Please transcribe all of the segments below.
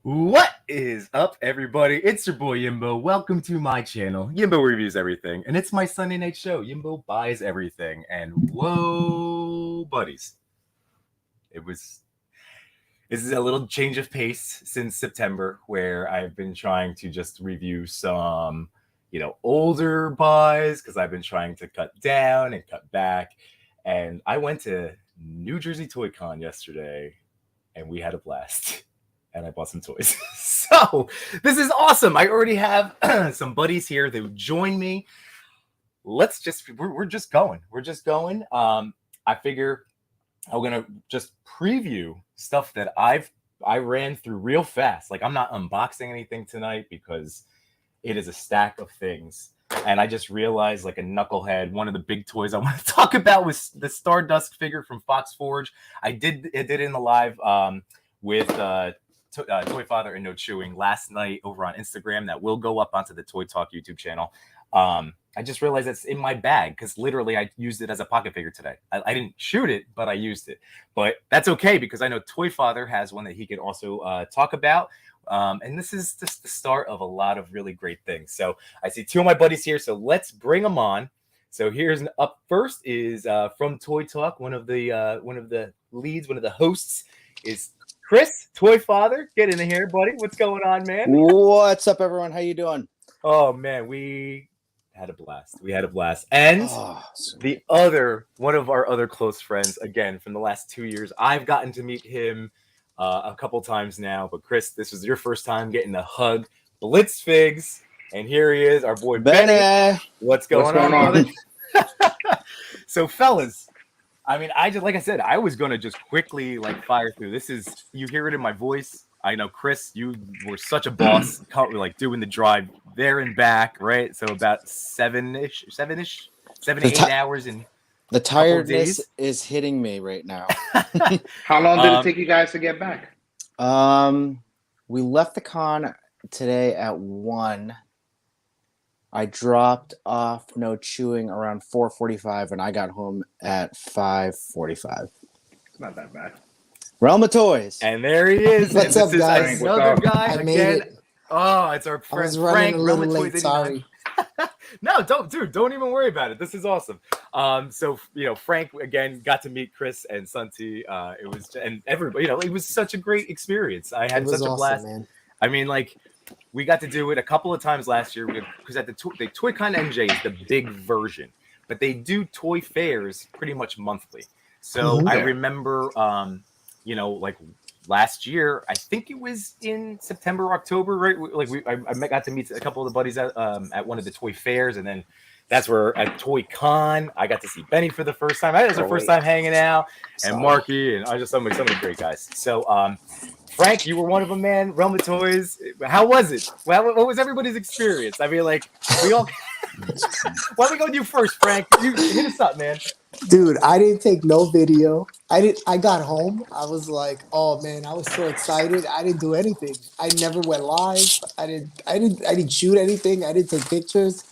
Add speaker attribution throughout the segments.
Speaker 1: What is up, everybody? It's your boy Yimbo. Welcome to my channel. Yimbo reviews everything, and it's my Sunday night show. Yimbo buys everything, and whoa, buddies! It was. This is a little change of pace since September, where I've been trying to just review some, older buys because I've been trying to cut down and cut back. And I went to New Jersey ToyCon yesterday, and we had a blast. And I bought some toys. So this is awesome. I already have some buddies here that would join me. We're just going. We're just going. I figure I'm gonna just preview stuff that I ran through real fast. Like, I'm not unboxing anything tonight because it is a stack of things. And I just realized, like a knucklehead, one of the big toys I want to talk about was the Stardust figure from Fox Forge. I did it in the live with Toy Father and No Chewing last night over on Instagram. That will go up onto the Toy Talk YouTube channel. I just realized it's in my bag because literally I used it as a pocket figure today. I didn't shoot it, but I used it. But that's okay because I know Toy Father has one that he can also talk about. And this is just the start of a lot of really great things. So I see two of my buddies here, so let's bring them on. So here's up first is from Toy Talk, one of the leads, one of the hosts is Chris, Toy Father. Get in here, buddy. What's going on, man?
Speaker 2: What's up, everyone? How you doing?
Speaker 1: Oh man, we had a blast. And the other one of our other close friends, again from the last 2 years, I've gotten to meet him a couple times now. But Chris, this was your first time getting to hug Blitz Figs, and here he is, our boy Benny. What's going on, brother? So, fellas. I mean, like I said, I was gonna just quickly fire through. This is, you hear it in my voice. I know, Chris, you were such a boss, doing the drive there and back, right? So about 7 to 8 hours in.
Speaker 2: The tiredness is hitting me right now.
Speaker 3: How long did it take you guys to get back?
Speaker 2: We left the con today at 1. I dropped off No Chewing around 4:45, and I got home at 5:45.
Speaker 3: It's not that bad.
Speaker 2: Realm of Toys.
Speaker 1: And there he is.
Speaker 4: What's up, guys?
Speaker 1: Another guy
Speaker 4: I made
Speaker 1: again.
Speaker 4: it.
Speaker 1: Oh, it's our friend
Speaker 4: I was running
Speaker 1: Frank.
Speaker 4: a little late. Sorry.
Speaker 1: No, don't even worry about it. This is awesome. So Frank again got to meet Chris and Santi. It was, and everybody. It was such a great experience. I had such a blast. Man. I mean, we got to do it a couple of times last year because at the ToyConNJ is the big version, but they do toy fairs pretty much monthly. So I remember, last year, I think it was in September or October, right? I got to meet a couple of the buddies at one of the toy fairs, and then that's where at ToyCon I got to see Benny for the first time. It was our first time hanging out, and Marky, and I just some of the great guys. So Frank, you were one of them, man. Realm of Toys. How was it? Well, what was everybody's experience? I mean, we all. Why don't we go with you first, Frank? You hit us up, man.
Speaker 4: Dude, I didn't take no video. I got home. I was like, oh man, I was so excited. I didn't do anything. I never went live. I didn't shoot anything. I didn't take pictures.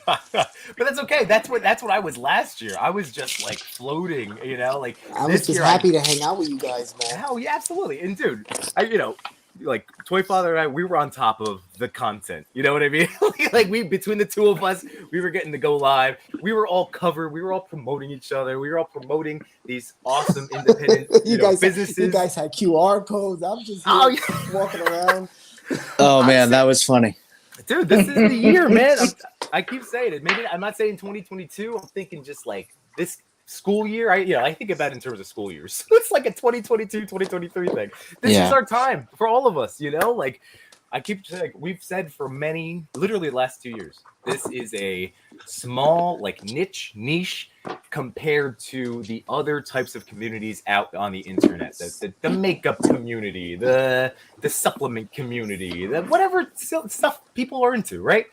Speaker 1: But that's okay. That's what I was last year. I was just floating,
Speaker 4: I was just happy to hang out with you guys, man.
Speaker 1: Hell yeah, absolutely. And dude, Toy Father and I, we were on top of the content. You know what I mean? Between the two of us, we were getting to go live. We were all covered. We were all promoting each other. We were all promoting these awesome independent businesses.
Speaker 4: You guys had QR codes. I'm just walking around.
Speaker 2: Oh man, that was funny.
Speaker 1: Dude, this is the year, man. I keep saying it. Maybe I'm not saying 2022. I'm thinking just this school year. I think about it in terms of school years. It's like a 2022, 2023 thing. This is our time for all of us, I keep saying, we've said for literally the last 2 years, this is a small, niche compared to the other types of communities out on the internet. The makeup community, the supplement community, whatever stuff people are into, right?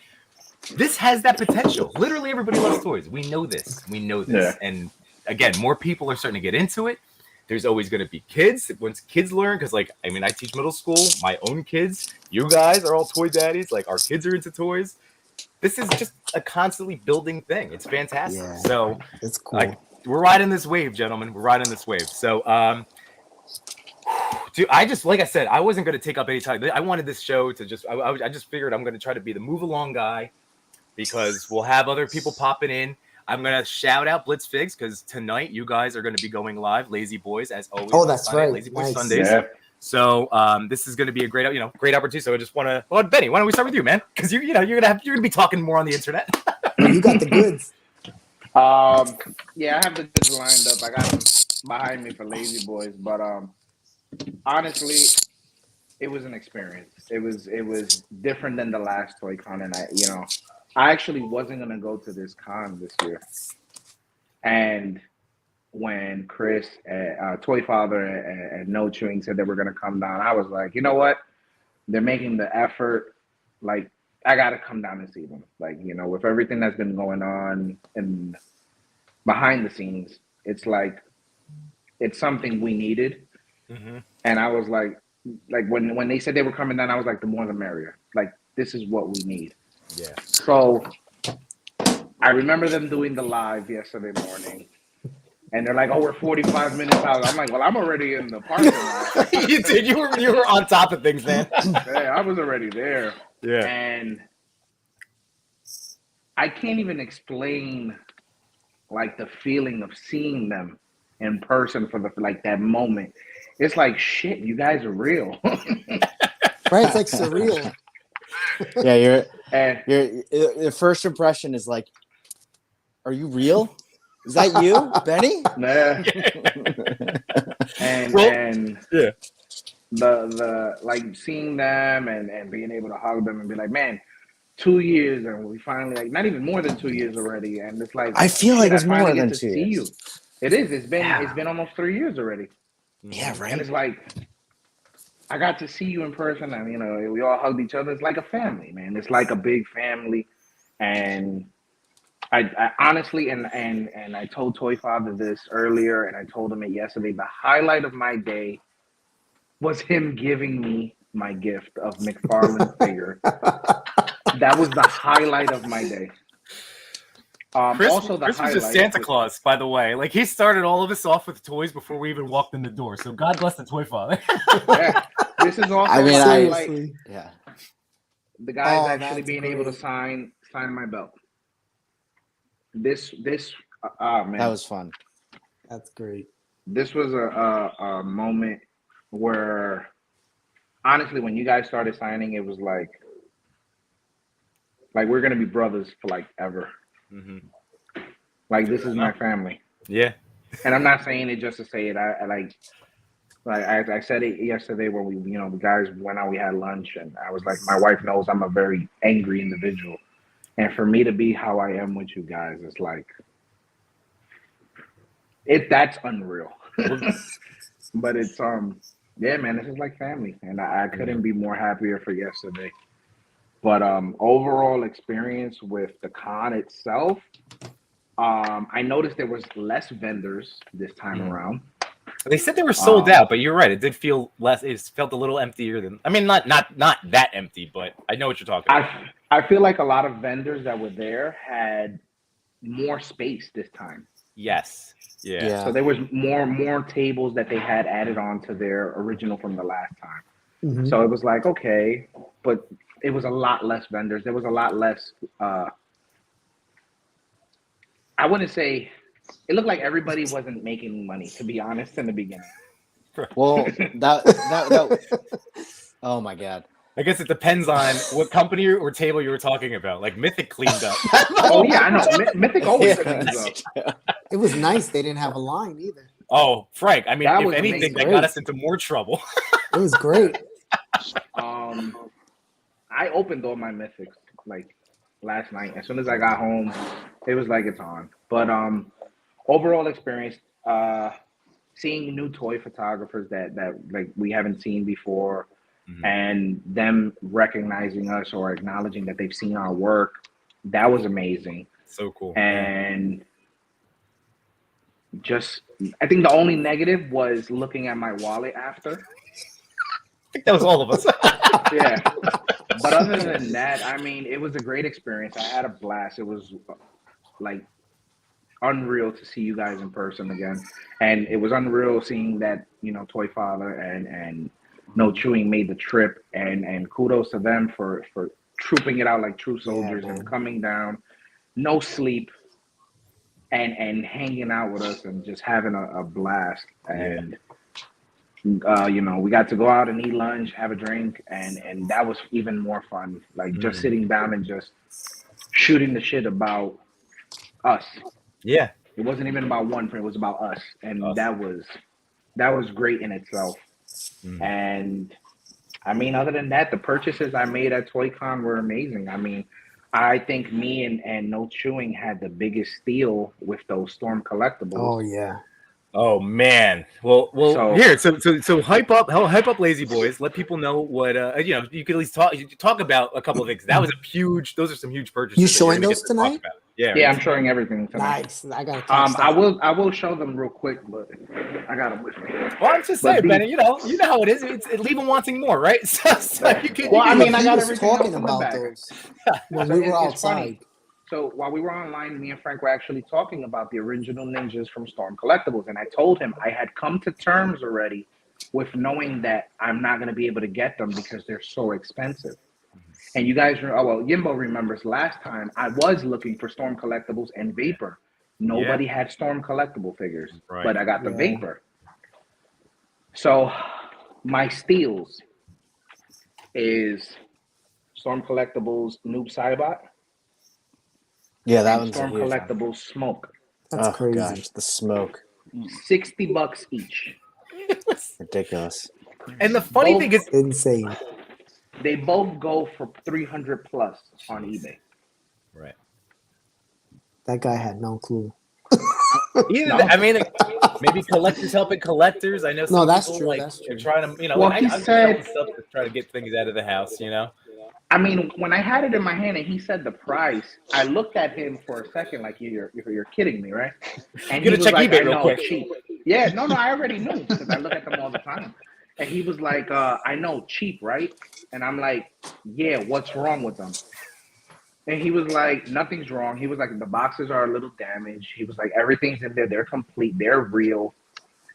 Speaker 1: This has that potential. Literally everybody loves toys. We know this. Yeah. And again, more people are starting to get into it. There's always going to be kids. Once kids learn, because I teach middle school, my own kids, you guys are all toy daddies. Our kids are into toys. This is just a constantly building thing. It's fantastic. Yeah, so
Speaker 4: it's cool.
Speaker 1: We're riding this wave, gentlemen. We're riding this wave. So dude, like I said, I wasn't going to take up any time. I wanted this show to just, I just figured I'm going to try to be the move along guy because we'll have other people popping in. I'm going to shout out Blitz Figs because tonight you guys are going to be going live, Lazy Boys, as always.
Speaker 4: Oh, that's right.
Speaker 1: Lazy Boys
Speaker 4: Nice.
Speaker 1: Sundays.
Speaker 3: Yeah.
Speaker 1: So this is going to be a great opportunity. So I just want to, well, Benny, why don't we start with you, man? Because you're going to be talking more on the internet.
Speaker 4: You got the goods.
Speaker 3: Yeah, I have the goods lined up. I got them behind me for Lazy Boys, but honestly, it was an experience. It was different than the last ToyCon, and I actually wasn't gonna go to this con this year. And when Chris, Toy Father, and No Chewing said they were gonna come down, I was like, you know what? They're making the effort. Like, I gotta come down and see them. Like, with everything that's been going on and behind the scenes, it's like it's something we needed.
Speaker 1: Mm-hmm.
Speaker 3: And I was like when they said they were coming down, I was like, the more the merrier. Like, this is what we need.
Speaker 1: Yeah.
Speaker 3: So I remember them doing the live yesterday morning, and they're like, "Oh, we're 45 minutes out." I'm like, "Well, I'm already in the parking lot."
Speaker 1: You did. You were on top of things, man.
Speaker 3: Yeah, I was already there.
Speaker 1: Yeah.
Speaker 3: And I can't even explain like the feeling of seeing them in person for that moment. It's like, shit, you guys are real.
Speaker 4: Right, it's like surreal.
Speaker 2: Yeah,
Speaker 3: And
Speaker 2: your first impression is like, are you real? Is that you, Benny?
Speaker 3: nah. and
Speaker 1: yeah.
Speaker 3: the like seeing them and being able to hug them and be like, man, 2 years and we finally, like, not even more than 2 years already, and it's like,
Speaker 2: I feel like it's more than 2
Speaker 3: see
Speaker 2: years.
Speaker 3: you. It is. It's been almost 3 years already.
Speaker 2: Yeah, right.
Speaker 3: And it's like, I got to see you in person, and we all hugged each other. It's like a family, man. It's like a big family. And I honestly, and I told Toy Father this earlier, and I told him it yesterday. The highlight of my day was him giving me my gift of McFarlane figure. That was the highlight of my day.
Speaker 1: Chris
Speaker 3: Also, the
Speaker 1: was
Speaker 3: highlight
Speaker 1: just Santa Claus, by the way. Like, he started all of us off with toys before we even walked in the door. So God bless the Toy Father.
Speaker 3: Yeah, this is also
Speaker 2: I mean,
Speaker 3: the
Speaker 2: I-
Speaker 3: highlight.
Speaker 4: Seriously.
Speaker 2: Yeah.
Speaker 3: The guys
Speaker 4: Oh,
Speaker 3: actually
Speaker 4: that's
Speaker 3: being able to
Speaker 4: great.
Speaker 3: sign my belt. This man,
Speaker 2: That was fun.
Speaker 4: That's great.
Speaker 3: this was a moment where, honestly, when you guys started signing, it was like we're gonna be brothers for like ever.
Speaker 1: Mm-hmm.
Speaker 3: Like, this is my family,
Speaker 1: Yeah.
Speaker 3: and I'm not saying it just to say it. I said it yesterday when we the guys went out, we had lunch, and I was like, my wife knows I'm a very angry individual, and for me to be how I am with you guys, it's like that's unreal. But it's yeah, man, this is like family, and I couldn't be more happier for yesterday. But overall experience with the con itself, I noticed there was less vendors this time around.
Speaker 1: They said they were sold out, but you're right. It did feel less. It felt a little emptier than. I mean, not that empty, but I know what you're talking about.
Speaker 3: I feel like a lot of vendors that were there had more space this time.
Speaker 1: Yes. Yeah.
Speaker 3: So there was more tables that they had added on to their original from the last time.
Speaker 4: Mhm.
Speaker 3: So it was like, okay, but it was a lot less vendors. There was a lot less. I wouldn't say. It looked like everybody wasn't making money, to be honest, in the beginning.
Speaker 2: Well, that oh my God.
Speaker 1: I guess it depends on what company or table you were talking about. Like, Mythic cleaned up.
Speaker 3: Oh yeah, I know. Mythic always cleans up.
Speaker 4: It was nice. They didn't have a line either.
Speaker 1: Oh, Frank. I mean,
Speaker 3: That
Speaker 1: if
Speaker 3: was
Speaker 1: anything,
Speaker 3: amazing.
Speaker 1: that got us into more trouble.
Speaker 4: It was great.
Speaker 3: I opened all my Mythics like last night. As soon as I got home, it was like it's on. But overall experience, seeing new toy photographers that like we haven't seen before, and them recognizing us or acknowledging that they've seen our work, that was amazing.
Speaker 1: So cool.
Speaker 3: And just, I think the only negative was looking at my wallet after.
Speaker 1: I think that was all of us.
Speaker 3: Yeah. But other than that, I mean, it was a great experience. I had a blast. It was like, unreal to see you guys in person again, and it was unreal seeing that Toy Father and No Chewing made the trip, and kudos to them for trooping it out like true soldiers and coming down, no sleep, and hanging out with us and just having a blast. And we got to go out and eat lunch, have a drink, and that was even more fun. Like just sitting down and just shooting the shit about us.
Speaker 1: Yeah.
Speaker 3: It wasn't even about one friend, it was about us. And that was great in itself. And I mean, other than that, the purchases I made at ToyCon were amazing. I mean, I think me and No Chewing had the biggest steal with those Storm collectibles.
Speaker 4: Oh yeah.
Speaker 1: Oh man. Well. Here, so hype up Lazy Boys. Let people know what you could at least talk about a couple of things. That was those are some huge purchases.
Speaker 4: You showing those tonight?
Speaker 3: Yeah, I'm showing everything tonight.
Speaker 4: Nice. I gotta.
Speaker 3: I will show them real quick, but I got them with me.
Speaker 1: Well, I'm just saying, Benny. You know how it is. It's leave them wanting more, right? So you can.
Speaker 3: Well, I mean, I got
Speaker 4: was
Speaker 3: everything
Speaker 4: talking
Speaker 3: else in the
Speaker 4: about
Speaker 3: bag.
Speaker 4: those when we were outside.
Speaker 3: Funny. So while we were online, me and Frank were actually talking about the original ninjas from Storm Collectibles, and I told him I had come to terms already with knowing that I'm not going to be able to get them because they're so expensive. And you guys, Yimbo remembers last time I was looking for Storm Collectibles and Vapor. Nobody had Storm Collectible figures, but I got the Vapor. So my steals is Storm Collectibles Noob Saibot.
Speaker 2: Yeah, that one's
Speaker 3: Storm
Speaker 2: a huge
Speaker 3: Collectibles
Speaker 2: one.
Speaker 3: Smoke.
Speaker 4: That's crazy.
Speaker 2: Gosh, the smoke.
Speaker 3: $60 each.
Speaker 2: Ridiculous.
Speaker 1: And the funny thing is,
Speaker 4: Insane.
Speaker 3: They both go for 300 plus on eBay.
Speaker 1: Right.
Speaker 4: That guy had no clue.
Speaker 1: I mean, maybe collectors helping collectors. I know some
Speaker 4: that's
Speaker 1: people,
Speaker 4: true.
Speaker 1: like,
Speaker 4: That's true.
Speaker 1: trying to,
Speaker 3: Well,
Speaker 1: I'm
Speaker 3: said
Speaker 1: selling stuff to try to get things out of the house,
Speaker 3: I mean, when I had it in my hand and he said the price, I looked at him for a second like you're kidding me, right? And
Speaker 1: You're gonna check eBay real quick.
Speaker 3: Cheap. Yeah, no, I already knew because I look at them all the time. And he was like, I know, cheap, right? And I'm like, yeah, what's wrong with them? And he was like, nothing's wrong. He was like, the boxes are a little damaged. He was like, everything's in there. They're complete. They're real.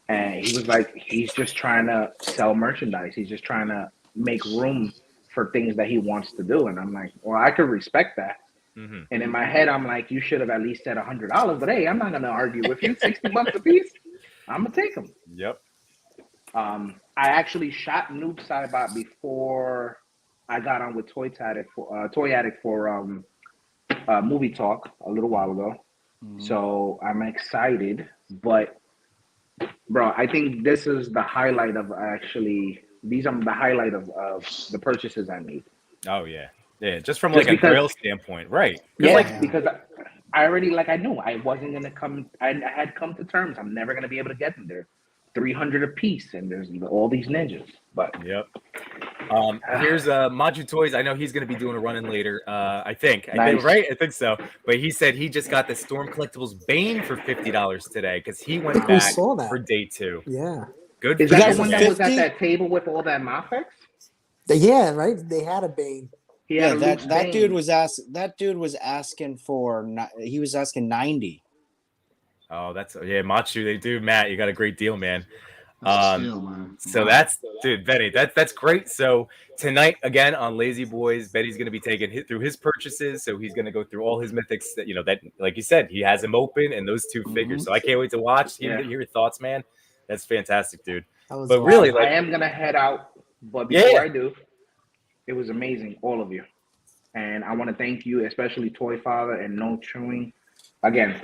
Speaker 3: And he was like, he's just trying to sell merchandise. He's just trying to make room for things that he wants to do. And I'm like, well, I could respect that. And in my head, I'm like, you should have at least said $100. But hey, I'm not going to argue with you. $60 a piece. I'm going to take them.
Speaker 1: Yep.
Speaker 3: I actually shot Noob Saibot before I got on with Toy Addict for Movie Talk a little while ago. So I'm excited. But, bro, I think this is the highlight of these are the highlight of the purchases I made.
Speaker 1: Oh, yeah. Yeah, just from like a grail standpoint. Right.
Speaker 3: Yeah, because I already, I knew I wasn't going to come. I had come to terms. I'm never going to be able to get them there. 300 a piece, and there's all these ninjas. But
Speaker 1: yep. Here's Maju Toys. I know he's going to be doing a run-in later. I think, right? I think so. But he said he just got the Storm Collectibles Bane for $50 today because he went back for day 2.
Speaker 4: Yeah.
Speaker 1: Good.
Speaker 3: Is that the one that was at that table with all that Mafex?
Speaker 4: Yeah, right. They had a Bane.
Speaker 2: Yeah, that dude was asking for. He was asking 90.
Speaker 1: Oh, Machu, they do. Matt, you got a great deal, man.
Speaker 5: Steal, man.
Speaker 1: So that's, dude, Benny, that's great. So tonight, again, on Lazy Boys, Benny's going to be taking through his purchases. So he's going to go through all his mythics that, that, like you said, he has them open and those 2 figures. So I can't wait to watch, hear your thoughts, man. That's fantastic, dude.
Speaker 4: But
Speaker 1: awesome. Really,
Speaker 3: I am going to head out. But before I do, it was amazing, all of you. And I want to thank you, especially Toy Father and No Chewing. Again,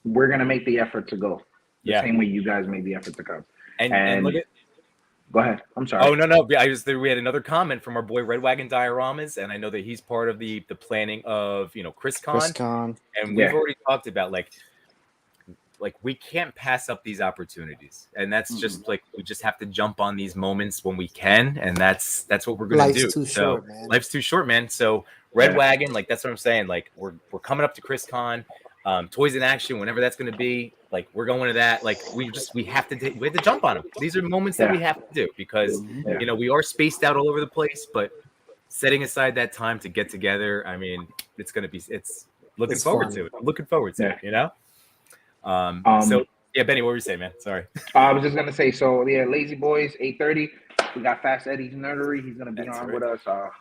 Speaker 3: we're going to make the effort to go. The same way you guys made the effort to come. And
Speaker 1: look at.
Speaker 3: Go ahead. I'm sorry.
Speaker 1: Oh, no. We had another comment from our boy Red Wagon Dioramas, and I know that he's part of the planning of, ChrisCon. And we've already talked about, like we can't pass up these opportunities. And that's just we just have to jump on these moments when we can. And that's what we're going to do. Life's too short, man. So Red Wagon, that's what I'm saying. We're coming up to ChrisCon. Toys in Action, whenever that's going to be, we're going to that. We have to jump on them. These are moments that we have to do because we are spaced out all over the place, but setting aside that time to get together, I mean, it's looking forward to it. I'm looking forward to it, So yeah, Benny, what were you saying, man? Sorry.
Speaker 3: I was just gonna say, so yeah, Lazy Boys, 8:30. We got Fast Eddie's Nerdery. He's gonna be
Speaker 1: That's
Speaker 3: on
Speaker 1: right.
Speaker 3: with us.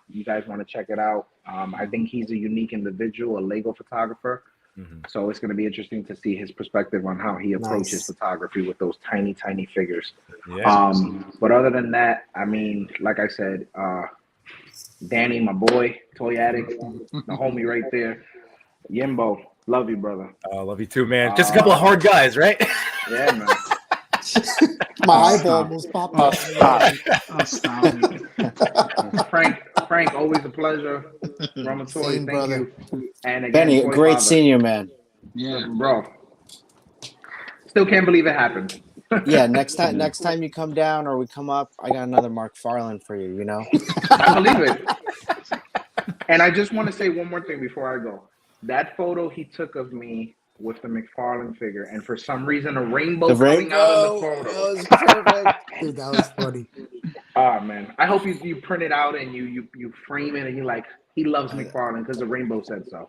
Speaker 3: You guys want to check it out? I think he's a unique individual, a Lego photographer. So it's gonna be interesting to see his perspective on how he approaches photography with those tiny, tiny figures.
Speaker 1: Yeah.
Speaker 3: But other than that, I mean, like I said, Danny, my boy, Toy Addict, the homie right there. Yimbo, love you, brother.
Speaker 1: I love you too, man. Just a couple of hard guys, right?
Speaker 3: Yeah, man.
Speaker 4: My eyeball almost popped out.
Speaker 3: Frank, always a pleasure. Ramatoy,
Speaker 4: Same,
Speaker 3: thank
Speaker 4: brother.
Speaker 3: you. And again,
Speaker 2: Benny,
Speaker 3: Toy
Speaker 2: great
Speaker 3: Father.
Speaker 2: seeing you, man.
Speaker 5: Yeah.
Speaker 3: Bro. Still can't believe it happened.
Speaker 2: Yeah, next time you come down or we come up, I got another Mark Farland for you. You know.
Speaker 3: I believe it. And I just want to say one more thing before I go. That photo he took of me with the McFarlane figure, and for some reason a rainbow coming out of the photo.
Speaker 4: That was perfect. Dude, that was funny.
Speaker 3: Oh man, I hope you print it out and you frame it and you're like, he loves McFarlane because the rainbow said so.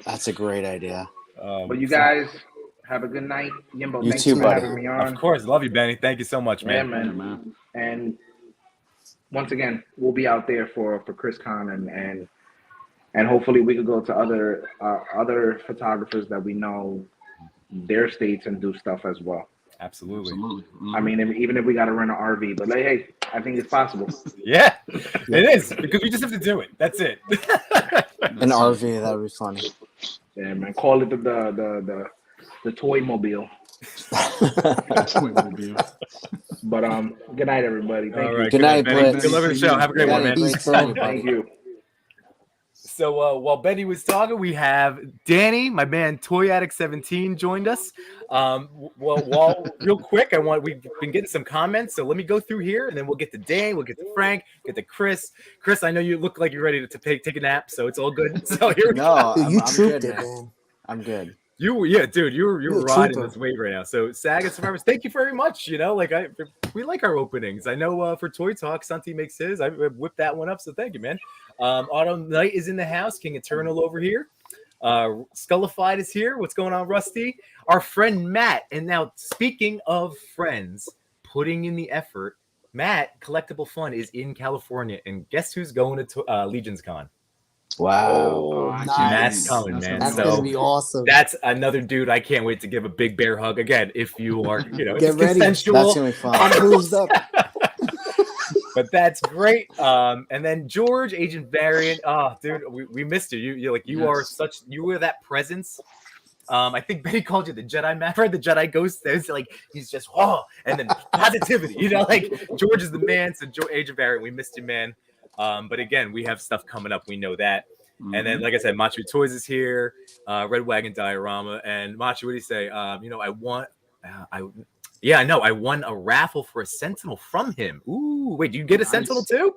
Speaker 2: That's a great idea.
Speaker 3: But you guys have a good night. Yimbo,
Speaker 2: You
Speaker 3: thanks
Speaker 2: too,
Speaker 3: for
Speaker 2: buddy.
Speaker 3: having me on.
Speaker 1: Of course, love you, Benny. Thank you so much, man.
Speaker 3: Yeah, man. And once again, we'll be out there for ChrisCon and hopefully we could go to other photographers that we know their states and do stuff as well.
Speaker 1: Absolutely.
Speaker 3: I mean, even if we got to rent an RV, but like, hey, I think it's possible.
Speaker 1: Yeah, it is because we just have to do it. That's it.
Speaker 2: An RV, that would be funny.
Speaker 3: Yeah, man. Call it the toy mobile. But good night, everybody. Thank you.
Speaker 2: Good night, Blitz.
Speaker 1: Good luck with the show. Have a great one, man.
Speaker 3: Thank you.
Speaker 1: So while Benny was talking, we have Danny, my man Toy Addict 17, joined us. While real quick, we've been getting some comments, so let me go through here, and then we'll get to Danny, we'll get to Frank, get to Chris. Chris, I know you look like you're ready to take a nap, so it's all good. So here we go.
Speaker 4: Dude, you
Speaker 2: I'm
Speaker 4: trooped
Speaker 2: good,
Speaker 4: it, man.
Speaker 2: I'm good.
Speaker 1: You're riding
Speaker 4: trooper.
Speaker 1: this wave right now. So Saga Survivors, thank you very much. You know, we like our openings. I know for Toy Talk, Santi makes his. I whipped that one up, so thank you, man. Autumn Knight is in the house. King Eternal over here. Skullified is here. What's going on, Rusty? Our friend Matt. And now, speaking of friends, putting in the effort, Matt, Collectible Fun, is in California. And guess who's going to Legions Con?
Speaker 2: Wow.
Speaker 4: Nice.
Speaker 1: That's coming, man.
Speaker 4: That's
Speaker 1: So
Speaker 4: gonna be awesome.
Speaker 1: that's another dude I can't wait to give a big bear hug again. If you are,
Speaker 4: Get
Speaker 1: it's
Speaker 4: ready.
Speaker 1: consensual.
Speaker 2: That's gonna be fun.
Speaker 4: I'm bruised up.
Speaker 1: But that's great. And then George, Agent Variant. Oh, dude, we missed you. You are that presence. I think Betty called you the Jedi Maverick, the Jedi Ghost. It's like he's just and then positivity. Like George is the man. So Agent Variant, we missed you, man. But again, we have stuff coming up. We know that. And then, like I said, Machu Toys is here. Red Wagon Diorama. And Machu, what do you say? I won a raffle for a Sentinel from him. Ooh, wait, do you get a Sentinel too?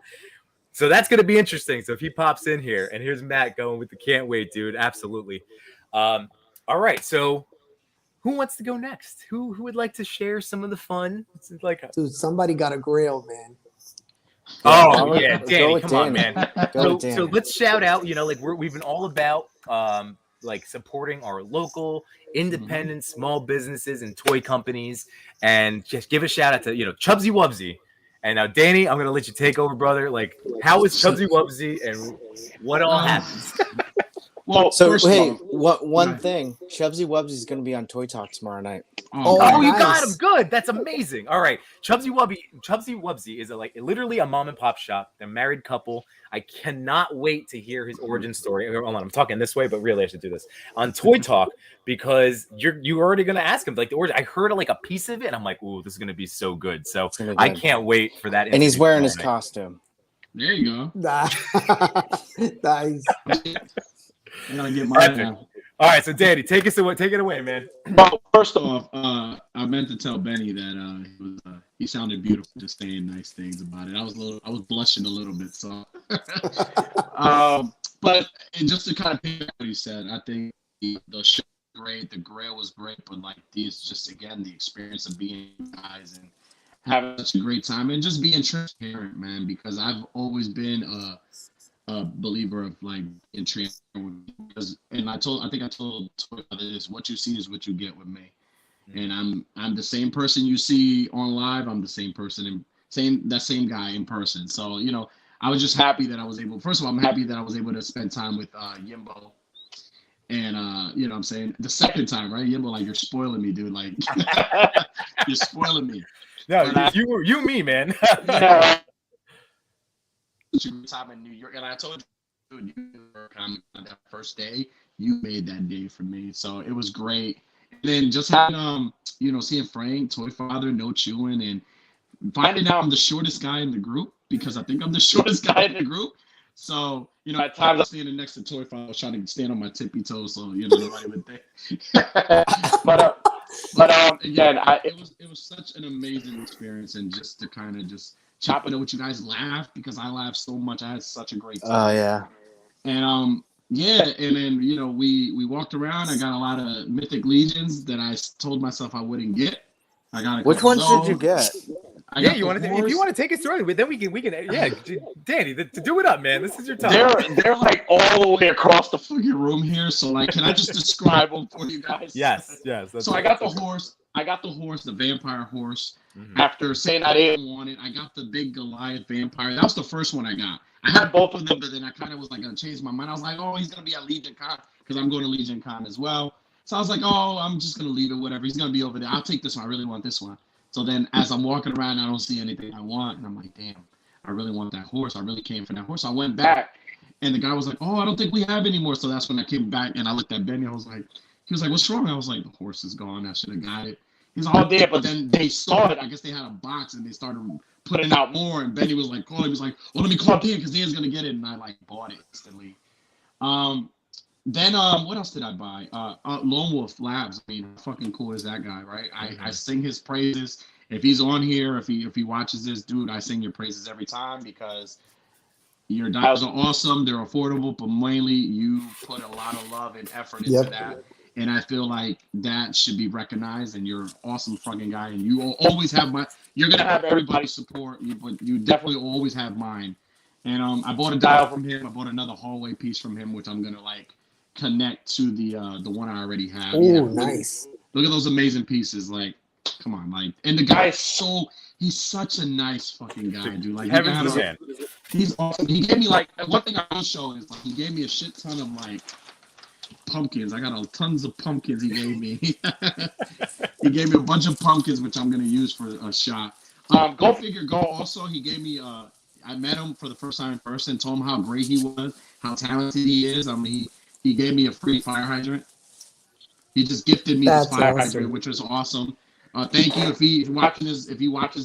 Speaker 1: So that's going to be interesting. So if he pops in here, and here's Matt going with the can't wait, dude. Absolutely. All right. So who wants to go next? Who would like to share some of the fun? It's like
Speaker 4: Dude, somebody got a grail, man.
Speaker 1: Oh yeah, Danny, come on,
Speaker 2: Danny.
Speaker 1: man. So let's shout out. We've been all about supporting our local independent small businesses and toy companies, and just give a shout out to Chubsy Wubsy. And now, Danny, I'm gonna let you take over, brother. Like, how is Chubsy Wubsy, and what all happens?
Speaker 5: Well,
Speaker 2: so hey, one thing, Chubsy Wubsy is going to be on Toy Talk tomorrow night.
Speaker 1: Oh, you got him. Good. That's amazing. All right. Chubsy Wubsy is literally a mom and pop shop. They're a married couple. I cannot wait to hear his origin story. Hold on, I'm talking this way, but really I should do this on Toy Talk because you're already going to ask him like the origin. I heard like a piece of it and I'm like, ooh, this is going to be so good. So I can't wait for that.
Speaker 2: And he's wearing his costume.
Speaker 5: There you go.
Speaker 4: Nice.
Speaker 5: I'm gonna get mine.
Speaker 1: All right, so Danny, take it away, man.
Speaker 5: Well, first off, I meant to tell Benny that he sounded beautiful, just saying nice things about it. I was blushing a little bit, so. But just to kind of pick up what he said, I think the show was great, the grail was great, but like these, just again the experience of being guys and having such a great time and just being transparent, man. Because I've always been a believer of like in trans, because, and I think I told Toy this: what you see is what you get with me. And I'm the same person you see on live. I'm the same person and same guy in person. So I was just happy that I was able. First of all, I'm happy that I was able to spend time with Yimbo. And what I'm saying, the second time, right, Yimbo, like, you're spoiling me, dude. Like, you're spoiling me.
Speaker 1: No, you me, man.
Speaker 5: Yeah. Time in New York, and I told you, dude, New York, on that first day, you made that day for me. So it was great. And then just having seeing Frank, Toy Father, No Chewing, and finding out I'm the shortest guy in the group, because I think I'm the shortest guy in the group. So, at times I'm standing next to Toy Father, I was trying to stand on my tippy toes, so nobody would think. but again, it was such an amazing experience, and just to kind of just chop it up with you guys, laugh, because I laughed so much. I had such a great time.
Speaker 2: Oh yeah.
Speaker 5: And and then we walked around. I got a lot of Mythic Legions that I told myself I wouldn't get. I got a
Speaker 2: Which
Speaker 5: couple
Speaker 2: ones did you get?
Speaker 1: Yeah, if you want to take us through it, then we can Danny, to do it up, man. This is your time.
Speaker 5: They're like all the way across the fucking room here. So like, can I just describe them for you guys?
Speaker 1: Yes.
Speaker 5: So I got the horse. I got the horse, the vampire horse. Mm-hmm. After saying I didn't want it, I got the big Goliath vampire. That was the first one I got. I had both of them, but then I kind of was like gonna change my mind. I was like, oh, he's gonna be at Legion Con, because I'm going to Legion Con as well. So I was like, oh, I'm just gonna leave it, whatever. He's gonna be over there. I'll take this one. I really want this one. So then as I'm walking around, I don't see anything I want. And I'm like, damn, I really want that horse. I really came for that horse. So I went back, and the guy was like, oh, I don't think we have any more. So that's when I came back, and I looked at Benny. He was like, what's wrong? I was like, the horse is gone. I should have got it. He's like, oh, damn. But then they saw it. I guess they had a box, and they started putting out more. And Benny was like, calling. He was like, well, let me call Dan, because Dan's going to get it. And I like bought it instantly. Then what else did I buy? Lone Wolf Labs. I mean, how fucking cool is that guy, right? I sing his praises. If he's on here, if he watches this, dude, I sing your praises every time, because your dials are awesome. They're affordable, but mainly you put a lot of love and effort into that. And I feel like that should be recognized. And you're an awesome fucking guy. And you will always have you're gonna have everybody's support, but you definitely always have mine. And I bought a dial from him. I bought another hallway piece from him, which I'm gonna like connect to the one I already have.
Speaker 4: Oh, nice.
Speaker 5: Look at those amazing pieces. Like, come on, like, and the guy is he's such a nice fucking guy, dude. Like, he's awesome. He gave me, like, one thing I will show is, like, he gave me a shit ton of, like, pumpkins. I got tons of pumpkins he gave me. He gave me a bunch of pumpkins, which I'm gonna use for a shot. Go figure. Go also. He gave me. I met him for the first time in person. Told him how great he was, how talented he is. I mean, he gave me a free fire hydrant. He just gifted me this fire hydrant, which was awesome. Thank you. If he watches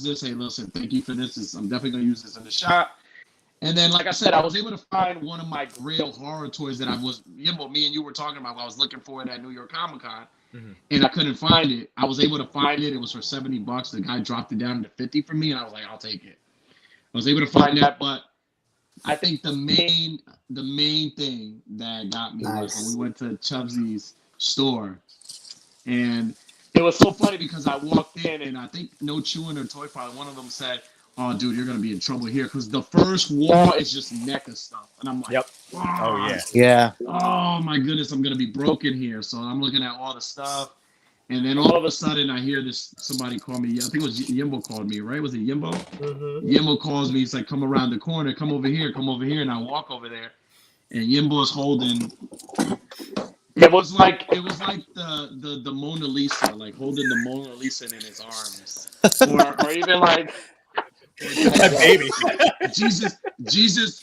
Speaker 5: this, hey, listen, thank you for this. I'm definitely gonna use this in the shop. And then, like I said, I was able to find one of my Grail horror toys that me and you were talking about. I was looking for it at New York Comic Con, and I couldn't find it. I was able to find it. It was for $70. The guy dropped it down to $50 for me, and I was like, I'll take it. I was able to find that, but I think the main thing that got me was when we went to Chubsy's store, and it was so funny because I walked in, and I think No Chewing or Toy Father, one of them said, oh, dude, you're going to be in trouble here, because the first wall is just NECA stuff. And I'm like,
Speaker 1: oh, yeah.
Speaker 2: Yeah.
Speaker 5: Oh, my goodness, I'm going to be broken here. So I'm looking at all the stuff. And then all of a sudden, I hear somebody call me. I think it was Yimbo called me, right? Was it Yimbo? Mm-hmm. Yimbo calls me. He's like, come around the corner. Come over here. And I walk over there. And Yimbo is holding. It was like the Mona Lisa, like holding the Mona Lisa in his arms. or even like.
Speaker 1: Baby.
Speaker 5: Jesus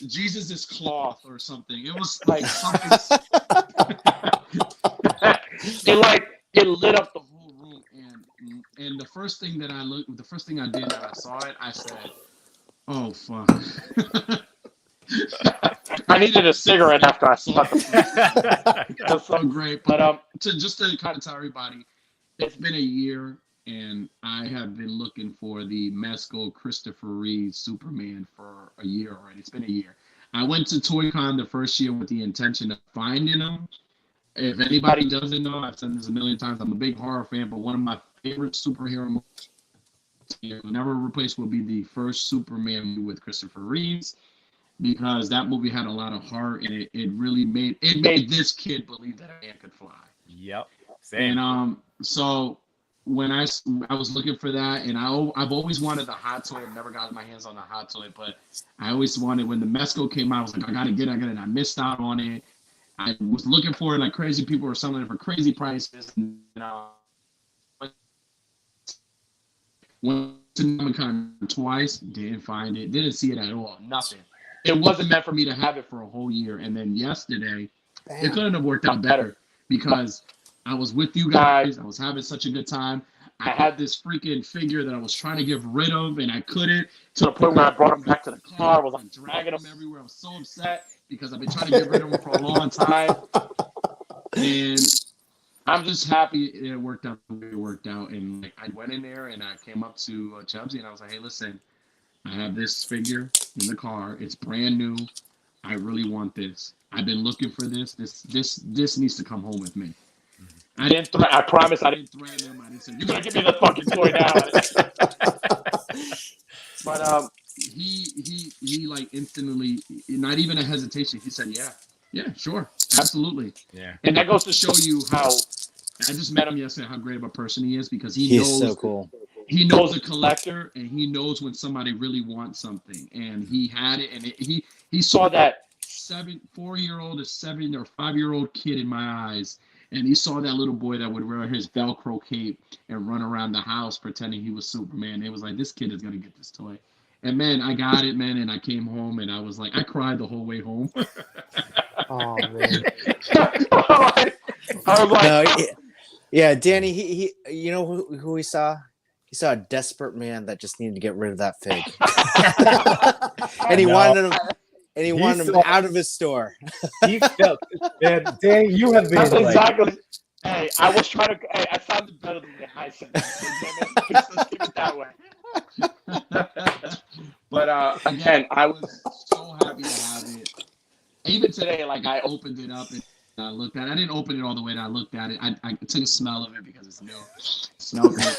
Speaker 5: is cloth or something. It was like something. It lit up the whole room, and the first thing I did that I saw it, I said, "Oh fuck." I needed a cigarette after I saw it. That's so great. But to kind of tell everybody, it's been a year. And I have been looking for the Mesco Christopher Reeve Superman for a year already. It's been a year. I went to ToyCon the first year with the intention of finding him. If anybody doesn't know, I've said this a million times, I'm a big horror fan, but one of my favorite superhero movies never replaced will be the first Superman movie with Christopher Reeves. because that movie had a lot of heart, and it really made this kid believe that a man could fly.
Speaker 1: Yep. Same.
Speaker 5: And so when I was looking for that, and I've always wanted the hot toy. I've never gotten my hands on the hot toy, but I always wanted, when the Mesco came out, I was like, I gotta get it. And I missed out on it. I was looking for it like crazy. People were selling it for crazy prices. And, went to Comic-Con twice, didn't find it, didn't see it at all, nothing. It wasn't meant for me to have it for a whole year. And then yesterday, it couldn't have worked out better because I was with you guys. I was having such a good time. I had this freaking figure that I was trying to get rid of, and I couldn't, to the point where I brought him back to the car. I was like dragging him everywhere. I was so upset because I've been trying to get rid of him for a long time. And I'm just happy it worked out the way it worked out. And like, I went in there and I came up to Chubbsy and I was like, hey, listen, I have this figure in the car. It's brand new. I really want this. I've been looking for this. This needs to come home with me. I promise I didn't threaten him. I didn't say, you're going to give me the fucking toy now. But he like instantly, not even a hesitation, he said, yeah, sure, absolutely.
Speaker 1: Yeah.
Speaker 5: And that goes to show you how, I just met him yesterday, how great of a person he is, because he knows
Speaker 2: so cool.
Speaker 5: He knows a collector, and he knows when somebody really wants something. And he had it, and he saw that 4-year-old or 7 or 5-year-old kid in my eyes. And he saw that little boy that would wear his Velcro cape and run around the house pretending he was Superman. It was like, this kid is going to get this toy. And, man, I got it, man, and I came home, and I was like, I cried the whole way home.
Speaker 4: Oh, man.
Speaker 5: I was like,
Speaker 2: No, yeah, Danny, he you know who he saw? He saw a desperate man that just needed to get rid of that fig. And he wanted him out of his store.
Speaker 1: He felt, man, Danny, you have been
Speaker 5: that's
Speaker 1: like,
Speaker 5: exactly. Hey, I was trying to. Hey, I sounded better than the high sentence. Let's keep it that way. But again, I was so happy to have it. Even today, like I opened it up and I looked at it. I didn't open it all the way. And I looked at it. I took a smell of it because it's new. It smells good.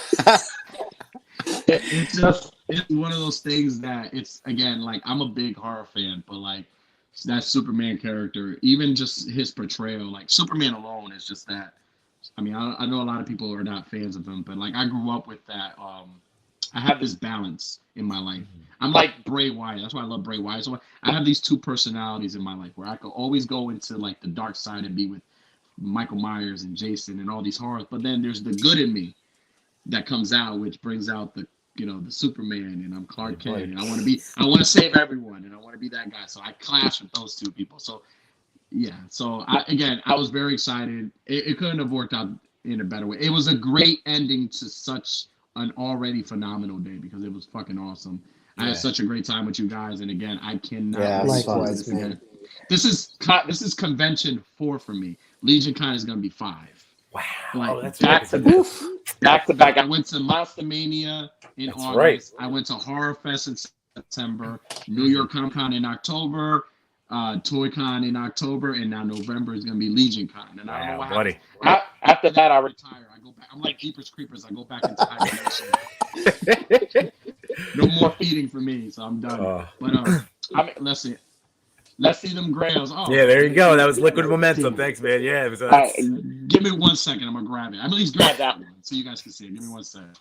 Speaker 5: It's one of those things that it's, again, like I'm a big horror fan, but like that Superman character, even just his portrayal, like Superman alone is just that. I mean, I know a lot of people are not fans of him, but like I grew up with that. I have this balance in my life. I'm like Bray Wyatt. That's why I love Bray Wyatt. So I have these two personalities in my life where I could always go into like the dark side and be with Michael Myers and Jason and all these horrors. But then there's the good in me that comes out, which brings out the Superman, and I'm Clark Kent, and I want to save everyone, and I want to be that guy. So I clash with those two people. So yeah. So I was very excited. It couldn't have worked out in a better way. It was a great ending to such an already phenomenal day because it was fucking awesome. I had such a great time with you guys, and again, I cannot wait to do this again. This is convention 4 for me. Legion Con is gonna be 5.
Speaker 1: wow,
Speaker 5: Like,
Speaker 1: that's
Speaker 5: back to back. I went to Monster Mania in August.
Speaker 1: Right.
Speaker 5: I went to Horror Fest in September, New York Comic Con in October, ToyCon in October, and now November is gonna be Legion Con. And I don't know what
Speaker 1: buddy.
Speaker 5: happens. After that, I retire. I go back. I'm like Jeepers Creepers. I go back into hibernation. No more feeding for me, so I'm done. But I mean, let's see them grails. Oh,
Speaker 1: yeah, there you go. That was liquid momentum. Thanks, man. Yeah, it was.
Speaker 5: Give me 1 second. I'm gonna grab it. I'm at least grab that one so you guys can see it. Give me 1 second.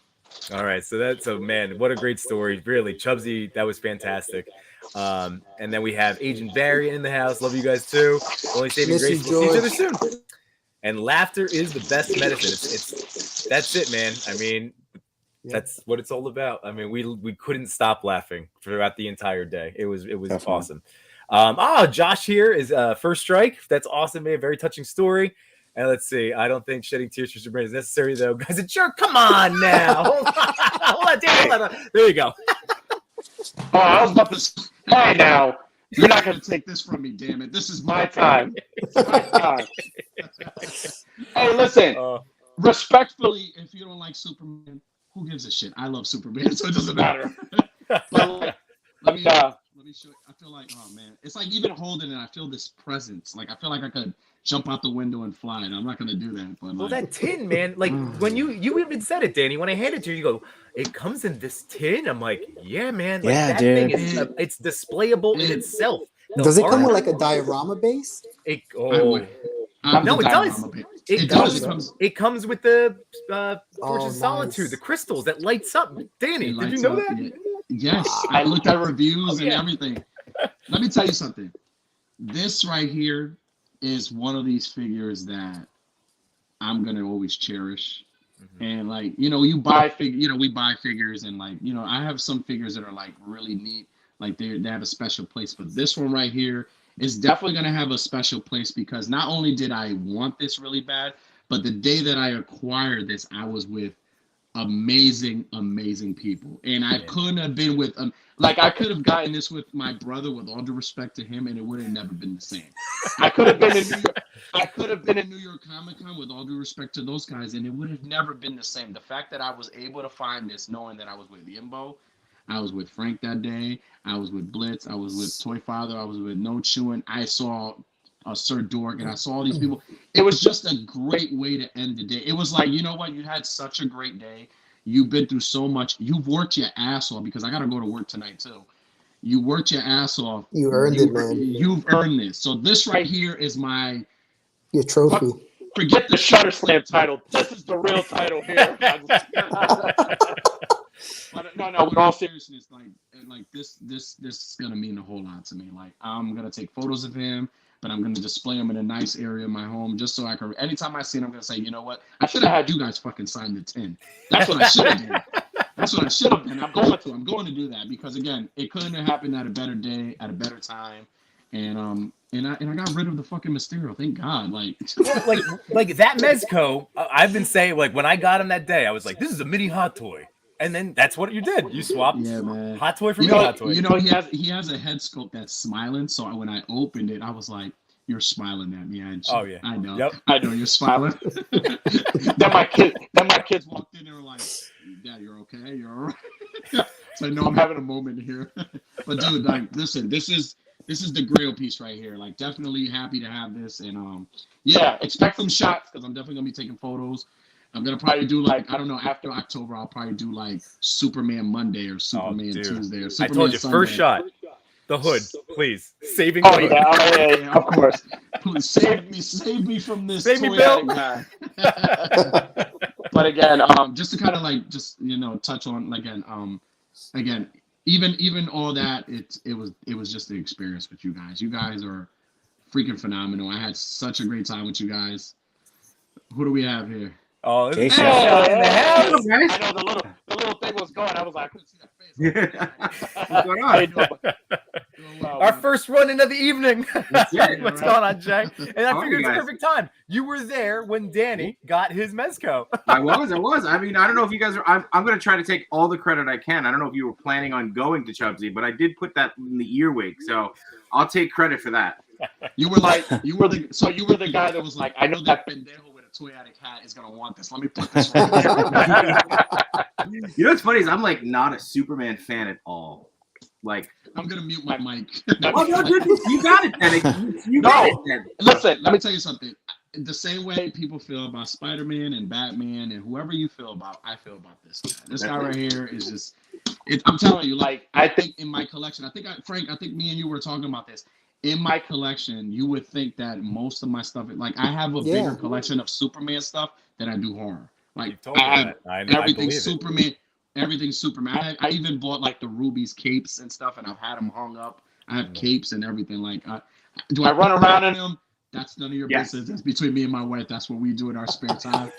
Speaker 1: All right, so man, what a great story. Really, Chubbsy, that was fantastic. And then we have Agent Barry in the house. Love you guys too. Only saving grace. We'll see each other soon. And laughter is the best medicine. It's that's it, man. I mean, that's what it's all about. I mean, we couldn't stop laughing throughout the entire day. It was awesome. Josh here is First Strike. That's awesome, man. Very touching story. And let's see. I don't think shedding tears for Superman is necessary, though. Guys, a jerk. Come on now. Hold on, Dan. Hold on. There you go.
Speaker 5: Oh, I was about to. Hey, now. You're not going to take this from me, damn it. This is my time. It's my time. Hey, listen. Respectfully, if you don't like Superman, who gives a shit? I love Superman, so it doesn't matter. But let me show you. I feel like, oh, man. It's like even holding it, I feel this presence. Like, I feel like I could jump out the window and fly. And I'm not gonna do that. But
Speaker 1: Well,
Speaker 5: like,
Speaker 1: that tin, man, like when you even said it, Danny, when I handed it to you, you go, it comes in this tin. I'm like, yeah, man, like
Speaker 2: Yeah,
Speaker 1: that
Speaker 2: dude.
Speaker 1: thing is it's displayable in itself. The
Speaker 4: Does it come with
Speaker 1: art-
Speaker 4: like a diorama base?
Speaker 1: it?
Speaker 5: I
Speaker 1: Oh,
Speaker 5: would.
Speaker 1: no, it does. It
Speaker 5: does.
Speaker 1: does. It comes with the Fortress of
Speaker 4: Oh,
Speaker 1: Solitude,
Speaker 4: nice.
Speaker 1: the crystals that lights up. Danny,
Speaker 5: It
Speaker 1: did you
Speaker 5: lights
Speaker 1: know
Speaker 5: up,
Speaker 1: that?
Speaker 5: yeah. Yes, I looked at reviews and
Speaker 1: yeah.
Speaker 5: everything. Let me tell you something. This right here is one of these figures that I'm gonna always cherish. And like, you know, we buy figures, and like, you know, I have some figures that are like really neat, like they have a special place. But this one right here is definitely gonna have a special place because not only did I want this really bad, but the day that I acquired this, I was with amazing people, and I couldn't have been with like I could have gotten this with my brother, with all due respect to him, and it would have never been the same. I could have been in New York. I could have been in New York Comic Con, with all due respect to those guys, and it would have never been the same. The fact that I was able to find this, knowing that I was with Yimbo, I was with Frank that day, I was with Blitz, I was with Toy Father, I was with No Chewing, I saw Sir Dork, and I saw all these people. It was just a great way to end the day. It was like, you know what? You had such a great day. You've been through so much. You've worked your ass off, because I got to go to work tonight too. You worked your ass off.
Speaker 4: You earned it, man.
Speaker 5: You've earned this. So this right here is my
Speaker 4: Your trophy.
Speaker 5: Forget the Shutter Slam title. This is the real title here. But no, with all seriousness, like this is gonna mean a whole lot to me. Like, I'm gonna take photos of him, but I'm gonna display him in a nice area of my home, just so I can. Anytime I see him, I'm gonna say, you know what? I should have had you guys fucking sign the 10. That's what I should have done. That's what I should have done. I'm going to do that, because again, it couldn't have happened at a better day, at a better time, and I got rid of the fucking Mysterio. Thank God. Like
Speaker 1: that Mezco. I've been saying, like, when I got him that day, I was like, this is a mini Hot Toy. And then that's what you did. You swapped Hot Toy for Hot Toy.
Speaker 5: You know, he has a head sculpt that's smiling. So when I opened it, I was like, "You're smiling at me, aren't you?"
Speaker 1: Oh yeah,
Speaker 5: I know.
Speaker 1: Yep.
Speaker 5: I know you're smiling. then my kids walked in and were like, "Dad, you're okay? You're all right?" So I know I'm having a moment here. But dude, like, listen, this is the Grail piece right here. Like, definitely happy to have this, and yeah, expect some shots, because I'm definitely gonna be taking photos. I'm gonna probably do, like, I don't know, after October, I'll probably do like Superman Monday or Superman Tuesday or Superman
Speaker 1: I told you,
Speaker 5: Sunday.
Speaker 1: first shot, the hood, please. Saving
Speaker 5: the
Speaker 1: hood.
Speaker 5: Yeah, of course. Please save me from this.
Speaker 1: Save me, Bill.
Speaker 5: Guy. But again, just to kind of like, just, you know, touch on again, even all that, it was just the experience with you guys. You guys are freaking phenomenal. I had such a great time with you guys. Who do we have here?
Speaker 1: Oh, this
Speaker 2: Jason.
Speaker 5: I know the little thing was going. I was like, I couldn't see that face.
Speaker 6: What's going on?
Speaker 1: Our first run into the evening. What's going on, Jack? And I
Speaker 6: How are
Speaker 1: figured
Speaker 6: you
Speaker 1: it's
Speaker 6: guys?
Speaker 1: perfect time. You were there when Danny got his Mezco.
Speaker 6: I was. I mean, I don't know if you guys are. I'm going to try to take all the credit I can. I don't know if you were planning on going to Chubsy, but I did put that in the earwig, so I'll take credit for that.
Speaker 5: You were the guy that was like, I know that pendejo with a toy addict hat is gonna want this. Let me put this right here.
Speaker 6: You know what's funny is I'm like not a Superman fan at all. Like,
Speaker 5: I'm gonna mute my mic.
Speaker 6: oh no, dude, you got it, then. You got it, then.
Speaker 5: Listen, let me tell you something. The same way people feel about Spider-Man and Batman and whoever you feel about, I feel about this guy. This guy right here is just. I'm telling you, like, I think in my collection, Frank, I think me and you were talking about this. In my collection, you would think that most of my stuff, like, I have a bigger collection of Superman stuff than I do horror. Like, I have everything Superman. Everything Superman. I even bought like the Ruby's capes and stuff, and I've had them hung up. I have capes and everything. Like, do I run around in them? That's none of your business. That's between me and my wife. That's what we do in our spare time.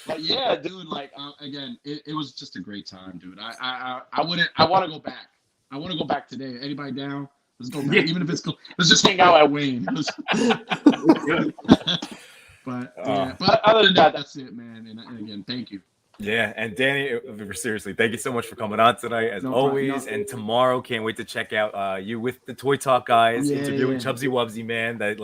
Speaker 5: But yeah, dude. Like, again, it was just a great time, dude. I want to go back. I want to go back today. Anybody down? Let's go back. Yeah. Even if it's cool. Let's just hang out at Wayne. But other than that, that's it, man. And again, thank you.
Speaker 1: Yeah, and Danny, seriously, thank you so much for coming on tonight, as always. And tomorrow, can't wait to check out you with the Toy Talk guys, interviewing Chubsy Wubsy, man. That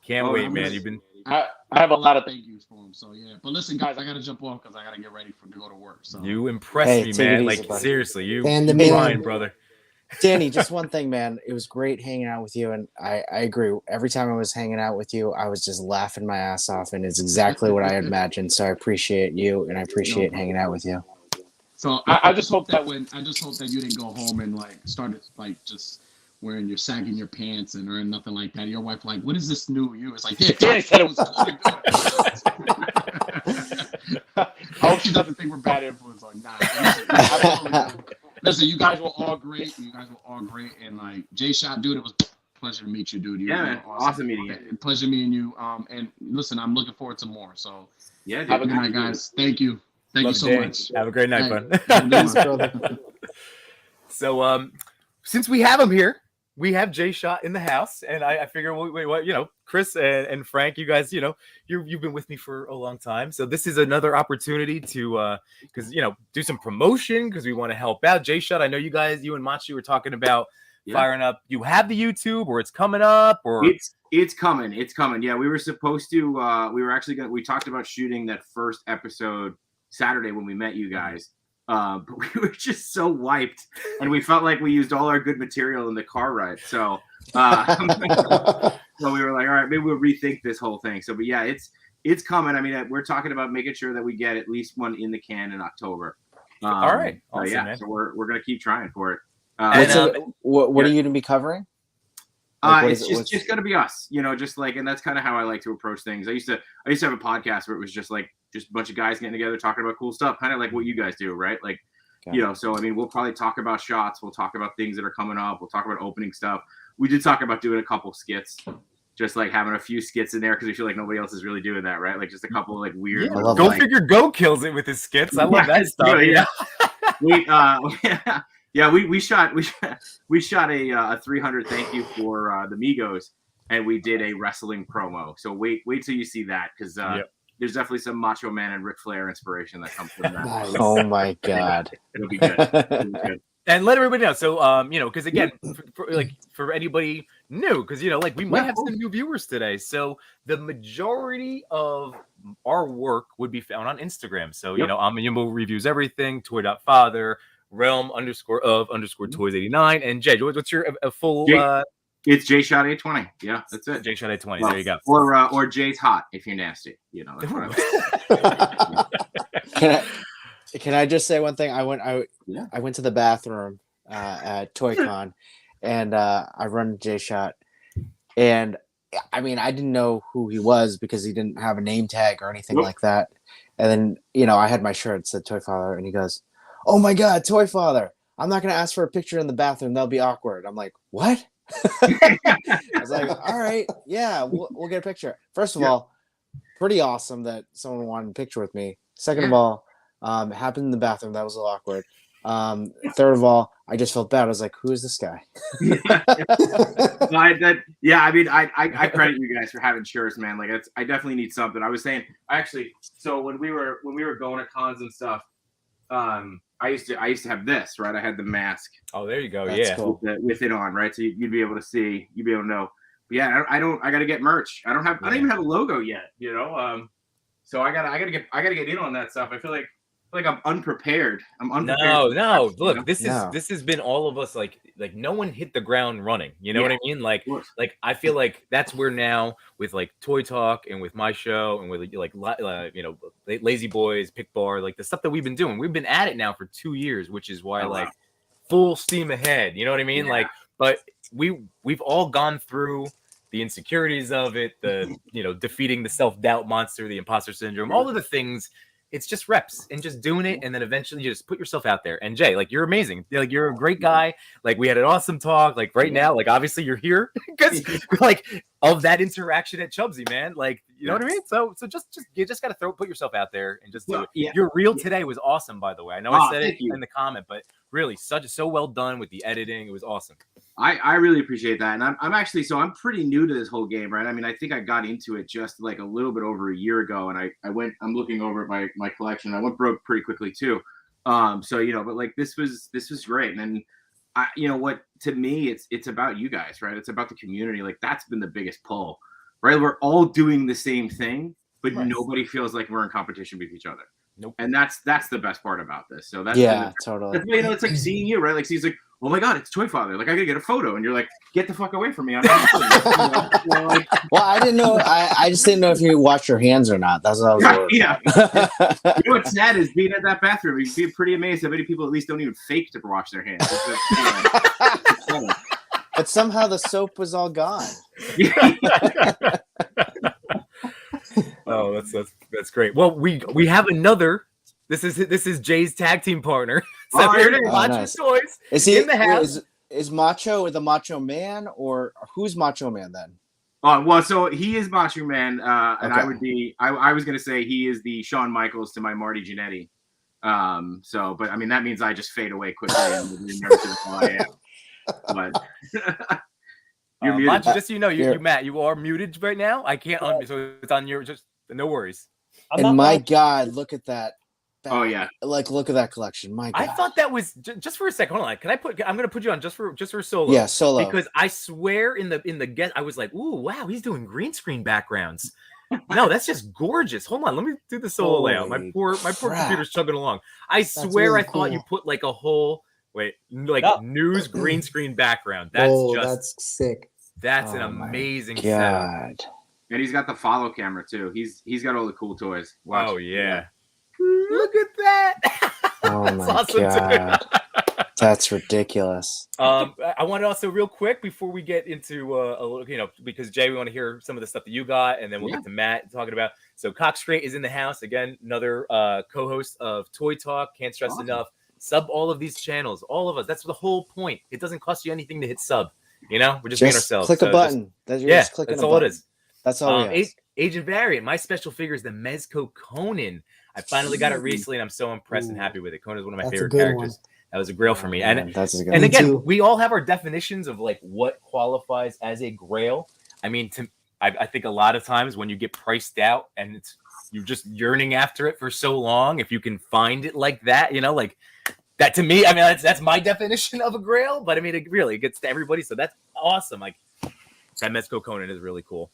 Speaker 1: can't wait, man. You've been.
Speaker 5: I have a lot of thank yous for him, so yeah. But listen, guys, I gotta jump off because I gotta get ready to go to work. So
Speaker 1: you impressed me, man. Like, seriously, you
Speaker 4: and the
Speaker 1: Ryan, brother.
Speaker 2: Danny, just one thing, man. It was great hanging out with you, and I agree. Every time I was hanging out with you, I was just laughing my ass off, and it's exactly what I had imagined. So I appreciate you, and I appreciate hanging out with you.
Speaker 5: So I just hope that you didn't go home and like started like just wearing your sagging your pants and or nothing like that. Your wife like, what is this new you? It's like, yeah, Danny said it was cool to do it. I hope she doesn't think we're bad influence. Like, nah. Listen, you guys were all great. And like Jay Shot, dude, it was a pleasure to meet you, dude. You
Speaker 6: man. Awesome meeting you.
Speaker 5: Pleasure meeting you. And listen, I'm looking forward to more. So
Speaker 6: yeah, dude,
Speaker 5: have a good night, guys. Thank you. Thank you so much.
Speaker 1: Have a great night, bud.
Speaker 2: Thanks, brother.
Speaker 1: So, since we have him here, we have Jay Shot in the house, and I figure, Chris and Frank, you guys, you've been with me for a long time, so this is another opportunity to, because do some promotion because we want to help out. Jay Shot, I know you and Machi were talking about firing up. You have the YouTube, or it's coming up, or
Speaker 6: it's coming. Yeah, we were supposed to. We were actually we talked about shooting that first episode Saturday when we met you guys. But we were just so wiped, and we felt like we used all our good material in the car ride. So, so we were like, all right, maybe we'll rethink this whole thing. So, but yeah, it's coming. I mean, we're talking about making sure that we get at least one in the can in October.
Speaker 1: All right, awesome,
Speaker 6: yeah,
Speaker 1: man.
Speaker 6: so we're gonna keep trying for it.
Speaker 2: What are you gonna be covering?
Speaker 6: It's just gonna be us, just like, and that's kind of how I like to approach things. I used to have a podcast where it was just a bunch of guys getting together talking about cool stuff, kind of like what you guys do, right? Like, so I mean, we'll probably talk about shots, we'll talk about things that are coming up, we'll talk about opening stuff. We did talk about doing a couple skits, just like having a few skits in there because we feel like nobody else is really doing that, right? Like just a couple like weird.
Speaker 1: Yeah, Go Figure Go kills it with his skits. I love that stuff.
Speaker 6: Yeah. We shot a 300 thank you for the Migos, and we did a wrestling promo. So wait till you see that, because there's definitely some Macho Man and Ric Flair inspiration that comes from that.
Speaker 2: Oh my god,
Speaker 6: it'll be good.
Speaker 1: And let everybody know. So, because again, for anybody new, because we might have some new viewers today. So the majority of our work would be found on Instagram. So I'm Yimbo Reviews Everything, Toy.Father, Realm _ Toys 89, and Jay. What's your full?
Speaker 6: It's Jay Shot 820. Yeah, that's it.
Speaker 1: Jay Shot 820. There you go.
Speaker 6: Or Jay's hot if you're nasty. That's what
Speaker 2: Can I just say one thing? I went to the bathroom at ToyCon, and I run Jay Shot, and I mean I didn't know who he was because he didn't have a name tag or anything like that. And then I had my shirt that said Toy Father, and he goes, "Oh my God, Toy Father! I'm not gonna ask for a picture in the bathroom. That'll be awkward." I'm like, "What?" I was like, "All right, yeah, we'll get a picture." First of all, pretty awesome that someone wanted a picture with me. Second of all, it happened in the bathroom. That was a little awkward. Third of all, I just felt bad. I was like, "Who is this guy?"
Speaker 6: I credit you guys for having shirts, man. Like, I definitely need something. I was saying, so when we were going to cons and stuff, I used to have this, right? I had the mask.
Speaker 1: Oh, there you go.
Speaker 2: That's cool.
Speaker 6: With it on, right? So you'd be able to see, you'd be able to know. But yeah, I got to get merch. I don't even have a logo yet, So I gotta get in on that stuff. I feel like I'm unprepared.
Speaker 1: No. Look, this has been all of us. Like no one hit the ground running. You know what I mean? Like I feel like that's where now with like Toy Talk and with my show and with Lazy Boys, Pick Bar, like the stuff that we've been doing. We've been at it now for 2 years, which is why full steam ahead. You know what I mean?
Speaker 6: Yeah.
Speaker 1: But we've all gone through the insecurities of it, the defeating the self-doubt monster, the imposter syndrome, all of the things. It's just reps and just doing it, and then eventually you just put yourself out there. And Jay, like, you're amazing. Like, you're a great guy. Like, we had an awesome talk. Like, right now, like, obviously you're here because like of that interaction at Chubsy, man. Like, you know what I mean? So just you just gotta put yourself out there and just do it. Yeah. Your reel today was awesome, by the way. I know I said it in the comment, but really so well done with the editing. It was awesome.
Speaker 6: I really appreciate that. And I'm actually, so I'm pretty new to this whole game, right? I mean, I think I got into it just like a little bit over a year ago, and I'm looking over at my collection. I went broke pretty quickly too. But like this was great. And then to me, it's about you guys, right? It's about the community. Like, that's been the biggest pull, right? We're all doing the same thing, but nobody feels like we're in competition with each other.
Speaker 1: Nope.
Speaker 6: And that's the best part about this. So that's
Speaker 2: totally.
Speaker 6: That's, it's like seeing you, right? Like, he's like, oh my god, it's Toy Father. Like I gotta get a photo, and you're like, get the fuck away from me. I'm like,
Speaker 2: Well, I didn't know. I just didn't know if you wash your hands or not. That's what I was worried.
Speaker 6: yeah.
Speaker 2: about.
Speaker 6: You know what's sad is being at that bathroom. You'd be pretty amazed how many people at least don't even fake to wash their hands.
Speaker 2: But somehow the soap was all gone.
Speaker 1: Oh, that's great. Well, we have another. This is Jay's tag team partner. So
Speaker 6: Oh,
Speaker 1: here
Speaker 6: it
Speaker 1: it
Speaker 6: is.
Speaker 1: is. Macho
Speaker 2: Nice.
Speaker 1: Toys
Speaker 2: Is he
Speaker 1: in the house.
Speaker 2: is Macho the Macho Man, or who's Macho Man then?
Speaker 6: Well, so he is Macho Man, and
Speaker 2: Okay.
Speaker 6: I would be. I was gonna say he is the Shawn Michaels to my Marty Jannetty. But I mean that means I just fade away quickly and never to who I am. But you're muted.
Speaker 1: Macho, just so you know,
Speaker 2: Here.
Speaker 1: you Matt, you are muted right now. I can't so it's on your just no worries.
Speaker 2: And my God, look at that.
Speaker 6: Oh yeah.
Speaker 2: Like look at that collection. My God.
Speaker 1: I thought that was just for a second. Hold on, I'm gonna put you on just for solo.
Speaker 2: Yeah, solo.
Speaker 1: Because I swear in the get I was like, ooh, wow, he's doing green screen backgrounds. No, that's just gorgeous. Hold on, let me do the solo layout. My poor
Speaker 2: crap.
Speaker 1: computer's chugging along. I swear
Speaker 4: really
Speaker 1: I thought you
Speaker 4: cool.
Speaker 1: put like a whole news green screen background.
Speaker 4: That's sick.
Speaker 1: That's an
Speaker 2: Oh my
Speaker 1: amazing setup.
Speaker 2: God.
Speaker 6: And he's got the follow camera too. He's got all the cool toys. Watch.
Speaker 1: Oh yeah. Look at that.
Speaker 2: Oh
Speaker 1: That's
Speaker 2: my
Speaker 1: awesome, too.
Speaker 2: God. That's ridiculous.
Speaker 1: I want to also real quick before we get into a little, because Jay, we want to hear some of the stuff that you got, and then we'll get to Matt talking about. So Cox Straight is in the house again, another co-host of Toy Talk. Can't stress enough. Sub all of these channels, all of us. That's the whole point. It doesn't cost you anything to hit sub. We're just being ourselves.
Speaker 2: Click a button. Just clicking
Speaker 1: that's
Speaker 2: a
Speaker 1: all
Speaker 2: button.
Speaker 1: it is.
Speaker 2: That's all we ask.
Speaker 1: Agent Variant. My special figure is the Mezco Conan. I finally got it recently, and I'm so impressed and happy with it. Conan is one of my favorite characters. That was a grail for me.
Speaker 2: Man, that's a good
Speaker 1: and
Speaker 2: one.
Speaker 1: again,
Speaker 4: too.
Speaker 1: we all have our definitions of like what qualifies as a grail. I mean, I think a lot of times when you get priced out and you're just yearning after it for so long, if you can find it like that, like that to me, I mean, that's my definition of a grail. But I mean, it really gets to everybody, so that's awesome. Like that Mezco Conan is really cool.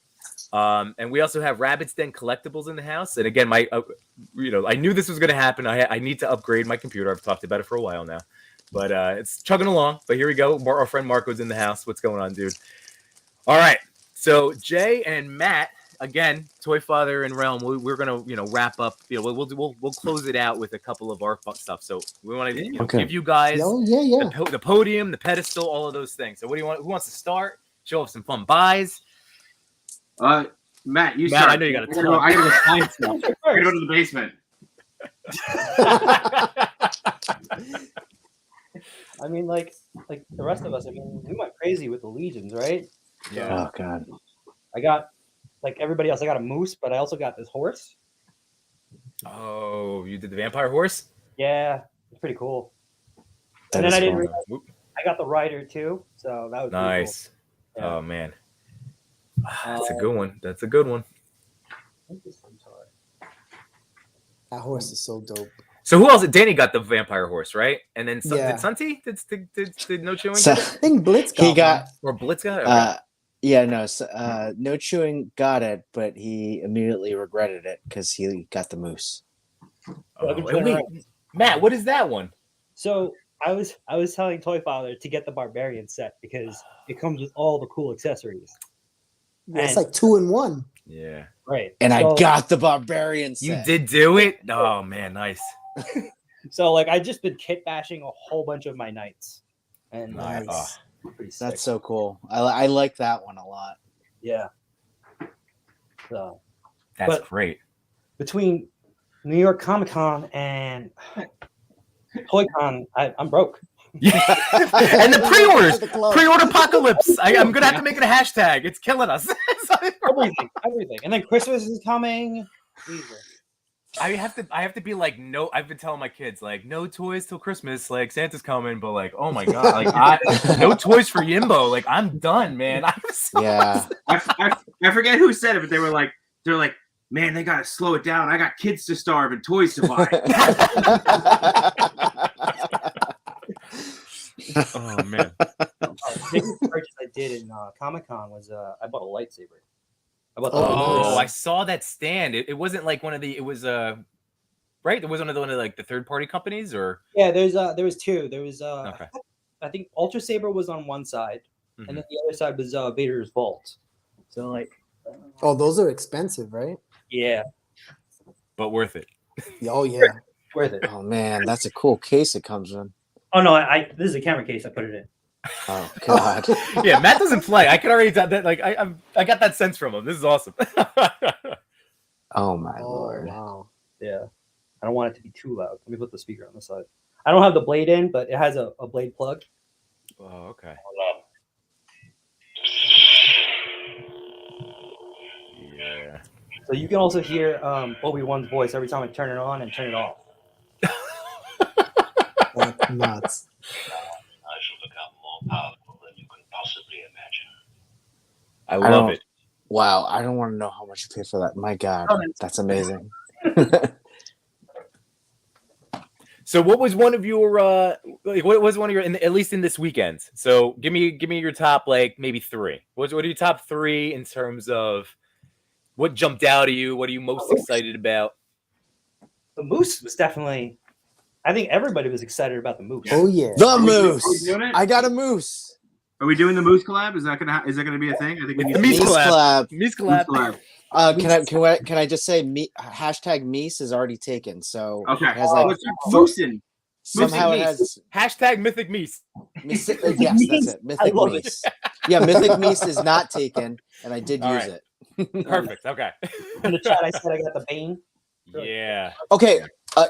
Speaker 1: And we also have Rabbit's Den collectibles in the house. And again, I knew this was going to happen. I need to upgrade my computer. I've talked about it for a while now, but it's chugging along. But here we go. Our friend Marco's in the house. What's going on, dude? All right. So Jay and Matt, again, Toy Father and Realm. We're gonna wrap up. We'll close it out with a couple of our stuff. So we want to give you guys the podium, the pedestal, all of those things. So what do you want? Who wants to start? Show off some fun buys.
Speaker 6: Matt, you
Speaker 1: Matt,
Speaker 6: start.
Speaker 1: I know you got a ton.
Speaker 6: I gotta go find stuff. I gotta go to the basement.
Speaker 7: I mean, like the rest of us. I mean, we went crazy with the Legions, right?
Speaker 1: Yeah.
Speaker 2: Oh God.
Speaker 7: I got, like everybody else, I got a moose, but I also got this horse.
Speaker 1: Oh, you did the vampire horse?
Speaker 7: Yeah, it's pretty cool.
Speaker 2: That
Speaker 7: And then
Speaker 2: is
Speaker 7: I didn't
Speaker 2: cool.
Speaker 7: realize I got the rider too, so that was
Speaker 1: Nice.
Speaker 7: Pretty cool.
Speaker 1: Oh man, that's a good one. That's a good one.
Speaker 4: That horse is so dope.
Speaker 1: So who else? Danny got the vampire horse, right? And then
Speaker 4: Yeah.
Speaker 1: did Sunty? Did No Chewing?
Speaker 2: So,
Speaker 4: I think Blitz got
Speaker 2: he got
Speaker 1: Or Blitz got it? Okay.
Speaker 2: yeah, no, No Chewing got it, but he immediately regretted it because he got the moose.
Speaker 1: Wait, Matt, what is that one?
Speaker 7: So I was telling Toy Father to get the Barbarian set because it comes with all the cool accessories.
Speaker 4: Yeah, it's like 2-in-1.
Speaker 1: Yeah.
Speaker 7: Right.
Speaker 2: And
Speaker 7: so,
Speaker 2: I got the Barbarian set.
Speaker 1: You did do it? Oh man, nice.
Speaker 7: So like I just been kit bashing a whole bunch of my knights. And
Speaker 1: Nice.
Speaker 7: pretty sick.
Speaker 2: That's so cool. I like that one a lot.
Speaker 7: Yeah. So
Speaker 1: That's
Speaker 7: But-
Speaker 1: great.
Speaker 7: between New York Comic Con and ToyCon, I'm broke.
Speaker 1: Yeah. And the pre-orders,
Speaker 4: The club.
Speaker 1: pre-order apocalypse. I'm gonna have to make it a hashtag. It's killing us.
Speaker 7: Everything. And then Christmas is coming. Jesus.
Speaker 1: I have to be like, no. I've been telling my kids like, no toys till Christmas. Like Santa's coming, but like, oh my god, like no toys for Yimbo. Like I'm done, man. I'm so
Speaker 2: Yeah.
Speaker 6: I forget who said it, but they're like, man, they gotta slow it down. I got kids to starve and toys to buy.
Speaker 1: Oh man.
Speaker 7: The biggest purchase I did in Comic Con was I bought a lightsaber. I bought the
Speaker 1: Oh, I
Speaker 4: nice.
Speaker 1: saw that stand. It wasn't like one of the. It was right. It was one of the like the third party companies or
Speaker 7: Yeah, there was two. There was
Speaker 1: okay.
Speaker 7: I think Ultra Saber was on one side, and then the other side was Vader's Vault. So like,
Speaker 4: Oh, those are expensive, right?
Speaker 7: yeah,
Speaker 1: but worth it.
Speaker 4: Oh yeah.
Speaker 7: worth it.
Speaker 2: Oh man, that's a cool case it comes in.
Speaker 7: Oh no, I this is a camera case. I put it in.
Speaker 2: Oh god.
Speaker 1: Yeah, Matt doesn't play. I can already tell that. Like I got that sense from him. This is awesome.
Speaker 2: Oh my
Speaker 4: Oh
Speaker 2: lord.
Speaker 4: wow.
Speaker 7: Yeah, I don't want it to be too loud. Let me put the speaker on the side. I don't have the blade in, but it has a blade plug.
Speaker 1: Oh, okay. Yeah.
Speaker 7: So you can also hear Obi-Wan's voice every time I turn it on and turn it off.
Speaker 4: That's nuts.
Speaker 8: I shall become more powerful than you can possibly imagine.
Speaker 1: I love it.
Speaker 2: Wow, I don't want to know how much you paid for that. My god, that's amazing.
Speaker 1: So what was one of your what was one of your at least in this weekend? So give me your top like maybe three. What are your top three in terms of what jumped out at you? What are you most excited about?
Speaker 7: The moose was definitely. I think everybody was excited about the moose.
Speaker 4: Oh yeah.
Speaker 2: The
Speaker 6: Are we
Speaker 2: moose.
Speaker 6: doing it?
Speaker 2: I got a moose.
Speaker 6: Are we doing the Moose collab? Is that gonna be a thing? I think we need
Speaker 1: The
Speaker 6: to
Speaker 1: Meese
Speaker 2: Meese
Speaker 1: collab.
Speaker 2: collab.
Speaker 1: Meese
Speaker 6: Moose
Speaker 1: collab.
Speaker 6: collab.
Speaker 2: Can I just say hashtag Meese is already taken. So
Speaker 6: Okay.
Speaker 2: it has like
Speaker 6: Let's do Moosin.
Speaker 2: somehow it
Speaker 1: Meese.
Speaker 2: has
Speaker 1: Hashtag Mythic Meese.
Speaker 2: yes, that's it. Mythic
Speaker 7: love it.
Speaker 2: Meese. Yeah, Mythic Meese is not taken, and I did
Speaker 1: All
Speaker 2: use
Speaker 1: right.
Speaker 2: it.
Speaker 1: Perfect. Okay.
Speaker 7: In the chat, I said I got the Bane.
Speaker 1: Yeah.
Speaker 2: Okay,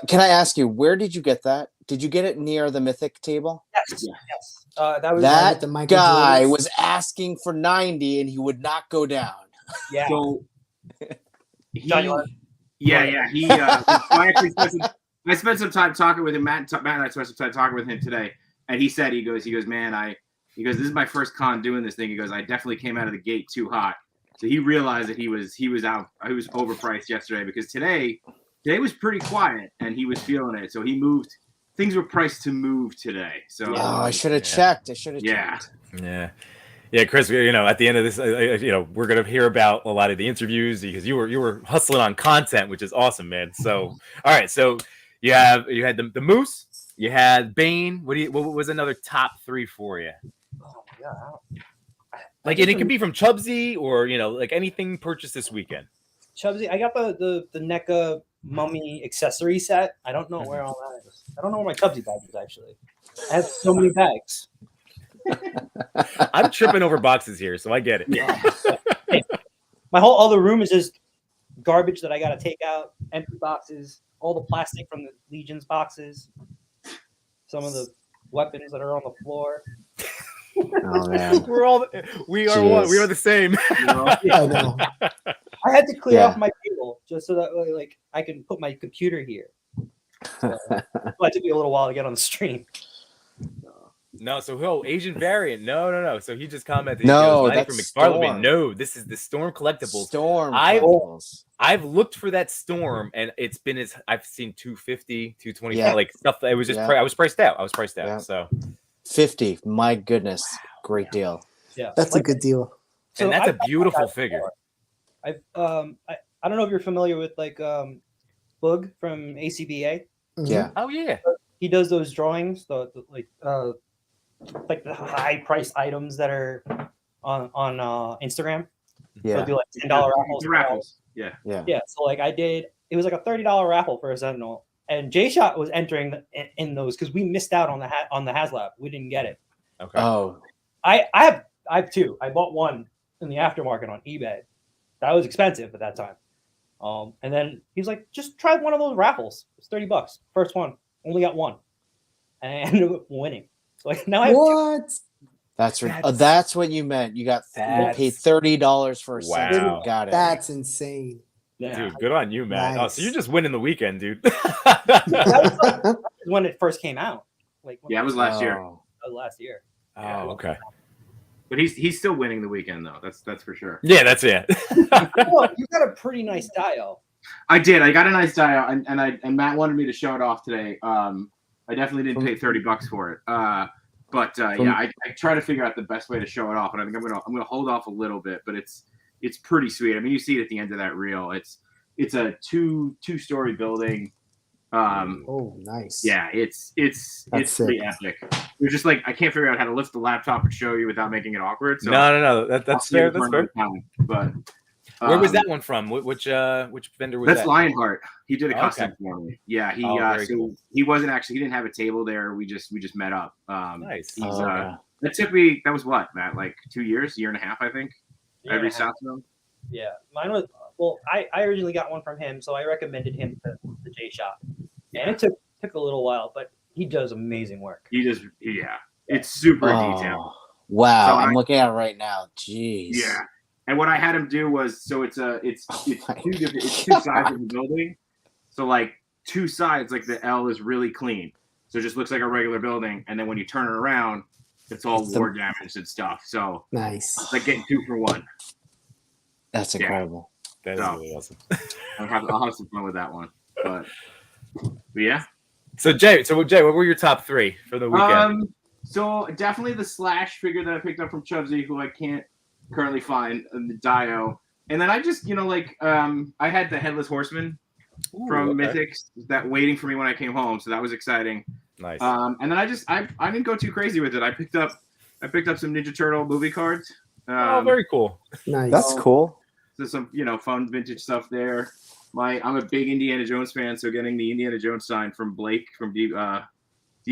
Speaker 2: can I ask you, where did you get that? Did you get it near the Mythic table?
Speaker 7: Yes. Yes. That was
Speaker 2: That
Speaker 4: with the Michael
Speaker 2: guy
Speaker 4: Jordans?
Speaker 2: was asking for 90, and he would not go down.
Speaker 7: yeah.
Speaker 6: So
Speaker 7: John, you wanna-
Speaker 6: yeah. I spent some time talking with him. Matt and I spent some time talking with him today, and he goes, man, this is my first con doing this thing. He goes, I definitely came out of the gate too hot. So he realized that he was overpriced yesterday because today was pretty quiet and he was feeling it. So he moved. Things were priced to move today. So
Speaker 2: Oh, I should have checked. I should have checked.
Speaker 1: Yeah, Chris. At the end of this, we're gonna hear about a lot of the interviews because you were hustling on content, which is awesome, man. So, all right, so you had the Moose, you had Bane. What was another top three for you?
Speaker 7: Oh my god.
Speaker 1: Like, and it could be from Chubsy or like anything purchased this weekend.
Speaker 7: Chubsy, I got the NECA mummy accessory set. I don't know where all that is. I don't know where my Chubsy bag is actually. I have so many bags.
Speaker 1: I'm tripping over boxes here, so I get it.
Speaker 7: My whole other room is just garbage that I got to take out, empty boxes, all the plastic from the Legions boxes, some of the weapons that are on the floor.
Speaker 2: Oh man.
Speaker 1: We are the same.
Speaker 4: I know.
Speaker 7: I had to clear
Speaker 2: Yeah.
Speaker 7: off my table just so that like I can put my computer here. So, it took me a little while to get on the stream.
Speaker 1: No, so Asian variant. No. So he just commented.
Speaker 2: No,
Speaker 1: he goes,
Speaker 2: that's
Speaker 1: from McFarlane.
Speaker 2: Storm.
Speaker 1: No, this is the Storm collectibles.
Speaker 2: Storm.
Speaker 1: I've-
Speaker 2: collectibles.
Speaker 1: I've looked for that Storm, and it's been I've seen 250, 225,
Speaker 2: Yeah.
Speaker 1: like stuff. It was just
Speaker 2: Yeah.
Speaker 1: I was priced out.
Speaker 2: Yeah.
Speaker 1: So
Speaker 2: 50. My goodness, great deal.
Speaker 7: Yeah,
Speaker 4: That's a good deal.
Speaker 7: So
Speaker 1: and that's
Speaker 7: I've
Speaker 1: a beautiful
Speaker 7: got
Speaker 1: figure.
Speaker 7: before. I don't know if you're familiar with like Boog from ACBA.
Speaker 4: Mhm.
Speaker 2: Yeah.
Speaker 1: Oh yeah.
Speaker 7: He does those drawings, the high price items that are on Instagram. They'll
Speaker 2: Yeah.
Speaker 7: do like $10 raffles.
Speaker 6: The raffles. Yeah.
Speaker 7: Yeah, so like it was like a $30 raffle for a Sentinel, and J-Shot was entering in those because we missed out on the HasLab. We didn't get it.
Speaker 1: Okay.
Speaker 2: Oh,
Speaker 7: I have two. I bought one in the aftermarket on eBay. That was expensive at that time. And then he's like, just try one of those raffles. It's $30. First one. Only got one. And I ended up winning. So like now I have two.
Speaker 4: What?
Speaker 2: that's what you meant. You paid $30 for a set.
Speaker 1: Wow.
Speaker 2: Got it.
Speaker 4: That's insane.
Speaker 7: Yeah.
Speaker 1: Dude, good on you, man. Oh,
Speaker 4: Nice.
Speaker 1: so you're just winning the weekend, dude.
Speaker 7: That was like when it first came out. Like when
Speaker 6: Yeah, it was last year.
Speaker 2: Oh.
Speaker 7: last year.
Speaker 1: Oh, okay.
Speaker 6: But he's still winning the weekend though. That's for sure.
Speaker 1: Yeah, that's it.
Speaker 7: Well, you got a pretty nice dial.
Speaker 6: I did. I got a nice dial, and Matt wanted me to show it off today. I definitely didn't pay $30 for it. But I try to figure out the best way to show it off, and I think I'm gonna hold off a little bit. But it's pretty sweet. I mean, you see it at the end of that reel. It's a two-story building.
Speaker 2: Oh, nice.
Speaker 6: Yeah, it's
Speaker 2: That's
Speaker 6: pretty
Speaker 2: sick.
Speaker 6: epic. You're just like, I can't figure out how to lift the laptop and show you without making it awkward. So
Speaker 1: No. That's
Speaker 6: I'll save
Speaker 1: fair.
Speaker 6: it for
Speaker 1: That's fair.
Speaker 6: another time. But
Speaker 1: Where was that one from? Which vendor was
Speaker 6: that's
Speaker 1: that?
Speaker 6: Lionheart. He did a
Speaker 1: Okay.
Speaker 6: custom for me. Yeah, he
Speaker 1: very
Speaker 6: so
Speaker 1: cool.
Speaker 6: he wasn't actually, he didn't have a table there. We just met up.
Speaker 1: Nice.
Speaker 6: He's
Speaker 2: Okay.
Speaker 6: that was what, Matt, like 2 years, year and a half, I think.
Speaker 7: Year
Speaker 6: I
Speaker 7: and a
Speaker 6: reached
Speaker 7: half.
Speaker 6: out to him.
Speaker 7: Yeah, mine was. Well, I originally got one from him, so I recommended him to the J Shop, and it took a little while, but he does amazing work.
Speaker 6: He just it's super detailed.
Speaker 2: Oh, wow,
Speaker 6: So
Speaker 2: I'm looking at it right now. Jeez.
Speaker 6: Yeah. And what I had him do was, so it's
Speaker 2: my
Speaker 6: two sides of the building. So like two sides, like the L is really clean. So it just looks like a regular building. And then when you turn it around, it's all war damaged and stuff. So
Speaker 4: Nice.
Speaker 6: it's like getting 2 for 1.
Speaker 2: That's incredible.
Speaker 1: That is
Speaker 6: So-
Speaker 1: really awesome.
Speaker 6: I'll have some fun with that one. But yeah.
Speaker 1: So Jay, what were your top 3 for the weekend?
Speaker 6: So definitely the Slash figure that I picked up from Chubsy, who I can't currently find, the Dio. And then I just, I had the Headless Horseman from Mythics that waiting for me when I came home, so that was exciting.
Speaker 1: Nice.
Speaker 6: And then I didn't go too crazy with it. I picked up some Ninja Turtle movie cards.
Speaker 1: Very cool.
Speaker 4: Nice.
Speaker 2: That's cool.
Speaker 6: So some fun vintage stuff there. I'm a big Indiana Jones fan, so getting the Indiana Jones sign from Blake from D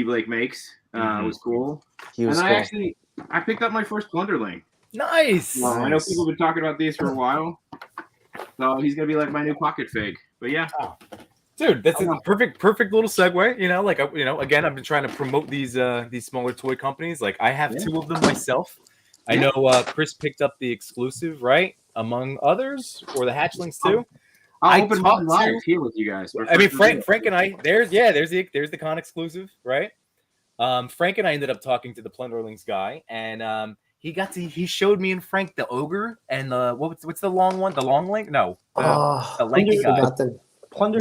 Speaker 6: Blake Makes was cool.
Speaker 2: He was
Speaker 6: and
Speaker 2: cool.
Speaker 6: I picked up my first Plunderling.
Speaker 1: Nice.
Speaker 6: I know people have been talking about these for a while, so he's gonna be like my new pocket fig. But yeah,
Speaker 1: Dude, that's a perfect little segue. Again, I've been trying to promote these smaller toy companies. Like I have 2 of them myself. I know Chris picked up the exclusive, right? Among others, or the hatchlings too.
Speaker 6: I'll open mine live here with you guys.
Speaker 1: I mean, Frank and I. There's the con exclusive, right? Frank and I ended up talking to the Plunderlings guy, and he showed me and Frank the ogre and the what's the long one? The long link? No, the lanky guy.
Speaker 4: Forgot the
Speaker 2: Plunder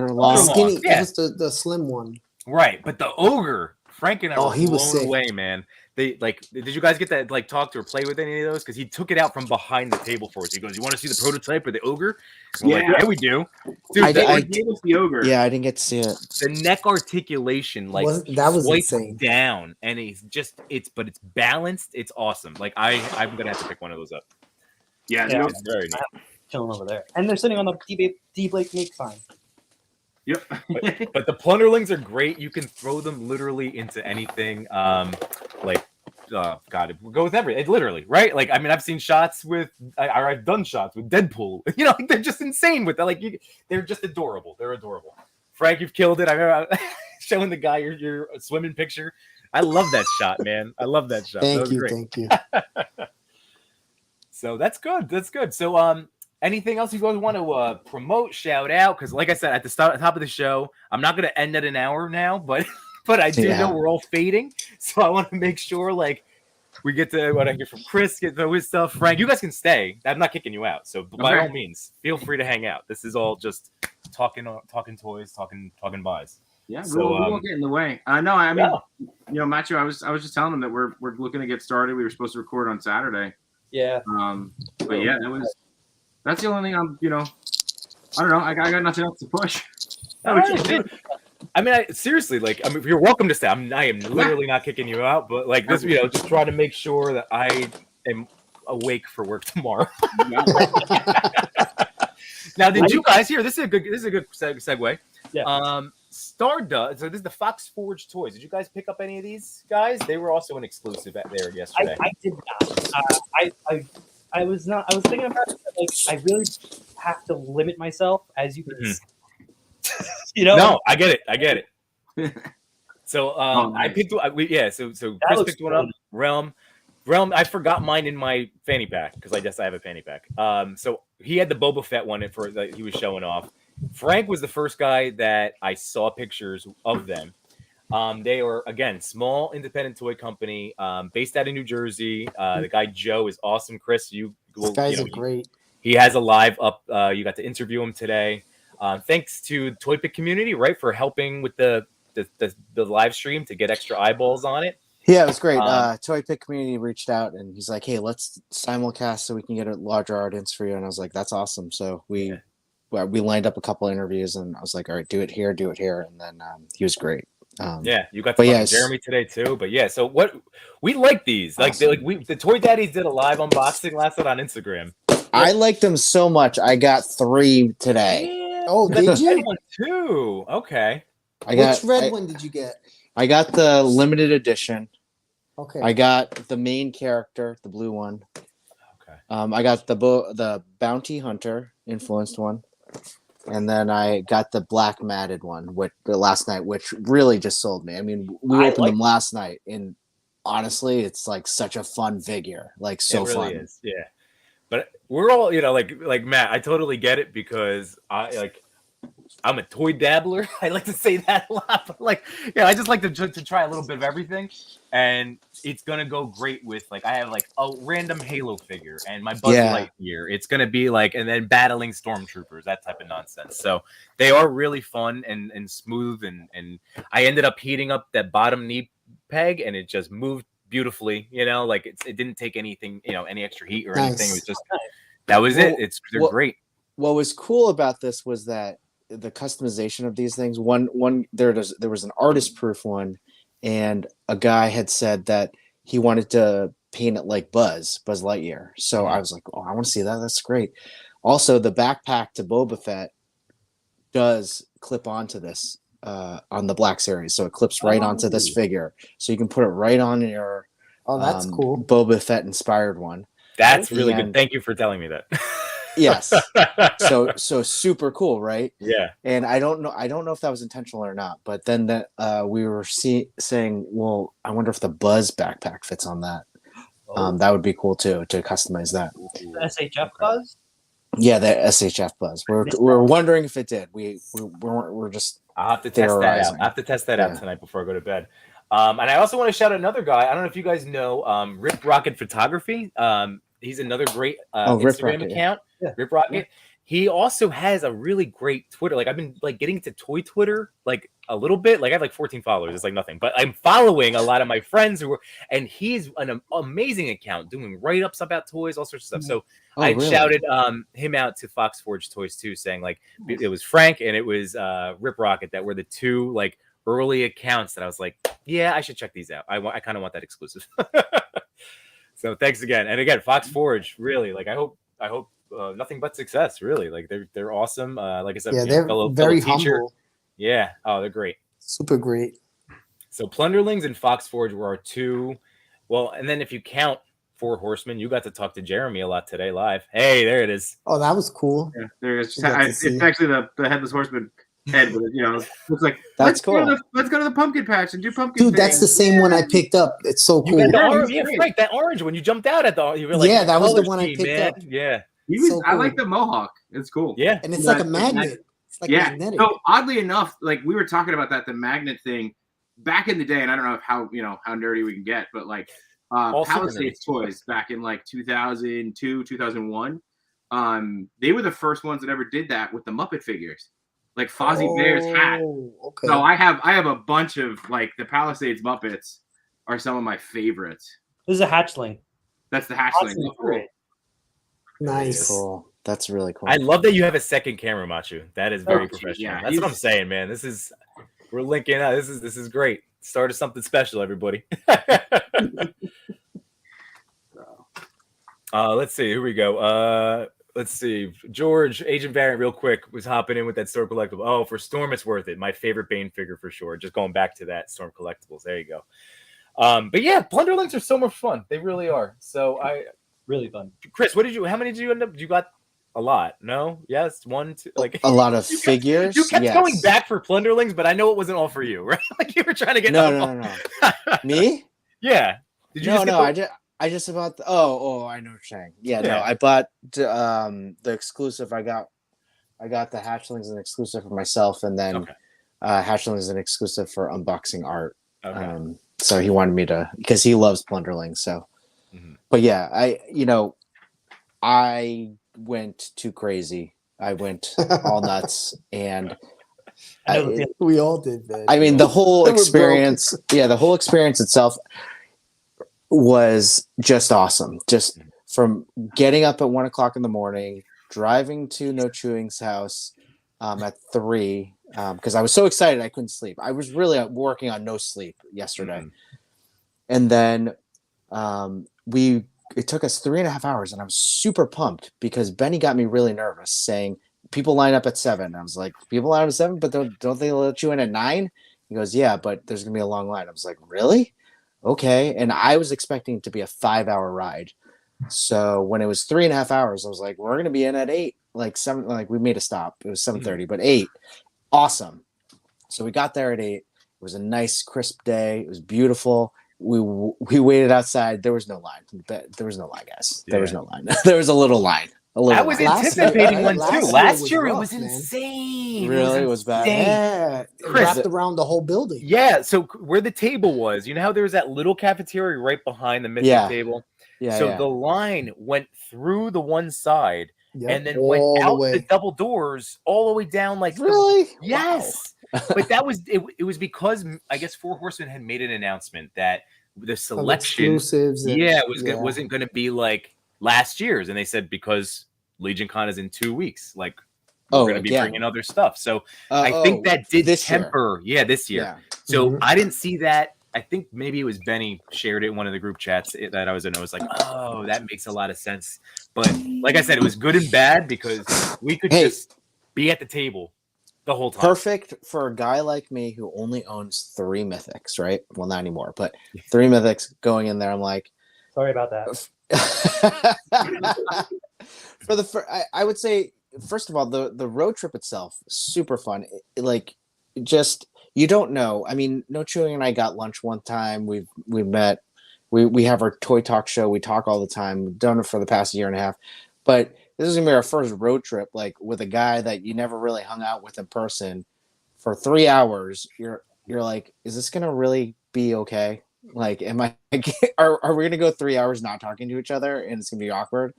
Speaker 2: Long.
Speaker 4: skinny.
Speaker 1: Yeah.
Speaker 4: It was the slim one.
Speaker 1: Right, but the ogre, Frank and I were
Speaker 4: he was
Speaker 1: blown
Speaker 4: sick.
Speaker 1: away, man. They did you guys get that talk to or play with any of those? Because he took it out from behind the table for us. He goes, "You want to see the prototype of the ogre?" And we're like, yeah, we do. Dude,
Speaker 2: I
Speaker 6: gave us the ogre.
Speaker 2: Yeah, I didn't get to see it.
Speaker 1: the neck articulation, like
Speaker 4: That was
Speaker 1: swipes
Speaker 4: insane.
Speaker 1: down, and it's balanced. It's awesome. Like I'm gonna have to pick one of those up.
Speaker 6: Yeah,
Speaker 7: Yeah.
Speaker 1: It's very neat.
Speaker 7: Chilling over there, and they're sitting on the D Blake Make sign.
Speaker 6: Yep.
Speaker 1: But the Plunderlings are great. You can throw them literally into anything. God, it go with everything. Literally, right? Like, I mean, I've seen shots with, I've done shots with Deadpool. They're just insane with that. Like, they're just adorable. They're adorable. Frank, you've killed it. I remember showing the guy your swimming picture. I love that shot, man. I love that shot. That was great.
Speaker 4: Thank you.
Speaker 1: So that's good. That's good. So, anything else you guys want to promote, shout out? Because, like I said at the top of the show, I'm not going to end at an hour now, but I do know we're all fading, so I want to make sure we get to what I hear from Chris, get to his stuff. Frank, you guys can stay. I'm not kicking you out, so by all means, feel free to hang out. This is all just talking toys, talking buys.
Speaker 6: Yeah,
Speaker 1: So,
Speaker 6: we won't get in the way. No, I mean, Matthew, I was just telling them that we're looking to get started. We were supposed to record on Saturday.
Speaker 7: Yeah.
Speaker 6: But yeah, that's the only thing I don't know. I got nothing else to push.
Speaker 1: All right, dude. I mean, seriously, you're welcome to stay. I am literally not kicking you out, but this, just try to make sure that I am awake for work tomorrow. Now, did you guys hear? This is a good segue.
Speaker 7: Yeah.
Speaker 1: Stardust. So this is the Fox Forge toys. Did you guys pick up any of these guys? They were also an exclusive there yesterday.
Speaker 7: I did not. I was not. I was thinking about it. I really have to limit myself, as you can see.
Speaker 1: No, I get it. So I picked. So Chris picked one up. Realm. I forgot mine in my fanny pack because I guess I have a fanny pack. So he had the Boba Fett one that he was showing off. Frank was the first guy that I saw pictures of them. They are, again, small independent toy company based out of New Jersey. The guy Joe is awesome. Chris,
Speaker 4: These guys are great.
Speaker 1: He has a live up. You got to interview him today. Thanks to Toy Pick community, right, for helping with the live stream to get extra eyeballs on it.
Speaker 2: Yeah, it was great. Toy Pick community reached out and he's like, "Hey, let's simulcast so we can get a larger audience for you." And I was like, "That's awesome." So we we lined up a couple interviews, and I was like, all right, do it here, and then he was great.
Speaker 1: Yeah, you got to
Speaker 2: but
Speaker 1: talk to
Speaker 2: yes.
Speaker 1: Jeremy today too. But yeah, so what we like these. Like
Speaker 2: Awesome.
Speaker 1: the Toy Daddies did a live unboxing last night on Instagram.
Speaker 2: I liked them so much. I got 3 today.
Speaker 1: Yeah.
Speaker 4: Oh,
Speaker 1: You got
Speaker 4: did
Speaker 1: the
Speaker 4: you?
Speaker 1: red one too. Okay.
Speaker 4: Which red one did you get?
Speaker 2: I got the limited edition.
Speaker 4: Okay.
Speaker 2: I got the main character, the blue one.
Speaker 1: Okay.
Speaker 2: I got the bounty hunter influenced one, and then I got the black matted one, last night, which really just sold me. I mean, we opened them last night, and honestly, it's like such a fun figure, like so
Speaker 1: it really
Speaker 2: fun.
Speaker 1: is. Yeah. But we're all, like Matt, I totally get it because I'm a toy dabbler. I like to say that a lot, but I just like to try a little bit of everything, and it's gonna go great with I have a random Halo figure and my Buzz Lightyear. It's gonna be and then battling stormtroopers, that type of nonsense. So they are really fun and smooth, and I ended up heating up that bottom knee peg, and it just moved beautifully. It didn't take anything, any extra heat or anything. It was just that was it. They're great.
Speaker 2: What was cool about this was that the customization of these things. There was an artist proof one, and a guy had said that he wanted to paint it like Buzz Lightyear. So I was like, oh, I want to see that. That's great. Also, the backpack to Boba Fett does clip onto this on the Black Series, so it clips right onto this figure, so you can put it right on your
Speaker 4: that's cool
Speaker 2: Boba Fett inspired one.
Speaker 1: That's really good. Thank you for telling me that.
Speaker 2: Yes. So super cool, right?
Speaker 1: Yeah.
Speaker 2: And I don't know if that was intentional or not, but then we were saying, well, I wonder if the Buzz backpack fits on that. That would be cool too, to customize that.
Speaker 7: The SHF Buzz?
Speaker 2: Yeah, the SHF Buzz. We're wondering if it did. We're just
Speaker 1: I'll have to test that out. I have to test that out tonight before I go to bed. And I also want to shout out another guy. I don't know if you guys know Rip Rocket Photography. He's another great Instagram account. Yeah. Rip Rocket. He also has a really great Twitter. I've been getting into toy Twitter a little bit. I have 14 followers. It's nothing, but I'm following a lot of my friends and he's an amazing account doing write-ups about toys, all sorts of stuff. So I shouted him out to Fox Forge Toys too, saying it was Frank and it was Rip Rocket that were the two early accounts that I was like, yeah, I should check these out. I kind of want that exclusive. So thanks again. And again, Fox Forge, really, I hope nothing but success, really. They're awesome. Like I said,
Speaker 4: they're very humble.
Speaker 1: Yeah. Oh, they're great.
Speaker 4: Super great.
Speaker 1: So Plunderlings and Fox Forge were our two. Well, and then if you count Four Horsemen, you got to talk to Jeremy a lot today live. Hey, there it is.
Speaker 4: Oh, that was cool.
Speaker 6: Yeah, there it is. It's actually the Headless Horseman head, but looks like
Speaker 2: that's cool.
Speaker 6: Let's go to the pumpkin patch and do pumpkin.
Speaker 4: Dude, that's the same one I picked up. It's so cool.
Speaker 1: Frank, that orange one you jumped out at you were
Speaker 4: yeah, that was the one I picked up.
Speaker 1: Yeah,
Speaker 6: cool. I like the mohawk. It's cool.
Speaker 1: Yeah,
Speaker 4: and it's like a magnet. It's magnetic.
Speaker 6: So oddly enough, we were talking about the magnet thing back in the day, and I don't know how nerdy we can get, but Palisades toys back in 2002, 2001. They were the first ones that ever did that with the Muppet figures. Fozzie Bear's hat.
Speaker 4: Okay.
Speaker 6: So I have a bunch of the Palisades Muppets are some of my favorites.
Speaker 7: This is a hatchling.
Speaker 6: That's the hatchling.
Speaker 7: Cool.
Speaker 4: Nice.
Speaker 2: Cool. That's really cool.
Speaker 1: I love that you have a second camera, Machu. That is very professional. Yeah, that's what I'm saying, man. We're linking out. This is great. Start of something special, everybody. Let's see. Here we go. Let's see. George, Agent Variant, real quick, was hopping in with that Storm Collectible. Oh, for Storm, it's worth it. My favorite Bane figure for sure. Just going back to that Storm Collectibles. There you go. But yeah, Plunderlings are so much fun. They really are. So
Speaker 7: really fun.
Speaker 1: Chris, how many did you end up? You got a lot? No? Yes? 1, 2?
Speaker 2: A lot of figures.
Speaker 1: You kept going back for Plunderlings, but I know it wasn't all for you, right? You were trying to get
Speaker 2: no. Me?
Speaker 1: Yeah. Did you?
Speaker 2: I just about I know what you're saying. Yeah, no, I bought the exclusive. I got the Hatchlings an exclusive for myself, and then Hatchlings an exclusive for unboxing art.
Speaker 1: Okay.
Speaker 2: So he wanted me to, because he loves Plunderlings. So, but yeah, I went too crazy. I went all nuts, and
Speaker 4: we all did, man.
Speaker 2: I mean, the whole experience. Yeah, the whole experience itself was just awesome. Just from getting up at 1:00 in the morning, driving to No Chewing's house at 3 because I was so excited I couldn't sleep. I was really working on no sleep yesterday. And then it took us 3.5 hours, and I was super pumped because Benny got me really nervous, saying people line up at 7. I was like, people line up at 7, but don't they let you in at 9? He goes, yeah, but there's gonna be a long line. I was like, really? Okay. And I was expecting it to be a 5-hour ride. So when it was 3.5 hours, I was like, we're gonna be in at 8, like 7, like we made a stop. It was 7:30, but 8. Awesome. So we got there at 8. It was a nice, crisp day. It was beautiful. We waited outside. There was no line. There was no line, guys. There was no line. There was a little line.
Speaker 1: I was anticipating one too. Last year it was
Speaker 4: rough,
Speaker 1: insane.
Speaker 2: Really? It was bad.
Speaker 4: Yeah, it wrapped around the whole building.
Speaker 1: Yeah, so where the table was, you know how there was that little cafeteria right behind the Mythic table?
Speaker 2: Yeah.
Speaker 1: So the line went through the one side and then went
Speaker 4: all
Speaker 1: out
Speaker 4: the
Speaker 1: the double doors all the way down like
Speaker 2: Really?
Speaker 1: Yes. But that was it was because I guess Four Horsemen had made an announcement that the selection
Speaker 4: exclusives
Speaker 1: wasn't going to be like last year's, and they said because Legion Con is in 2 weeks, like we're going to be bringing other stuff. So I think that did temper this year.
Speaker 2: Yeah.
Speaker 1: So I didn't see that. I think maybe it was Benny shared it in one of the group chats that I was in. I was like, oh, that makes a lot of sense. But like I said, it was good and bad because we could just be at the table the whole time.
Speaker 2: Perfect for a guy like me who only owns 3 mythics, right? Well, not anymore, but 3 mythics going in there. I'm like,
Speaker 7: sorry about that.
Speaker 2: I would say, first of all, the road trip itself, super fun. You don't know. I mean, No Chewing and I got lunch one time. We met. We have our toy talk show. We talk all the time. We've done it for the past 1.5 years. But this is gonna be our first road trip, like with a guy that you never really hung out with in person for 3 hours. You're like, is this gonna really be okay? Like, are we gonna go 3 hours not talking to each other and it's gonna be awkward?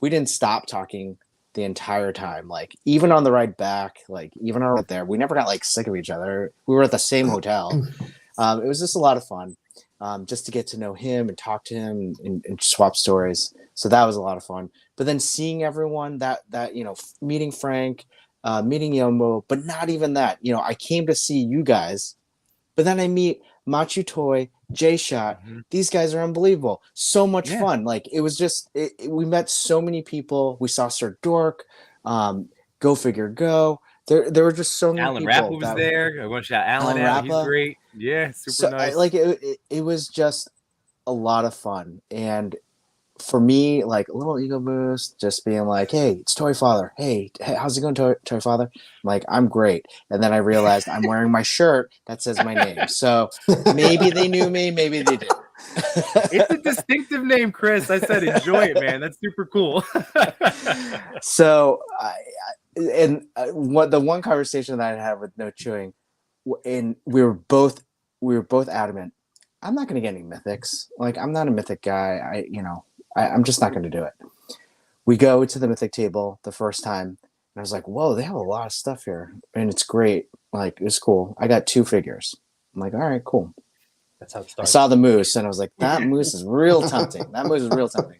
Speaker 2: We didn't stop talking the entire time. Like, even on the ride back, like even on right there, we never got like sick of each other. We were at the same hotel. It was just a lot of fun, just to get to know him and talk to him and swap stories. So that was a lot of fun. But then seeing everyone that meeting Frank, meeting Yimbo, but not even that. I came to see you guys, but then I meet Machu Toy, J-Shot. These guys are unbelievable. So much fun. Like, it was just, we met so many people. We saw Sir Dork, Go Figure Go. There were just so many
Speaker 1: Alan
Speaker 2: people.
Speaker 1: Rappa was there. I want to shout Alan out. He's great. Yeah, super nice.
Speaker 2: It was just a lot of fun. And for me, like, a little ego boost, just being like, hey, it's Toy Father. Hey, how's it going, Toy Father? I'm like, I'm great. And then I realized I'm wearing my shirt that says my name. So maybe they knew me, maybe they didn't.
Speaker 1: It's a distinctive name, Chris. I said enjoy it, man. That's super cool.
Speaker 2: So, what the one conversation that I had with No Chewing, and we were both adamant, I'm not going to get any mythics. Like, I'm not a mythic guy. I'm just not going to do it. We go to the mythic table the first time, and I was like, whoa, they have a lot of stuff here, and it's great. Like, it's cool. I got 2 figures. I'm like, all right, cool.
Speaker 7: That's how it
Speaker 2: I
Speaker 7: starts.
Speaker 2: saw the moose, and I was like, that moose is real tempting. That moose is real tempting.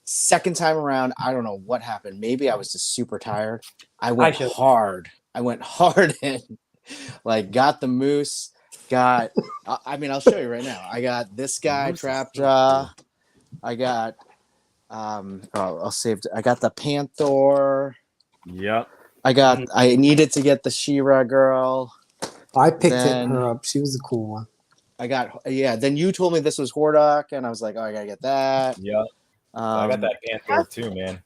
Speaker 2: Second time around, I don't know what happened. Maybe I was just super tired. I went hard. I went hard in. Like, got the moose. Got, I'll show you right now. I got this guy, Trapjaw. I got, I'll save. I got the Panther.
Speaker 1: Yep.
Speaker 2: I needed to get the She-Ra girl.
Speaker 4: I picked her up. She was a cool one.
Speaker 2: Then you told me this was Hordak, and I was like, oh, I gotta get that.
Speaker 1: Yep. I got that Panther too, man.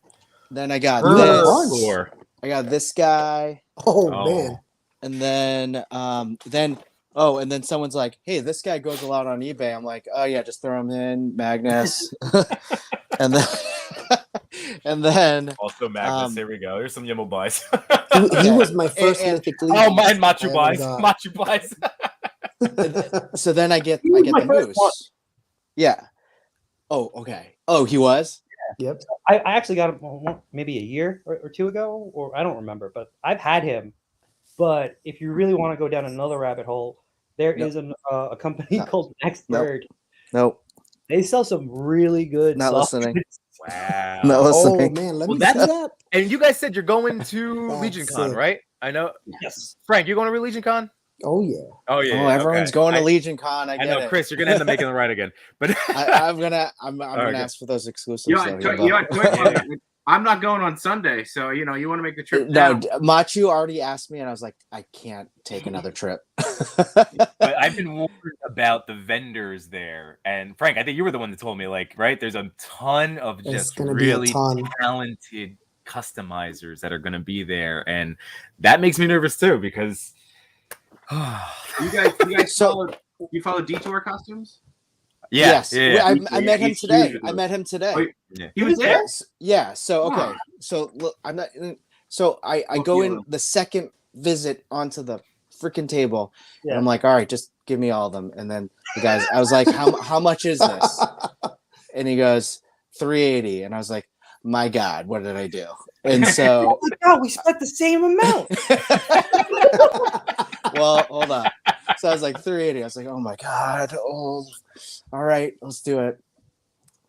Speaker 2: Then I got
Speaker 1: this.
Speaker 2: I got this guy.
Speaker 4: Oh man.
Speaker 2: And then and then someone's like, hey, this guy goes a lot on eBay. I'm like, oh yeah, just throw him in, Magnus. and then
Speaker 1: also Magnus. Here we go. Here's some Yimbo buys.
Speaker 4: he was my first Mythic Legion.
Speaker 1: Oh, mine Machu buys. Machu buys.
Speaker 2: So then I get the moose. Yeah. Oh, okay. Oh, he was?
Speaker 4: Yeah. Yep.
Speaker 7: I actually got him maybe a year or 2 ago, or I don't remember, but I've had him. But if you really want to go down another rabbit hole, there is a company called Next Bird.
Speaker 2: Nope.
Speaker 7: They sell some really good.
Speaker 2: Not listening.
Speaker 1: Wow.
Speaker 2: That was
Speaker 4: Oh
Speaker 2: like,
Speaker 4: man, let
Speaker 1: Well,
Speaker 4: me see
Speaker 1: that's-
Speaker 4: that.
Speaker 1: And you guys said you're going to
Speaker 4: That's
Speaker 1: Legion Con,
Speaker 4: sick.
Speaker 1: right? I know.
Speaker 7: Yes.
Speaker 1: Frank, you going to Legion Con?
Speaker 4: Oh yeah.
Speaker 1: Oh yeah.
Speaker 2: oh, everyone's
Speaker 1: okay.
Speaker 2: going to Legion Con. I
Speaker 1: I
Speaker 2: get
Speaker 1: know,
Speaker 2: it.
Speaker 1: Chris. You're gonna end up making the right again. But
Speaker 2: I'm gonna
Speaker 1: Okay.
Speaker 2: ask for those exclusives.
Speaker 6: You know,
Speaker 2: though,
Speaker 6: ToyCon, I'm not going on Sunday, so you know you want to make the trip.
Speaker 2: No,
Speaker 6: down.
Speaker 2: Machu already asked me, and I was like, I can't take another trip.
Speaker 1: but I've been warned about the vendors there. And Frank, I think you were the one that told me, like, right? There's a ton of
Speaker 4: There's
Speaker 1: just
Speaker 4: gonna be a
Speaker 1: really
Speaker 4: ton.
Speaker 1: talented customizers that are going to be there, and that makes me nervous too because.
Speaker 6: You guys
Speaker 2: So-
Speaker 6: follow Detour Customs?
Speaker 2: Yes,
Speaker 1: yeah.
Speaker 2: I met him
Speaker 6: He's
Speaker 2: today.
Speaker 6: huge.
Speaker 2: I met him today.
Speaker 6: Oh,
Speaker 1: Yeah.
Speaker 6: He was there.
Speaker 2: Yeah. So okay.
Speaker 6: Wow.
Speaker 2: So look, I'm not. So I
Speaker 6: Oh,
Speaker 2: go
Speaker 6: yeah.
Speaker 2: in the second visit onto the freaking table,
Speaker 7: Yeah.
Speaker 2: and I'm like, all right, just give me all of them. And then the guys, I was like, how much is this? And he goes, $380. And I was like, my God, what did I do? And so,
Speaker 7: Oh my God, we spent the same amount.
Speaker 2: well, hold on. So I was like, $380. I was like, oh my God. Oh, all right, let's do it.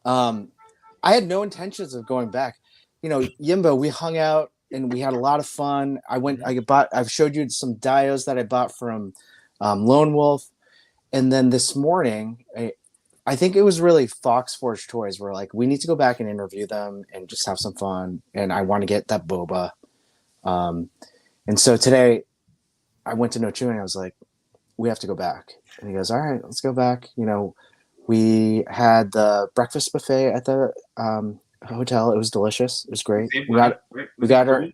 Speaker 2: I had no intentions of going back. You know, Yimbo, we hung out and we had a lot of fun. I've showed you some dios that I bought from Lone Wolf. And then this morning, I think it was really Fox Forge Toys were like, we need to go back and interview them and just have some fun. And I want to get that boba. And so today I went to No Chewing. I was like, we have to go back. And he goes, all right, let's go back. You know, we had the breakfast buffet at the hotel. It was delicious. It was great.
Speaker 6: Same
Speaker 2: We got
Speaker 6: time, right?
Speaker 2: we got our
Speaker 6: Same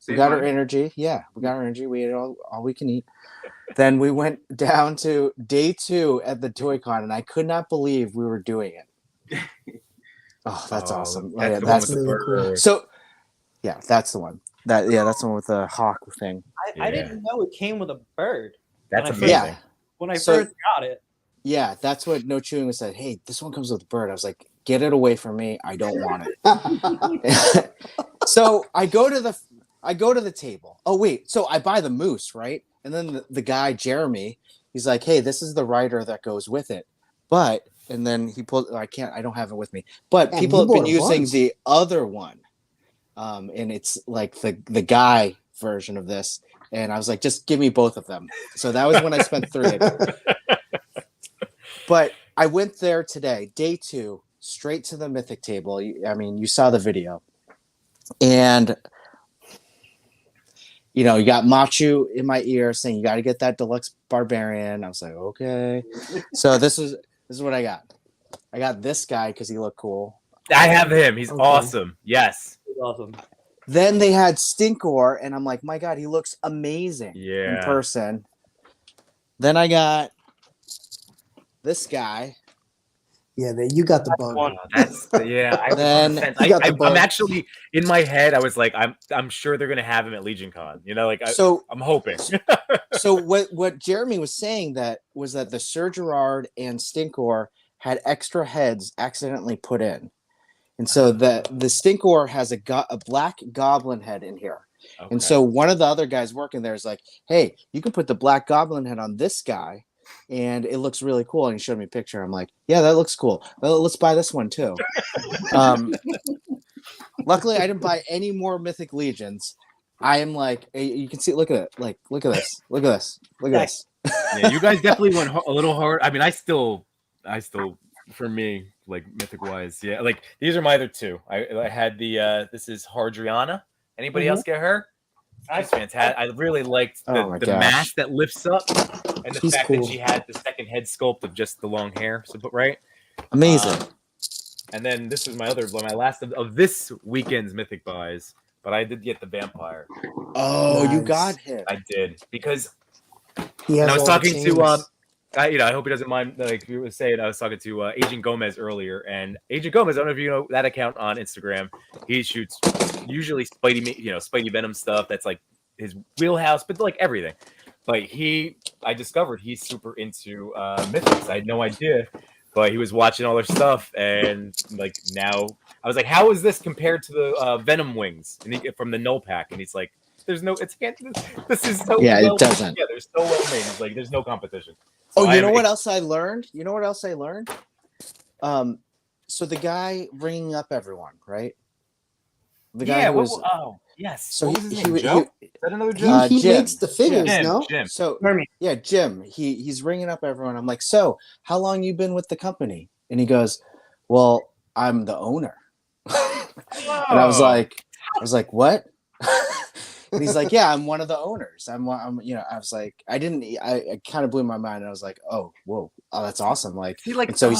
Speaker 2: we got our
Speaker 6: time?
Speaker 2: energy. Yeah, we got our energy. We ate all we can eat. Then we went down to day 2 at the ToyCon, and I could not believe we were doing it. Oh, that's awesome!
Speaker 1: That's
Speaker 2: Yeah,
Speaker 1: the one
Speaker 2: that's
Speaker 1: with the
Speaker 4: really cool.
Speaker 1: bird.
Speaker 2: so. Yeah, that's the one. That's the one with the hawk thing.
Speaker 7: I didn't know it came with a bird.
Speaker 1: That's
Speaker 7: When I
Speaker 1: amazing.
Speaker 2: Yeah,
Speaker 7: When I
Speaker 2: So-
Speaker 7: first got it.
Speaker 2: yeah, that's what No Chewing was said. Hey, this one comes with a bird. I was like, get it away from me. I don't want it. So I go to the table. Oh wait, so I buy the moose, right? And then the guy Jeremy, he's like, "Hey, this is the rider that goes with it." But and then he pulled. I don't have it with me. But
Speaker 4: Damn,
Speaker 2: people
Speaker 4: you
Speaker 2: have been
Speaker 4: bought a
Speaker 2: using
Speaker 4: bunch.
Speaker 2: the other one, and it's like the guy version of this. And I was like, just give me both of them. So that was when I spent $3. But I went there today, day 2, straight to the Mythic table. I mean, you saw the video. And, you know, you got Machu in my ear saying, you got to get that deluxe barbarian. I was like, okay. So this is what I got. I got this guy because he looked cool.
Speaker 1: I have him. He's
Speaker 4: Okay.
Speaker 1: awesome. Yes.
Speaker 7: It was awesome.
Speaker 2: Then they had Stinkor, and I'm like, my God, he looks amazing in
Speaker 1: Yeah.
Speaker 2: person. Then I got this guy.
Speaker 4: Yeah, then you got the bug.
Speaker 7: One.
Speaker 1: That's yeah.
Speaker 2: Then
Speaker 4: you got the
Speaker 1: I'm
Speaker 4: bug.
Speaker 1: actually in my head. I was like, I'm sure they're gonna have him at Legion Con. You know, like
Speaker 2: So
Speaker 1: I'm hoping.
Speaker 2: so what Jeremy was saying was that the Sir Gerard and Stinkor had extra heads accidentally put in, and so the Stinkor has a black goblin head in here. And so one of the other guys working there is like, hey, you can put the black goblin head on this guy, and it looks really cool. And he showed me a picture. I'm like, yeah, that looks cool. Well, let's buy this one too. Luckily, I didn't buy any more Mythic Legions. I am like, you can see, look at it. Like, look at this. Look at this. Look at this.
Speaker 1: Yeah, you guys definitely went a little hard. I mean, I still, for me, like Mythic wise, yeah. Like these are my other two. I had the this is Hardriana. Anybody else get her? She's fantastic. I really liked the
Speaker 2: gosh.
Speaker 1: mask that lifts up, and the
Speaker 4: She's
Speaker 1: fact
Speaker 4: cool.
Speaker 1: that she had the second head sculpt of just the long hair. So, right.
Speaker 2: Amazing.
Speaker 1: And then this is my last of this weekend's Mythic buys. But I did get the vampire.
Speaker 2: Oh, you
Speaker 4: Nice.
Speaker 2: got him.
Speaker 1: I did because
Speaker 4: He has
Speaker 1: and I was
Speaker 4: all the
Speaker 1: talking to
Speaker 4: chains.
Speaker 1: I hope he doesn't mind. Like you were saying, I was talking to Agent Gomez earlier, and Agent Gomez. I don't know if you know that account on Instagram. He shoots usually Spidey Venom stuff. That's like his wheelhouse, but like everything. But I discovered he's super into Mythics. I had no idea, but he was watching all their stuff, and like now I was like, how is this compared to the Venom wings from the Null Pack? And he's like, this is so
Speaker 2: Yeah, it
Speaker 1: well
Speaker 2: doesn't.
Speaker 1: Yeah, they're so well made. It's like there's no competition.
Speaker 2: Oh,
Speaker 1: So
Speaker 2: you know what else I learned? so the guy ringing up everyone, right? The
Speaker 1: Yeah.
Speaker 2: guy who was
Speaker 1: Oh, yes.
Speaker 2: so
Speaker 1: What was his
Speaker 2: he,
Speaker 1: name?
Speaker 2: he,
Speaker 1: Joe?
Speaker 2: he,
Speaker 1: Is that another Joe?
Speaker 4: He
Speaker 2: Jim.
Speaker 4: makes the figures,
Speaker 1: Jim.
Speaker 4: no?
Speaker 1: Jim.
Speaker 2: So
Speaker 7: Jeremy.
Speaker 2: yeah, Jim. He's ringing up everyone. I'm like, so how long you been with the company? And he goes, well, I'm the owner. And I was
Speaker 1: Oh.
Speaker 2: like, what? And he's like, yeah, I'm one of the owners. I'm I was like, I kind of blew my mind. And I was like, oh, whoa, oh, that's awesome. Like,
Speaker 1: He like.
Speaker 2: and so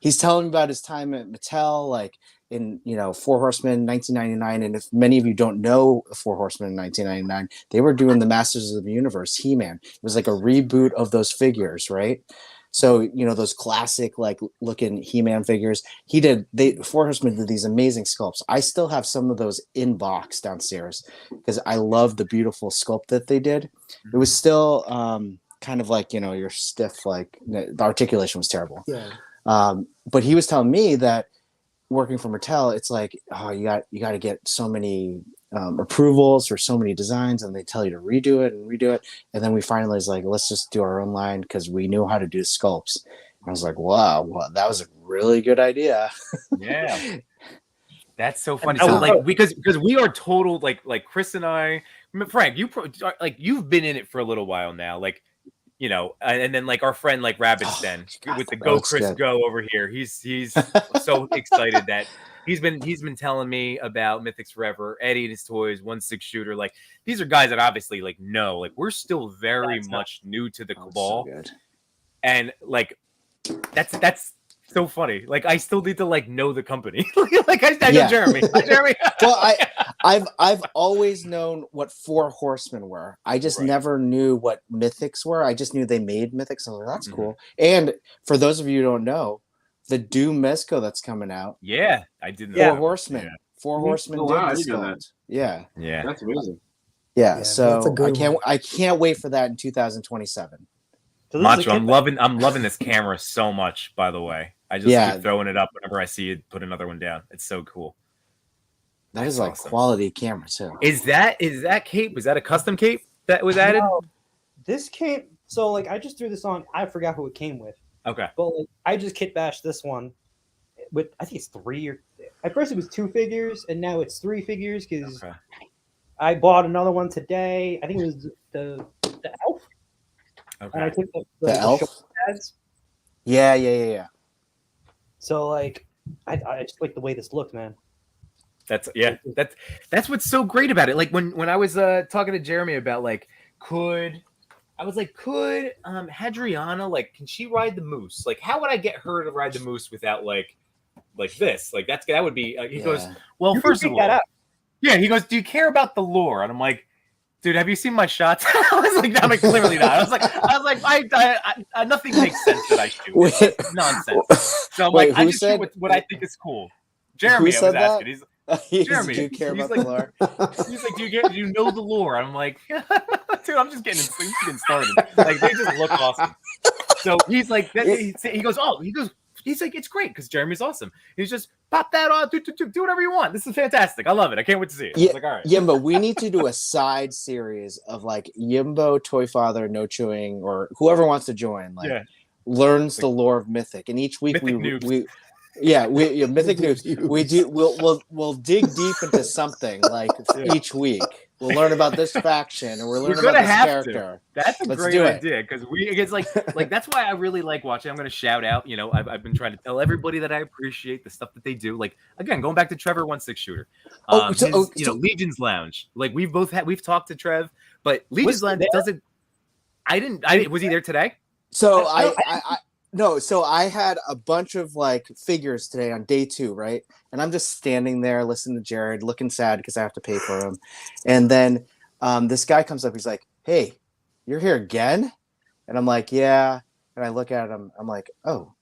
Speaker 2: he's telling me about his time at Mattel, like in, Four Horsemen 1999. And if many of you don't know the Four Horsemen in 1999, they were doing the Masters of the Universe, He-Man. It was like a reboot of those figures, right? So, those classic, like looking He-Man figures. Four Horsemen did these amazing sculpts. I still have some of those in box downstairs because I love the beautiful sculpt that they did. It was still kind of like, your stiff, like the articulation was terrible.
Speaker 4: Yeah.
Speaker 2: But he was telling me that working for Mattel, it's like, oh, you got to get so many approvals for so many designs, and they tell you to redo it, and then we finally was like, let's just do our own line because we knew how to do sculpts. And I was like, wow, well, that was a really good idea.
Speaker 1: Yeah. That's so funny.
Speaker 7: I
Speaker 1: So
Speaker 7: was-
Speaker 1: like because we are total like Chris and I, Frank, you've been in it for a little while now, like and then like our friend like Rabbit's Den with the Go
Speaker 2: Rabbit's
Speaker 1: Chris
Speaker 2: Den.
Speaker 1: Go over here. He's so excited that he's been telling me about Mythics Forever, Eddie and his toys, 1/6 shooter. Like these are guys that obviously like know. Like we're still very much new to the Cabal,
Speaker 2: So good.
Speaker 1: and like that's so funny. Like I still need to like know the company. Like I know
Speaker 2: Yeah.
Speaker 1: Jeremy. Hi, Jeremy.
Speaker 2: Well, I've always known what Four Horsemen were. I just
Speaker 1: Right.
Speaker 2: never knew what Mythics were. I just knew they made Mythics. I was like, that's
Speaker 1: Mhm.
Speaker 2: cool. And for those of you who don't know, the Doom Mezco that's coming out,
Speaker 1: Yeah, I didn't.
Speaker 2: Four
Speaker 1: know that.
Speaker 2: Horsemen. Four
Speaker 7: Mhm.
Speaker 2: Horsemen
Speaker 6: Oh,
Speaker 2: did
Speaker 6: wow, I
Speaker 2: the
Speaker 6: didn't know that.
Speaker 2: sculpt. Yeah.
Speaker 1: Yeah.
Speaker 6: That's amazing.
Speaker 2: Yeah.
Speaker 4: Yeah,
Speaker 2: So
Speaker 4: that's a good one.
Speaker 2: I can't wait for that in 2027.
Speaker 7: So this is a
Speaker 1: Macho,
Speaker 7: kit
Speaker 1: I'm loving this camera so much, by the way. I just
Speaker 2: Yeah.
Speaker 1: keep throwing it up whenever I see you put another one down. It's so cool.
Speaker 2: That is
Speaker 1: That's
Speaker 2: like
Speaker 1: awesome.
Speaker 2: quality camera too.
Speaker 1: Is that cape? Was that a custom cape that was added?
Speaker 7: No, this came. So like I just threw this on. I forgot who it came with,
Speaker 1: Okay.
Speaker 7: but like, I just kit bashed this one with. I think it's 3 or at first it was 2 figures, and now it's 3 figures because
Speaker 1: Okay.
Speaker 7: I bought another one today. I think it was the elf, and I
Speaker 1: Okay.
Speaker 7: took
Speaker 2: The elf?
Speaker 7: shoulder pads.
Speaker 2: Yeah.
Speaker 7: So like I just like the way this looked, man.
Speaker 1: That's what's so great about it. Like when I was talking to Jeremy about like could Hadriana, like, can she ride the moose? Like, how would I get her to ride the moose without like this? Like that would be. He goes,
Speaker 2: Yeah.
Speaker 1: well,
Speaker 7: You can
Speaker 1: first of
Speaker 7: figure that
Speaker 1: all,
Speaker 7: out.
Speaker 1: yeah. He goes, do you care about the lore? And I'm like, dude, have you seen my shots? I was like, no, like, clearly not. I was like, I nothing makes sense that I shoot.
Speaker 2: Wait.
Speaker 1: It's nonsense. So I'm
Speaker 2: Wait,
Speaker 1: like, I
Speaker 2: who
Speaker 1: just
Speaker 2: said-
Speaker 1: shoot what I think is cool. Jeremy, I
Speaker 2: said
Speaker 1: was
Speaker 2: that?
Speaker 1: asking. Jeremy,
Speaker 2: Do you care
Speaker 1: he's
Speaker 2: about
Speaker 1: like-
Speaker 2: the lore?
Speaker 1: He's like, do you know the lore? I'm like, dude, I'm just getting started. Like, they just look awesome. So he's like, he goes, he's like, it's great because Jeremy's awesome. He's just pop that on, do whatever you want. This is fantastic. I love it. I can't wait to see it. I was like, all right.
Speaker 2: Yimbo, we need to do a side series of like Yimbo, Toy Father, No Chewing, or whoever wants to join. Like,
Speaker 1: Yeah.
Speaker 2: learns the lore of Mythic, and each week
Speaker 1: Mythic noobs.
Speaker 2: Mythic noobs. We'll dig deep into something like
Speaker 1: Yeah.
Speaker 2: each week. We'll learn about this faction, and we're learning
Speaker 1: gonna
Speaker 2: about this
Speaker 1: have
Speaker 2: character.
Speaker 1: That's a
Speaker 2: Let's
Speaker 1: great
Speaker 2: do it.
Speaker 1: idea because it's like that's why I really like watching. I'm going to shout out. I've been trying to tell everybody that I appreciate the stuff that they do. Like again, going back to Trevor 1/6 shooter, Legion's Lounge. Like we've talked to Trev, but Legion's
Speaker 7: he
Speaker 1: Lounge
Speaker 7: there?
Speaker 1: doesn't. I didn't. Was he there today?
Speaker 2: So
Speaker 7: No,
Speaker 2: so I had a bunch of like figures today on day 2, right? And I'm just standing there listening to Jared, looking sad because I have to pay for him. And then this guy comes up, he's like, "Hey, you're here again?" And I'm like, "Yeah." And I look at him, I'm like, "Oh,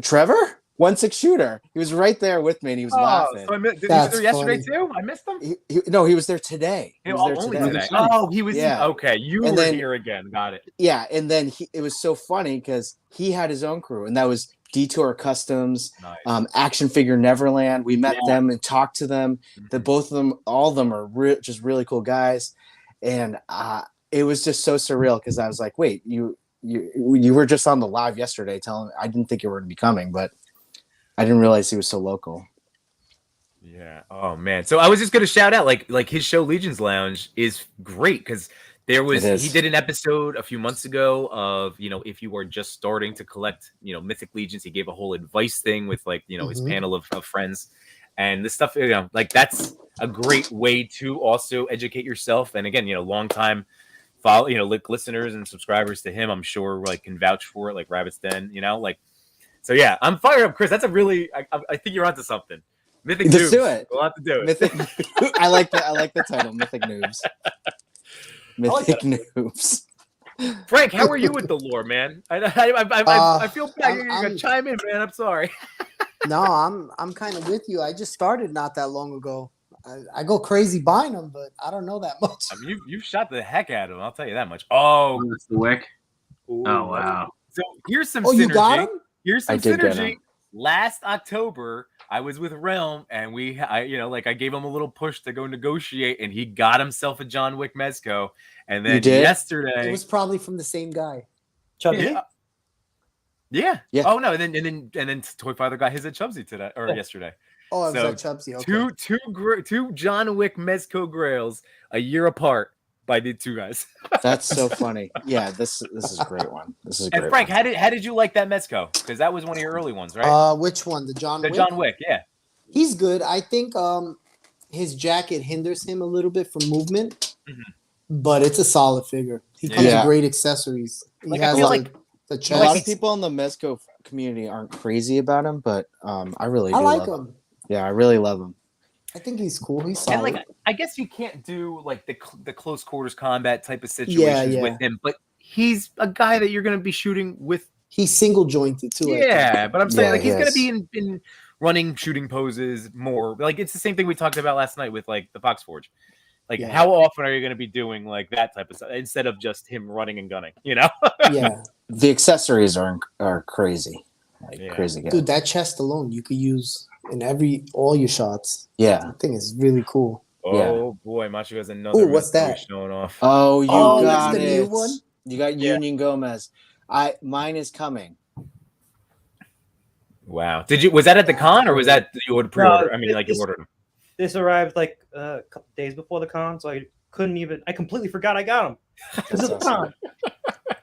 Speaker 2: Trevor? 1/6 shooter." He was right there with me and he was laughing.
Speaker 1: So did he
Speaker 4: That's
Speaker 1: was there yesterday
Speaker 4: funny.
Speaker 1: too? I missed him.
Speaker 2: He was there today. He was there
Speaker 1: Only
Speaker 2: today.
Speaker 1: today. Oh, he was.
Speaker 2: Yeah.
Speaker 1: Okay, you
Speaker 2: And
Speaker 1: were
Speaker 2: then-
Speaker 1: here again. Got it.
Speaker 2: Yeah, and then it was so funny because he had his own crew, and that was Detour Customs,
Speaker 1: Nice.
Speaker 2: Action Figure Neverland. We met them and talked to them. The both of them, all of them are just really cool guys, and it was just so surreal because I was like, "Wait, you were just on the live yesterday telling I didn't think you were going to be coming, but I didn't realize he was so local.
Speaker 1: Yeah. Oh man. So I was just gonna shout out like his show Legions Lounge is great because he did an episode a few months ago of if you are just starting to collect Mythic Legions. He gave a whole advice thing with his panel of friends, and this stuff like that's a great way to also educate yourself. And again, long time follow listeners and subscribers to him, I'm sure can vouch for it, like Rabbit's Den, so yeah, I'm fired up, Chris. That's a really I think you're onto something. Mythic
Speaker 2: Let's
Speaker 1: Noobs.
Speaker 2: do it.
Speaker 1: We'll have to do it.
Speaker 2: Mythic. I like the title, Mythic Noobs. Mythic Noobs.
Speaker 1: Frank, how are you with the lore, man? I feel bad. You're gonna chime in, man. I'm sorry.
Speaker 4: No, I'm kind of with you. I just started not that long ago. I go crazy buying them, but I don't know that much.
Speaker 1: I mean, you've shot the heck out of them. I'll tell you that much. Oh,
Speaker 6: that's the wick.
Speaker 1: Ooh.
Speaker 6: Oh wow.
Speaker 1: So here's some synergy.
Speaker 4: You got him?
Speaker 1: Here's some synergy. Last October, I was with Realm, and I gave him a little push to go negotiate, and he got himself a John Wick Mezco. And then yesterday,
Speaker 4: it was probably from the same guy.
Speaker 7: Chubsy?
Speaker 1: Yeah. Oh no, and then Toy Father got his at Chubsy today or yesterday.
Speaker 4: Oh, it was at Chubsy. Okay.
Speaker 1: Two John Wick Mezco Grails a year apart by the two guys.
Speaker 2: That's so funny. Yeah, this is a great one. This is a great
Speaker 1: And Frank,
Speaker 2: one.
Speaker 1: how did you like that Mezco? Because that was one of your early ones, right?
Speaker 4: Which one? The John Wick?
Speaker 1: John Wick, yeah.
Speaker 4: He's good. I think his jacket hinders him a little bit from movement, but it's a solid figure. He comes with great accessories. He has the chest.
Speaker 2: A lot of people in the Mezco community aren't crazy about him, but I really do
Speaker 4: like
Speaker 2: love
Speaker 4: him.
Speaker 2: Yeah, I really love him.
Speaker 4: I think he's cool. He's solid.
Speaker 1: And I guess you can't do the close quarters combat type of situations with him, but he's a guy that you're going to be shooting with.
Speaker 4: He's single jointed too.
Speaker 1: Yeah, but I'm saying he's going to be in running shooting poses more. It's the same thing we talked about last night with the Fox Forge. How often are you going to be doing that type of stuff instead of just him running and gunning?
Speaker 4: Yeah.
Speaker 2: The accessories are crazy. Crazy good.
Speaker 4: Dude, that chest alone you could use in all your shots.
Speaker 2: Yeah.
Speaker 4: I think it's really cool.
Speaker 1: Oh boy, Macho has another.
Speaker 4: Ooh, what's that?
Speaker 1: Showing off.
Speaker 2: Oh, you got
Speaker 4: that's the
Speaker 2: it.
Speaker 4: new one?
Speaker 2: You got Union Gomez. Mine is coming.
Speaker 1: Wow. Was that at the con or was that you ordered pre-order? I mean, you ordered them.
Speaker 7: This arrived a couple days before the con, so I completely forgot I got them. This is the con.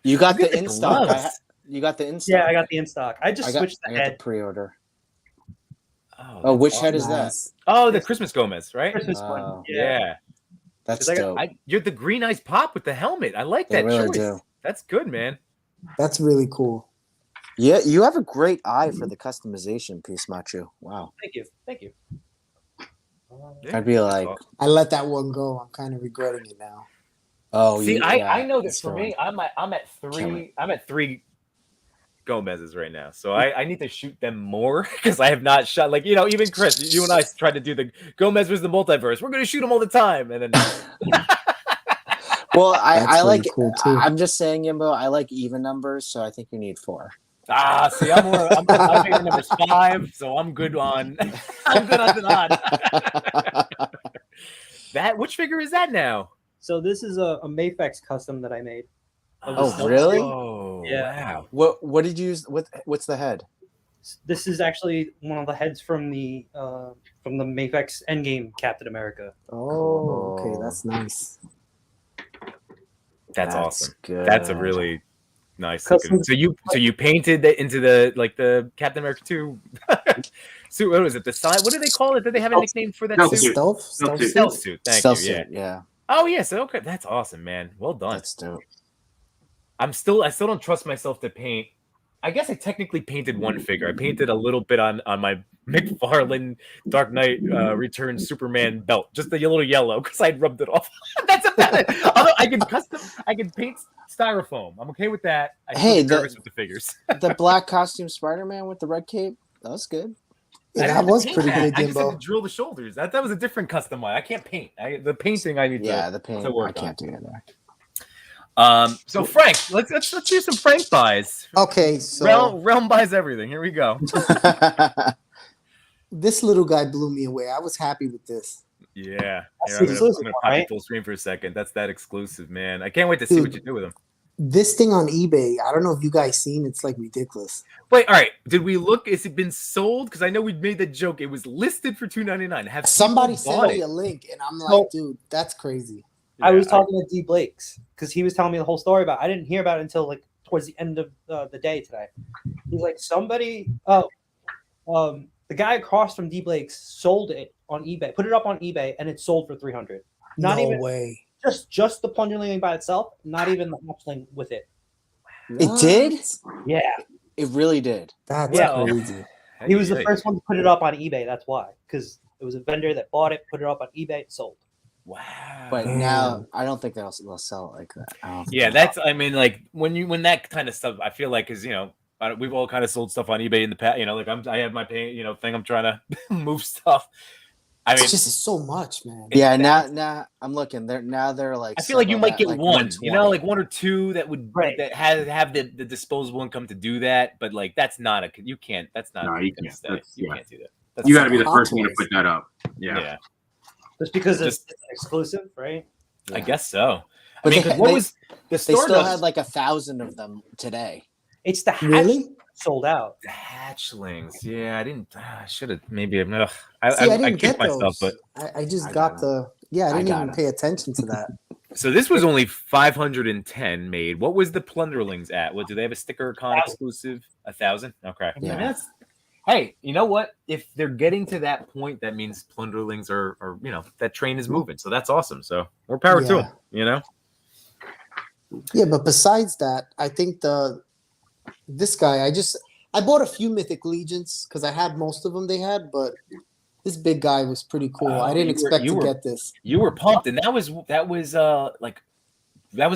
Speaker 2: You got the in stock. You got the in stock.
Speaker 7: Yeah, I got the in stock. I just switched the head.
Speaker 2: The pre-order. Oh, which head is that?
Speaker 1: Oh, the Christmas Gomez, right?
Speaker 7: Christmas one.
Speaker 1: Yeah.
Speaker 2: That's dope.
Speaker 1: You're the green eyes pop with the helmet. I like that
Speaker 2: really
Speaker 1: choice.
Speaker 2: Do.
Speaker 1: That's good, man.
Speaker 4: That's really cool.
Speaker 2: Yeah, you have a great eye for the customization piece, Machu. Wow.
Speaker 7: Thank you.
Speaker 2: I'd be like,
Speaker 4: I let that one go. I'm kind of regretting it now.
Speaker 2: Oh,
Speaker 1: see, I know that for me, I'm at three Gomez's right now, so I need to shoot them more because I have not shot even Chris, you and I tried to do the Gomez was the multiverse. We're gonna shoot them all the time, and then.
Speaker 2: Well, I
Speaker 4: really
Speaker 2: like.
Speaker 4: Cool too.
Speaker 2: I'm just saying, Yimbo. I like even numbers, so I think you need 4.
Speaker 1: See, I'm favorite number 5, so I'm good on. I'm good on the odd. Which figure is that now?
Speaker 7: So this is a Mafex custom that I made.
Speaker 2: Oh, really?
Speaker 1: Oh,
Speaker 7: yeah.
Speaker 2: Wow. What did you use? What's the head?
Speaker 7: This is actually one of the heads from the Mafex Endgame Captain America.
Speaker 4: Oh, okay, that's nice.
Speaker 1: That's awesome.
Speaker 2: Good.
Speaker 1: That's a really nice looking. So you painted it into the Captain America 2 suit. What was it? The side? What do they call it? Did they have a nickname for that suit?
Speaker 4: Stealth
Speaker 1: suit. Thank you.
Speaker 2: Suit, yeah.
Speaker 1: Oh yes. Okay. That's awesome, man. Well done.
Speaker 2: That's dope.
Speaker 1: I still don't trust myself to paint. I guess I technically painted one figure. I painted a little bit on my McFarlane Dark Knight Returns Superman belt, just the little yellow because I rubbed it off. That's about it. Although I can paint styrofoam. I'm okay with that. I'm nervous with the figures.
Speaker 2: The black costume Spider-Man with the red cape. That was good.
Speaker 4: Yeah, that was pretty good,
Speaker 1: I just had
Speaker 4: Yimbo.
Speaker 1: to drill the shoulders. That was a different custom one. I can't paint. The painting I need
Speaker 2: the paint.
Speaker 1: to work
Speaker 2: I can't do that.
Speaker 1: So Frank, let's do some Frank buys.
Speaker 4: Okay, so
Speaker 1: Realm buys everything. Here we go.
Speaker 4: This little guy blew me away. I was happy with this.
Speaker 1: Yeah. I'm gonna pop it full screen for a second. That's that exclusive, man. I can't wait to see what you do with him.
Speaker 4: This thing on eBay, I don't know if you guys seen. It's like ridiculous.
Speaker 1: Wait, all right. Did we look? Is it been sold? Because I know we made the joke. It was listed for $299. Have
Speaker 4: Somebody
Speaker 1: people
Speaker 4: sent
Speaker 1: bought
Speaker 4: me
Speaker 1: it?
Speaker 4: a link, and I'm like,
Speaker 7: No.
Speaker 4: dude, that's crazy.
Speaker 7: I was talking to D Blake's because he was telling me the whole story about. I didn't hear about it until like towards the end of the day today. He's like, the guy across from D Blake's sold it on eBay, put it up on eBay, and it sold for $300. Not
Speaker 4: No
Speaker 7: even
Speaker 4: way.
Speaker 7: just the plunderling by itself, not even the hatchling with it.
Speaker 2: It did?
Speaker 7: Yeah,
Speaker 2: It really did.
Speaker 4: That's
Speaker 7: Yeah.
Speaker 4: crazy.
Speaker 7: he was the first one to put it up on eBay. That's why, because it was a vendor that bought it, put it up on eBay, it sold.
Speaker 1: Wow.
Speaker 2: But
Speaker 4: Damn.
Speaker 2: now I don't think they'll sell it like that. I don't think
Speaker 1: Yeah,
Speaker 2: so.
Speaker 1: that's. I mean, like when that kind of stuff. I feel like, because we've all kind of sold stuff on eBay in the past. Like I have my pay. Thing. I'm trying to move stuff. I mean,
Speaker 4: It's just so much, man.
Speaker 2: Yeah, now I'm looking. They're like.
Speaker 1: I feel like you
Speaker 2: settled
Speaker 1: might
Speaker 2: at,
Speaker 1: get
Speaker 2: like,
Speaker 1: one.
Speaker 2: 120.
Speaker 1: Like one or two that would
Speaker 7: Right.
Speaker 1: that have the disposable income to do that. But like that's not you can't. That's not.
Speaker 6: No, you
Speaker 1: gonna
Speaker 6: can't.
Speaker 1: stay.
Speaker 6: That's-
Speaker 1: You
Speaker 6: yeah.
Speaker 1: can't do that. That's
Speaker 6: You got to be the
Speaker 4: Hot
Speaker 6: first one to
Speaker 4: Toys.
Speaker 6: put that up. Yeah.
Speaker 1: Yeah.
Speaker 7: Just because it's
Speaker 1: Just-
Speaker 7: exclusive, right?
Speaker 1: I guess so.
Speaker 2: But
Speaker 1: I mean,
Speaker 2: they-
Speaker 1: 'cause what
Speaker 2: they-
Speaker 1: was the
Speaker 2: They
Speaker 1: store
Speaker 2: still
Speaker 1: does-
Speaker 2: had like 1,000 of them today.
Speaker 7: It's the hatch
Speaker 4: Really?
Speaker 7: sold out.
Speaker 1: the hatchlings? Yeah, I didn't. I should have maybe. Ugh.
Speaker 4: See, I didn't
Speaker 1: kicked
Speaker 4: get
Speaker 1: myself,
Speaker 4: those.
Speaker 1: but
Speaker 4: I just
Speaker 2: I
Speaker 4: got
Speaker 2: got
Speaker 4: the. Yeah, I
Speaker 2: I
Speaker 4: didn't
Speaker 2: got
Speaker 4: even
Speaker 2: it.
Speaker 4: pay attention to that.
Speaker 1: so this was only 510 made. What was the Plunderlings at? What do they have a sticker con
Speaker 7: 1,000.
Speaker 1: exclusive? 1,000. Okay.
Speaker 2: Yeah.
Speaker 1: I mean, hey, you know what? If they're getting to that point, that means Plunderlings are that train is moving. So that's awesome. So more power to
Speaker 4: Yeah.
Speaker 1: them.
Speaker 4: Yeah, but besides that, I think this guy, I bought a few Mythic Legions because I had most of them they had, but this big guy was pretty cool.
Speaker 1: Oh,
Speaker 4: I didn't
Speaker 1: you were-
Speaker 4: expect
Speaker 1: you
Speaker 4: to
Speaker 1: were-
Speaker 4: get this.
Speaker 1: You were pumped, and that was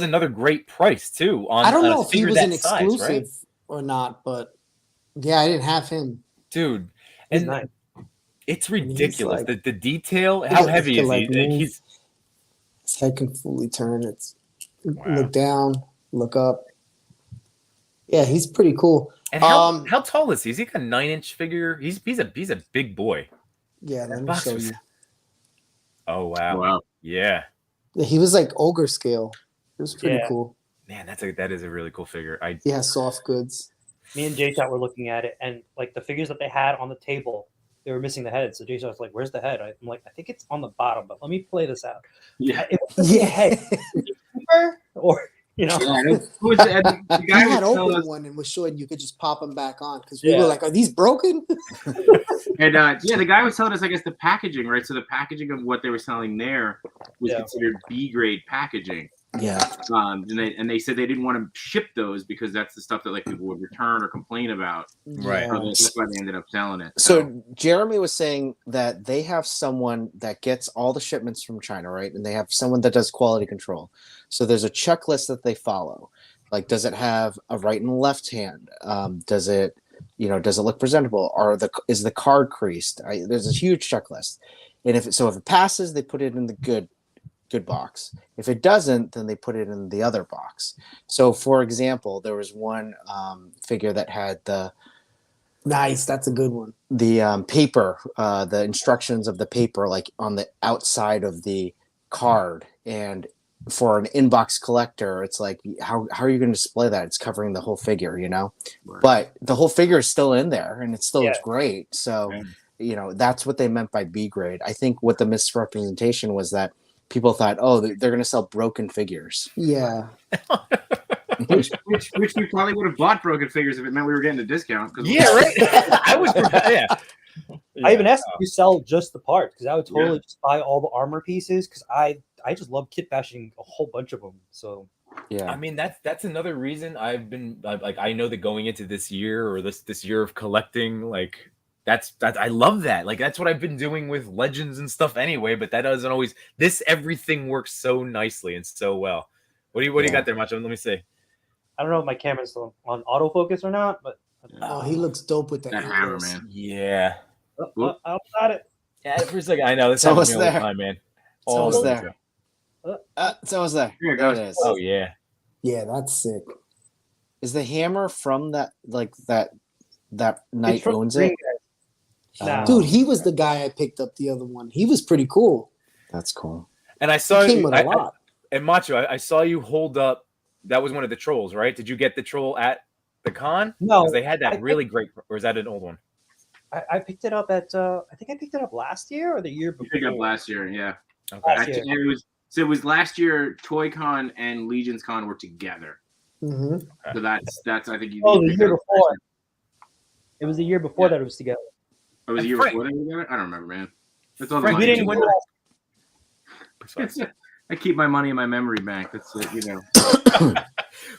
Speaker 1: another great price too. On
Speaker 4: I don't
Speaker 1: on a
Speaker 4: know if he
Speaker 1: figure
Speaker 4: was
Speaker 1: that
Speaker 4: an
Speaker 1: size,
Speaker 4: exclusive
Speaker 1: right?
Speaker 4: or not, but yeah, I didn't have him.
Speaker 1: Dude.
Speaker 7: He's
Speaker 1: And
Speaker 7: nice.
Speaker 1: it's
Speaker 4: he's
Speaker 1: ridiculous.
Speaker 4: like-
Speaker 1: the detail.
Speaker 4: Look
Speaker 1: How
Speaker 4: at
Speaker 1: heavy
Speaker 4: this
Speaker 1: is
Speaker 4: kid,
Speaker 1: he?
Speaker 4: like,
Speaker 1: Like,
Speaker 4: move.
Speaker 1: he's
Speaker 4: His head can fully turn.
Speaker 1: Wow.
Speaker 4: Look down, look up. Yeah, he's pretty cool.
Speaker 1: and how,
Speaker 4: Um,
Speaker 1: how tall is he? Is he like a 9-inch figure? He's a big boy.
Speaker 4: Yeah, let
Speaker 1: That
Speaker 4: me
Speaker 1: box
Speaker 4: show
Speaker 1: was-
Speaker 4: you.
Speaker 1: Oh wow.
Speaker 6: Wow.
Speaker 1: Yeah.
Speaker 4: Yeah, he was like ogre scale. It was pretty
Speaker 7: Yeah.
Speaker 4: cool.
Speaker 1: Man, that is a really cool figure.
Speaker 4: He has soft goods.
Speaker 7: Me and J-Shot were looking at it, and like the figures that they had on the table, they were missing the head. So J-Shot was like, "Where's the head?" I'm like, "I think it's on the bottom, but let me play this out."
Speaker 6: Yeah.
Speaker 7: If it's missing a
Speaker 4: Yeah,
Speaker 7: head, cheaper, or
Speaker 6: Yeah, who was the
Speaker 4: he
Speaker 6: guy
Speaker 4: had
Speaker 6: was telling
Speaker 4: opened
Speaker 6: us,
Speaker 4: one and was showing you could just pop them back on because we
Speaker 7: Yeah.
Speaker 4: were like, "Are these broken?"
Speaker 6: and the guy was telling us, I guess, the packaging, right? So the packaging of what they were selling there was
Speaker 7: Yeah.
Speaker 6: considered B grade packaging.
Speaker 2: Yeah.
Speaker 6: And they said they didn't want to ship those because that's the stuff that like people would return or complain about.
Speaker 1: Right.
Speaker 4: Yeah.
Speaker 6: So that's why they ended up selling it.
Speaker 2: So Jeremy was saying that they have someone that gets all the shipments from China, right? And they have someone that does quality control. So there's a checklist that they follow. Like, does it have a right and left hand? Does it look presentable? Is the card creased? There's a huge checklist. And if it passes, they put it in the good box. If it doesn't, then they put it in the other box. So, for example, there was one figure that had
Speaker 4: Nice, that's a good one.
Speaker 2: the paper, the instructions of the paper, like on the outside of the card. And for an inbox collector, it's like, how are you going to display that? It's covering the whole figure,
Speaker 6: Right.
Speaker 2: but the whole figure is still in there and it still looks
Speaker 7: Yeah.
Speaker 2: great. So,
Speaker 6: Yeah.
Speaker 2: that's what they meant by B grade. I think what the misrepresentation was that people thought, oh, they're going to sell broken figures.
Speaker 4: Yeah,
Speaker 6: which we probably would have bought broken figures if it meant we were getting a discount.
Speaker 1: Yeah, right. I was. Yeah.
Speaker 7: I even asked if you sell just the parts because I would totally just buy all the armor pieces because I just love kit bashing a whole bunch of them. So
Speaker 2: Yeah.
Speaker 1: I mean, that's another reason I've been like, I know that going into this year or this year of collecting, like that's I love that. Like that's what I've been doing with Legends and stuff anyway. But that doesn't always. Everything works so nicely and so well. What do you got there, Macho? Let me see.
Speaker 7: I don't know if my camera's still on autofocus or not, but
Speaker 4: oh, he looks dope with that
Speaker 6: That hammer,
Speaker 4: antlers.
Speaker 6: man.
Speaker 1: Yeah.
Speaker 7: I got it.
Speaker 1: Yeah. For a second, I know this
Speaker 2: So
Speaker 1: happens
Speaker 2: it's
Speaker 1: to me all the
Speaker 2: there.
Speaker 1: time, man.
Speaker 2: So
Speaker 1: All
Speaker 2: it's
Speaker 1: the
Speaker 2: there.
Speaker 1: time.
Speaker 2: It's almost there.
Speaker 6: Here it
Speaker 2: There it
Speaker 6: goes.
Speaker 2: is.
Speaker 1: Oh yeah.
Speaker 4: Yeah, that's sick.
Speaker 2: Is the hammer from that
Speaker 7: It's
Speaker 2: knight
Speaker 7: from
Speaker 2: owns
Speaker 7: Green
Speaker 2: it?
Speaker 7: Guys. Nah.
Speaker 4: Dude, he was the guy I picked up the other one. He was pretty cool.
Speaker 2: That's cool.
Speaker 1: And I saw
Speaker 4: He came
Speaker 1: you.
Speaker 4: with a lot.
Speaker 1: And Macho, I saw you hold up that was one of the trolls, right? Did you get the troll at the con?
Speaker 7: No,
Speaker 1: because they had that
Speaker 7: I
Speaker 1: really great. Or is that an old one?
Speaker 7: I picked it up at I think I picked it up last year or the year
Speaker 6: You
Speaker 7: before.
Speaker 6: picked up last year, yeah.
Speaker 1: Okay.
Speaker 7: Last year.
Speaker 6: It was last year. ToyCon and Legions Con were together,
Speaker 4: Mm-hmm.
Speaker 6: so that's I think you.
Speaker 7: Oh,
Speaker 6: you
Speaker 7: the
Speaker 6: picked
Speaker 7: year
Speaker 6: up
Speaker 7: before.
Speaker 6: last year.
Speaker 7: It was the year before
Speaker 6: Yeah.
Speaker 7: that it was together.
Speaker 6: Oh, it was the
Speaker 1: And
Speaker 6: year
Speaker 1: Frank-
Speaker 6: before they were together. I don't remember, man. That's all the
Speaker 1: Frank,
Speaker 6: money.
Speaker 1: you didn't win
Speaker 6: I keep my money in my memory bank. That's it, you know.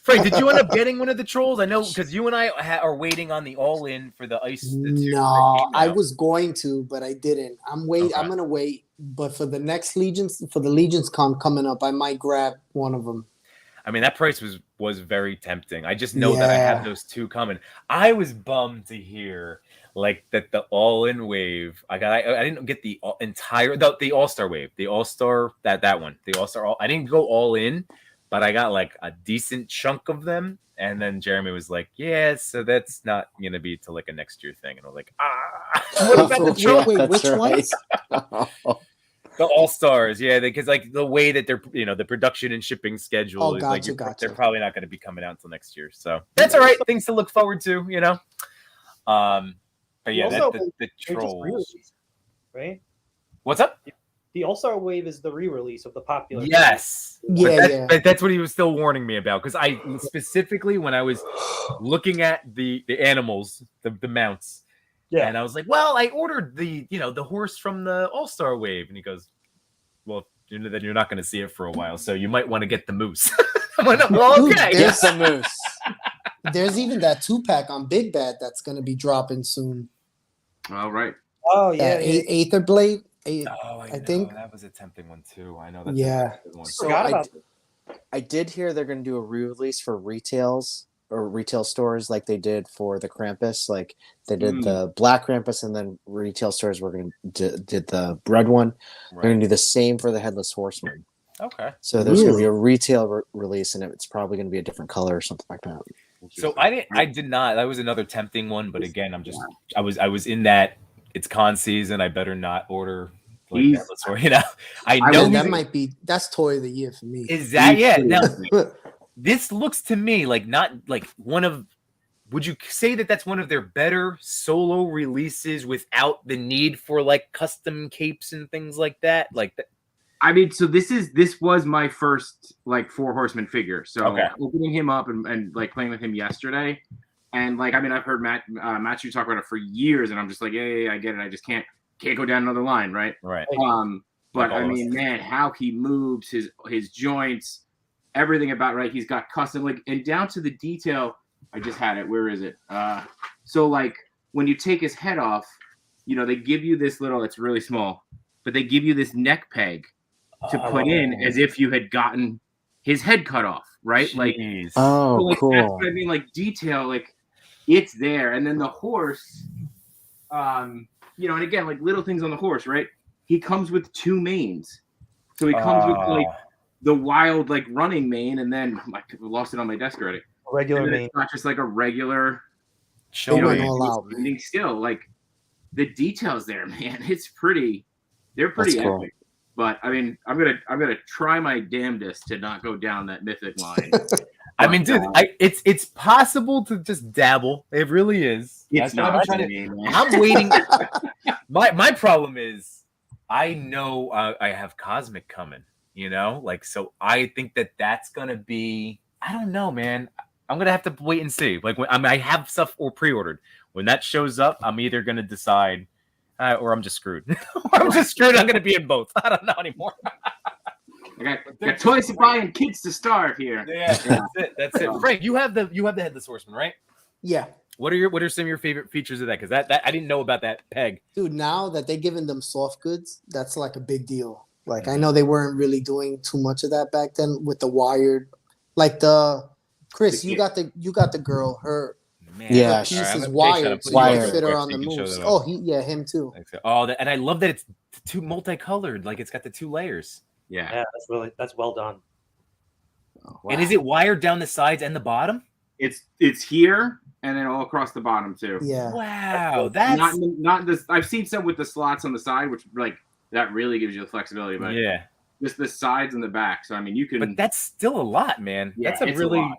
Speaker 1: Frank, did you end up getting one of the trolls? I know because you and I are waiting on the all-in for the ice. The two that
Speaker 4: No,
Speaker 1: came
Speaker 4: I
Speaker 1: out.
Speaker 4: was going to, but I didn't.
Speaker 1: Okay.
Speaker 4: I'm gonna wait. But for the next for the Legions Con coming up, I might grab one of them.
Speaker 1: I mean, that price was very tempting. I just know that I have
Speaker 4: Yeah.
Speaker 1: those two coming. I was bummed to hear like that the all-in wave. I didn't get the entire the all-star wave, the all-star that one, the all-star. I didn't go all in, but I got like a decent chunk of them. And then Jeremy was like, "Yeah, so that's not gonna be till like a next year thing." And I was like, what about the troll?
Speaker 4: Wait, which ones?
Speaker 1: The all stars, yeah, because like the way that they're, the production and shipping schedule
Speaker 4: Oh,
Speaker 1: is like
Speaker 4: gotcha.
Speaker 1: they're probably not going to be coming out until next year. So that's all right, things to look forward to, But yeah,
Speaker 7: Also,
Speaker 1: the
Speaker 7: They just
Speaker 1: trolls.
Speaker 7: re-released, right?
Speaker 1: What's up?
Speaker 7: The All-Star Wave is the re-release of the popular.
Speaker 1: Yes,
Speaker 4: Yeah,
Speaker 1: but that's what he was still warning me about because I specifically when I was looking at the animals, the mounts.
Speaker 7: Yeah.
Speaker 1: And I was like, well, I ordered the horse from the All-Star Wave. And he goes, well, then you're not going to see it for a while. So you might want to get the moose. I went, well,
Speaker 4: Dude,
Speaker 1: okay.
Speaker 2: There's the moose.
Speaker 4: There's even that 2-pack on Big Bad that's gonna be dropping soon.
Speaker 6: All right.
Speaker 7: Oh yeah.
Speaker 4: That Aether Blade.
Speaker 1: Oh, I
Speaker 4: think
Speaker 1: that was a tempting one too. I know that's
Speaker 4: Yeah.
Speaker 1: a good one.
Speaker 2: So
Speaker 7: Forgot about
Speaker 2: I did hear they're going to do a re-release for retail stores like they did for the Krampus. Like they did the Black Krampus, and then retail stores were going to did the red one. They're going to do the same for the Headless Horseman.
Speaker 1: Okay.
Speaker 2: So there's going to be a retail release, and it's probably going to be a different color or something like that.
Speaker 1: So I did not. That was another tempting one, but again, I was in that it's con season. I better not order like Headless Horseman. I know
Speaker 4: that's toy of the year for me.
Speaker 1: Is that now? This looks to me like not like one of. Would you say that that's one of their better solo releases without the need for like custom capes and things like that? Like that.
Speaker 6: I mean, so this was my first like 4 Horsemen figure. So opening him up and like playing with him yesterday, and like I mean I've heard Matthew talk about it for years, and I'm just like yeah, I get it. I just can't go down another line, right?
Speaker 1: Right.
Speaker 6: But I mean, man, how he moves his joints, everything about right. He's got custom like and down to the detail. I just had it. Where is it? So like when you take his head off, they give you this little. It's really small, but they give you this neck peg to put in as if you had gotten his head cut off, right?
Speaker 1: Jeez.
Speaker 6: Like
Speaker 2: cool.
Speaker 6: That's what I mean. Like detail, like it's there, and then the horse, and again, like little things on the horse, right? He comes with 2 manes, so he comes with like the wild, like running mane, and then I lost it on my desk already.
Speaker 7: Regular mane.
Speaker 6: It's not just like a regular.
Speaker 4: They went all out.
Speaker 6: Still, like the details there, man. It's pretty. They're pretty
Speaker 2: That's
Speaker 6: epic.
Speaker 2: cool.
Speaker 6: But I mean, I'm gonna try my damnedest to not go down that mythic line.
Speaker 1: I mean, dude, it's possible to just dabble. It really is.
Speaker 6: It's not.
Speaker 1: I'm waiting. My problem is, I know I have Cosmic coming. So I think that's gonna be. I don't know, man. I'm gonna have to wait and see. Like when I have stuff or pre-ordered. When that shows up, I'm either gonna decide. Or I'm just screwed. I'm just screwed. I'm going to be in both. I don't know anymore.
Speaker 6: I got toys to buy and kids to starve here.
Speaker 1: Yeah, that's it. Frank, you have the Headless Horseman, right?
Speaker 4: Yeah.
Speaker 1: What are some of your favorite features of that? Because that I didn't know about that peg.
Speaker 4: Dude, now that they're giving them soft goods, that's like a big deal. Like I know they weren't really doing too much of that back then with the wired, like Chris. You got the girl. Her.
Speaker 1: Man,
Speaker 2: yeah,
Speaker 4: piece is wired, so you can fit her on the moves. Oh, him too.
Speaker 1: And I love that it's 2 multicolored. Like it's got the 2 layers.
Speaker 7: Yeah, that's well done.
Speaker 6: Wow.
Speaker 1: And is it wired down the sides and the bottom?
Speaker 6: It's here and then all across the bottom too.
Speaker 4: Yeah.
Speaker 1: Wow, that's
Speaker 6: not this. I've seen some with the slots on the side, which like that really gives you the flexibility. But
Speaker 1: yeah,
Speaker 6: just the sides and the back. So I mean, you can.
Speaker 1: But that's still a lot, man.
Speaker 6: Yeah,
Speaker 1: That's a
Speaker 6: it's a
Speaker 1: really
Speaker 6: lot.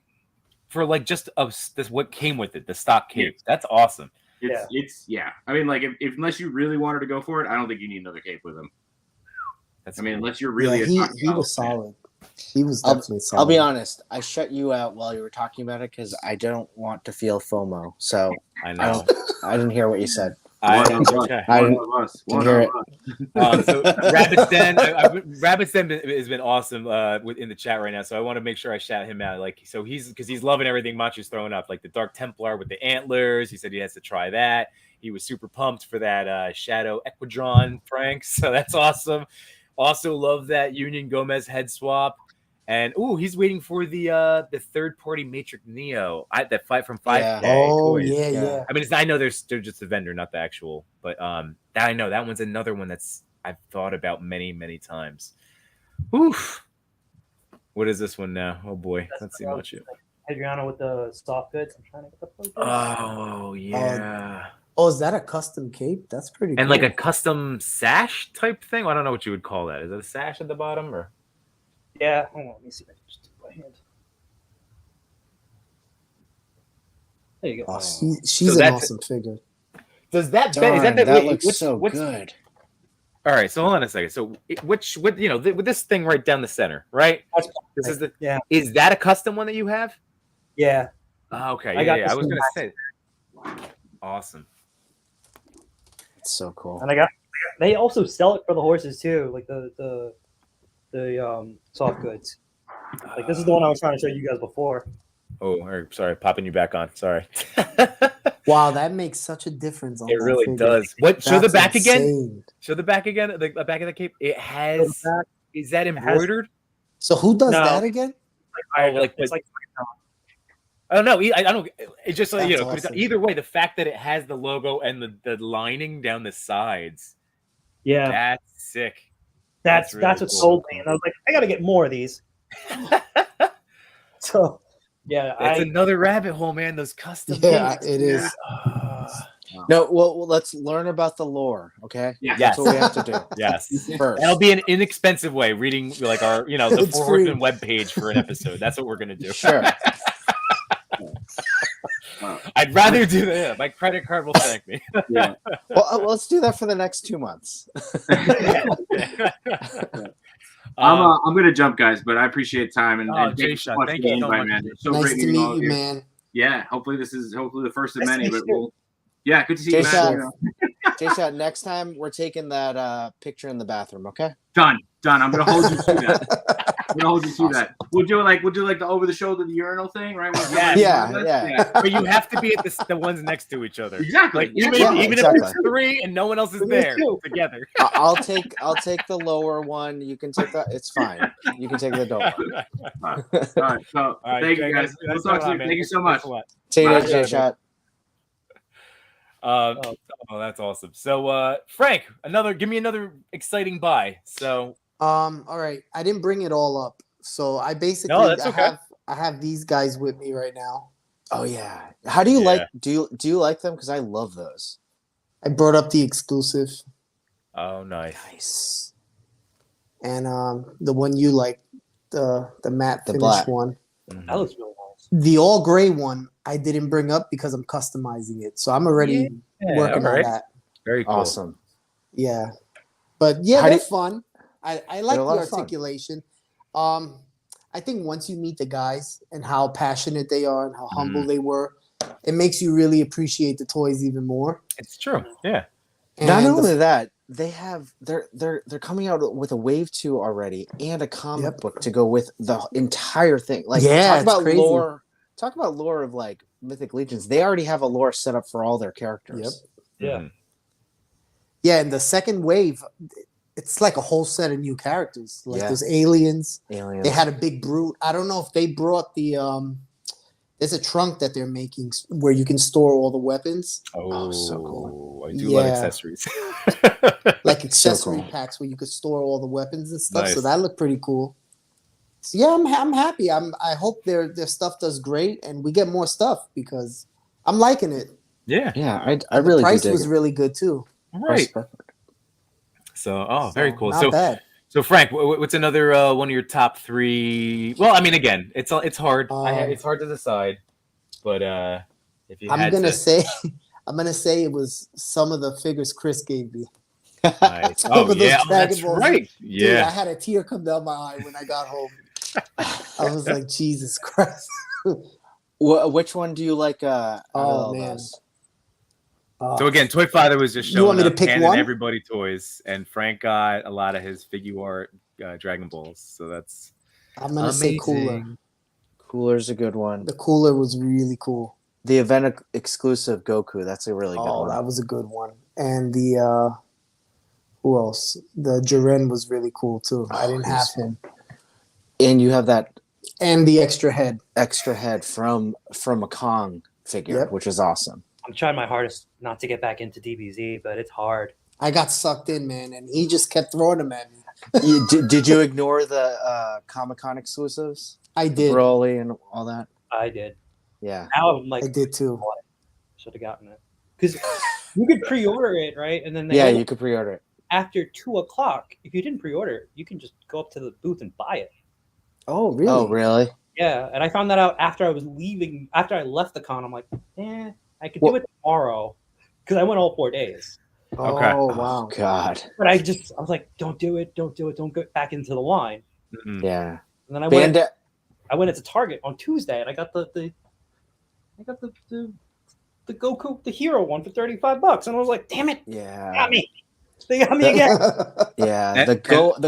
Speaker 1: for like just this what came with it, the stock cape. That's awesome.
Speaker 6: It's I mean, like if unless you really wanted to go for it, I don't think you need another cape with him. I mean, unless you're really
Speaker 4: he was solid. He was definitely solid.
Speaker 2: I'll be honest. I shut you out while you were talking about it because I don't want to feel FOMO. So
Speaker 1: I know.
Speaker 2: I didn't hear what you said.
Speaker 1: I
Speaker 6: One
Speaker 1: know.
Speaker 6: of us.
Speaker 2: I
Speaker 6: One
Speaker 2: didn't-
Speaker 6: of us.
Speaker 2: Can
Speaker 6: One
Speaker 2: hear
Speaker 6: of
Speaker 2: it.
Speaker 6: us.
Speaker 1: So Rabbit's Den, Rabbit's Den has been awesome in the chat right now. So I want to make sure I shout him out. Like, so because he's loving everything Machu's throwing up, like the Dark Templar with the antlers. He said he has to try that. He was super pumped for that Shadow Equidron, Frank. So that's awesome. Also love that Union Gomez head swap. And he's waiting for the third-party Matrix Neo. That fight from 5K.
Speaker 2: Yeah.
Speaker 4: Oh
Speaker 1: toys.
Speaker 4: yeah.
Speaker 1: I mean, I know they're just the vendor, not the actual, but that I know that one's another one that's I've thought about many, many times. Oof. What is this one now? Oh boy, let's see much.
Speaker 7: Adriano with the soft goods. I'm trying to get the photo.
Speaker 1: Oh yeah.
Speaker 4: Oh, is that a custom cape? That's pretty cool.
Speaker 1: And like a custom sash type thing. I don't know what you would call that. Is it a sash at the bottom or?
Speaker 7: Yeah, hold on. Let me see if I can just do it by hand. There you go.
Speaker 4: Oh, she's
Speaker 1: So
Speaker 4: an
Speaker 1: that's-
Speaker 4: awesome figure.
Speaker 1: Does that
Speaker 2: Darn,
Speaker 1: is that the
Speaker 2: that
Speaker 1: wait,
Speaker 2: looks
Speaker 1: what's-
Speaker 2: so
Speaker 1: what's-
Speaker 2: good.
Speaker 1: All right, so hold on a second. So with with this thing right down the center, right?
Speaker 7: That's
Speaker 1: This is the
Speaker 7: yeah.
Speaker 1: Is that a custom one that you have?
Speaker 7: Yeah.
Speaker 1: Oh, okay.
Speaker 7: I got
Speaker 1: Yeah.
Speaker 7: this
Speaker 1: I was
Speaker 7: one
Speaker 1: gonna say. Awesome.
Speaker 2: It's so cool.
Speaker 7: And they also sell it for the horses too, like the soft goods. Like this is the one I was trying to show you guys before.
Speaker 1: Oh, sorry, popping you back on. Sorry.
Speaker 4: Wow, that makes such a difference. On
Speaker 1: It
Speaker 4: that
Speaker 1: really
Speaker 4: figure.
Speaker 1: does. What? Show the
Speaker 4: That's
Speaker 1: back again.
Speaker 4: insane.
Speaker 1: Show the back again. The back of the cape. It has.
Speaker 7: back.
Speaker 1: Is that
Speaker 7: has-
Speaker 1: embroidered?
Speaker 4: So who does
Speaker 7: No.
Speaker 4: that again?
Speaker 7: It's like
Speaker 1: I don't know. I don't. It's just like
Speaker 4: That's
Speaker 1: 'cause
Speaker 4: awesome.
Speaker 1: either way, the fact that it has the logo and the lining down the sides.
Speaker 7: yeah.
Speaker 1: That's sick.
Speaker 7: That's
Speaker 1: really
Speaker 7: what
Speaker 1: cool.
Speaker 7: sold me, and I was like, I got to get more of these. So, yeah,
Speaker 1: It's another rabbit hole, man. Those custom.
Speaker 4: Yeah,
Speaker 1: capes,
Speaker 4: it
Speaker 1: dude.
Speaker 4: is.
Speaker 2: No, well, let's learn about the lore, okay?
Speaker 6: Yeah.
Speaker 2: That's what we have to do
Speaker 1: Yes.
Speaker 2: first.
Speaker 1: That'll be an inexpensive way, reading like our, the
Speaker 4: It's
Speaker 1: Four
Speaker 4: free.
Speaker 1: Horsemen webpage for an episode. That's what we're gonna do.
Speaker 2: Sure.
Speaker 1: I'd rather do that. My credit card will thank me.
Speaker 6: Yeah.
Speaker 2: Well, let's do that for the next 2 months.
Speaker 6: I'm gonna jump, guys, but I appreciate time and,
Speaker 1: Oh,
Speaker 6: and
Speaker 1: Jay
Speaker 6: so
Speaker 1: Sean,
Speaker 6: much
Speaker 1: thank
Speaker 6: for the
Speaker 1: you so
Speaker 6: invite,
Speaker 1: much.
Speaker 6: man. It's so
Speaker 4: Nice
Speaker 6: great
Speaker 4: to
Speaker 6: meeting all
Speaker 4: meet
Speaker 6: of
Speaker 4: you,
Speaker 6: you.
Speaker 4: man.
Speaker 6: Yeah, hopefully this is the first of
Speaker 7: Nice to
Speaker 6: many,
Speaker 7: meet
Speaker 6: but
Speaker 7: you.
Speaker 6: yeah, good to see you,
Speaker 2: Jay
Speaker 6: man.
Speaker 2: Jay, next time we're taking that picture in the bathroom, okay?
Speaker 6: Done. I'm gonna hold you to that. I'm gonna hold you to that. We'll do like the over the shoulder the urinal thing, right?
Speaker 2: Yeah.
Speaker 1: But you have to be at the ones next to each other.
Speaker 6: Exactly.
Speaker 1: Like even
Speaker 2: Yeah,
Speaker 1: if
Speaker 2: exactly.
Speaker 1: it's three and no one else is
Speaker 7: Me
Speaker 1: there
Speaker 7: too.
Speaker 1: together.
Speaker 2: I'll take the lower one. You can take that. It's fine. You can take the adult one.
Speaker 6: All right. So
Speaker 1: All right,
Speaker 6: thank
Speaker 1: Jay,
Speaker 6: you guys. We'll
Speaker 1: thanks
Speaker 6: talk
Speaker 1: a
Speaker 6: to
Speaker 1: lot,
Speaker 6: you.
Speaker 1: man.
Speaker 6: Thank you so
Speaker 1: Thanks
Speaker 6: much.
Speaker 1: a lot.
Speaker 2: Take
Speaker 6: Bye.
Speaker 2: it, Jay Shot.
Speaker 1: Oh, that's awesome. So, Frank, give me another exciting buy. So,
Speaker 4: All right. I didn't bring it all up. So I basically
Speaker 1: No, that's okay.
Speaker 4: I have these guys with me right now.
Speaker 2: Oh yeah. How do you
Speaker 1: Yeah.
Speaker 2: like? Do you like them? Because I love those.
Speaker 4: I brought up the exclusive
Speaker 1: oh, nice.
Speaker 2: Nice.
Speaker 4: and the one you like, the matte
Speaker 2: The
Speaker 4: finish
Speaker 2: black.
Speaker 4: one.
Speaker 7: That looks really nice.
Speaker 4: The all gray one I didn't bring up because I'm customizing it. So I'm already working
Speaker 1: all right.
Speaker 4: on that.
Speaker 1: Very cool.
Speaker 2: Awesome.
Speaker 4: Yeah. But yeah,
Speaker 2: How
Speaker 4: they're
Speaker 2: do-
Speaker 4: fun. I like
Speaker 2: They're a
Speaker 4: the
Speaker 2: lot of fun.
Speaker 4: articulation. I think once you meet the guys and how passionate they are and how humble they were, it makes you really appreciate the toys even more.
Speaker 1: It's true. Yeah.
Speaker 2: Not
Speaker 4: And
Speaker 2: only that, they're coming out with a wave 2 already and a comic
Speaker 4: Yep.
Speaker 2: book to go with the entire thing. Like
Speaker 4: Yeah,
Speaker 2: talk
Speaker 4: it's
Speaker 2: about
Speaker 4: crazy.
Speaker 2: lore. Talk about lore of like Mythic Legions. They already have a lore set up for all their characters.
Speaker 7: Yeah.
Speaker 1: Mhm.
Speaker 4: yeah, and the second wave, it's like a whole set of new characters. Like
Speaker 2: Yeah.
Speaker 4: there's aliens.
Speaker 2: Aliens.
Speaker 4: They had a big brute. I don't know if they brought the there's a trunk that they're making where you can store all the weapons,
Speaker 1: Oh,
Speaker 2: so cool.
Speaker 1: I do love
Speaker 4: Yeah.
Speaker 1: accessories.
Speaker 4: like accessory
Speaker 2: cool.
Speaker 4: packs where you could store all the weapons and stuff. So
Speaker 1: Nice.
Speaker 4: that looked pretty cool. So yeah, I'm happy. I hope their stuff does great and we get more stuff because I'm liking it.
Speaker 1: Yeah.
Speaker 2: Yeah, I
Speaker 4: And
Speaker 2: really
Speaker 4: the price
Speaker 2: do dig
Speaker 4: was
Speaker 2: it.
Speaker 4: really good too.
Speaker 1: Right.
Speaker 2: Price-
Speaker 1: So, very
Speaker 4: So,
Speaker 1: cool.
Speaker 4: Not
Speaker 1: So,
Speaker 4: bad.
Speaker 1: So Frank, what's another one of your top 3? Well, I mean, again, it's hard. It's hard to decide, but if you
Speaker 4: I'm
Speaker 1: had
Speaker 4: gonna
Speaker 1: to,
Speaker 4: say, I'm gonna say it was some of the figures Chris gave me.
Speaker 1: nice.
Speaker 4: Some
Speaker 1: Oh
Speaker 4: of those
Speaker 1: yeah,
Speaker 4: Dragon
Speaker 1: that's
Speaker 4: Balls.
Speaker 1: right.
Speaker 4: Dude,
Speaker 1: Yeah,
Speaker 4: I had a tear come down my eye when I got home. I was like, Jesus Christ.
Speaker 2: Which one do you like? Out of
Speaker 4: Oh
Speaker 2: all
Speaker 4: man.
Speaker 2: those?
Speaker 1: So again, Toy Father was just
Speaker 4: You want
Speaker 1: showing
Speaker 4: me to
Speaker 1: up,
Speaker 4: pick
Speaker 1: handing
Speaker 4: one?
Speaker 1: everybody toys, and Frank got a lot of his figure art Dragon Balls. So that's
Speaker 4: I'm gonna say Cooler.
Speaker 2: Cooler's a good one.
Speaker 4: The Cooler was really cool.
Speaker 2: The event exclusive Goku. That's a really good
Speaker 4: Oh,
Speaker 2: one.
Speaker 4: that was a good one. And the who else? The Jiren was really cool too. I didn't have him.
Speaker 2: And you have that
Speaker 4: And the extra head.
Speaker 2: from a Kong figure,
Speaker 4: Yep.
Speaker 2: which is awesome.
Speaker 7: I'm trying my hardest not to get back into DBZ, but it's hard.
Speaker 4: I got sucked in, man, and he just kept throwing them at me.
Speaker 2: Did you ignore the Comic-Con exclusives?
Speaker 4: I did.
Speaker 2: Broly and all that?
Speaker 7: I did.
Speaker 2: Yeah.
Speaker 7: Now I'm like,
Speaker 4: I did too.
Speaker 7: should have gotten it because you could pre-order it, right? And then they
Speaker 2: Yeah, you could pre-order it.
Speaker 7: after 2:00. If you didn't pre-order it, you can just go up to the booth and buy it.
Speaker 4: Oh, really?
Speaker 2: Oh, really?
Speaker 7: Yeah, and I found that out after I was leaving. After I left the con, I'm like, I could do it tomorrow because I went all 4 days.
Speaker 1: Okay.
Speaker 4: Oh,
Speaker 2: Oh,
Speaker 4: wow.
Speaker 2: God.
Speaker 7: But I was like, don't do it, don't go back into the line.
Speaker 1: Mm-mm.
Speaker 2: Yeah.
Speaker 7: And then I
Speaker 2: Bandit.
Speaker 7: went into Target on Tuesday, and I got the Goku, the hero one for $35, and I was like, damn it,
Speaker 2: Yeah.
Speaker 7: got me. They got me again.
Speaker 2: Yeah. The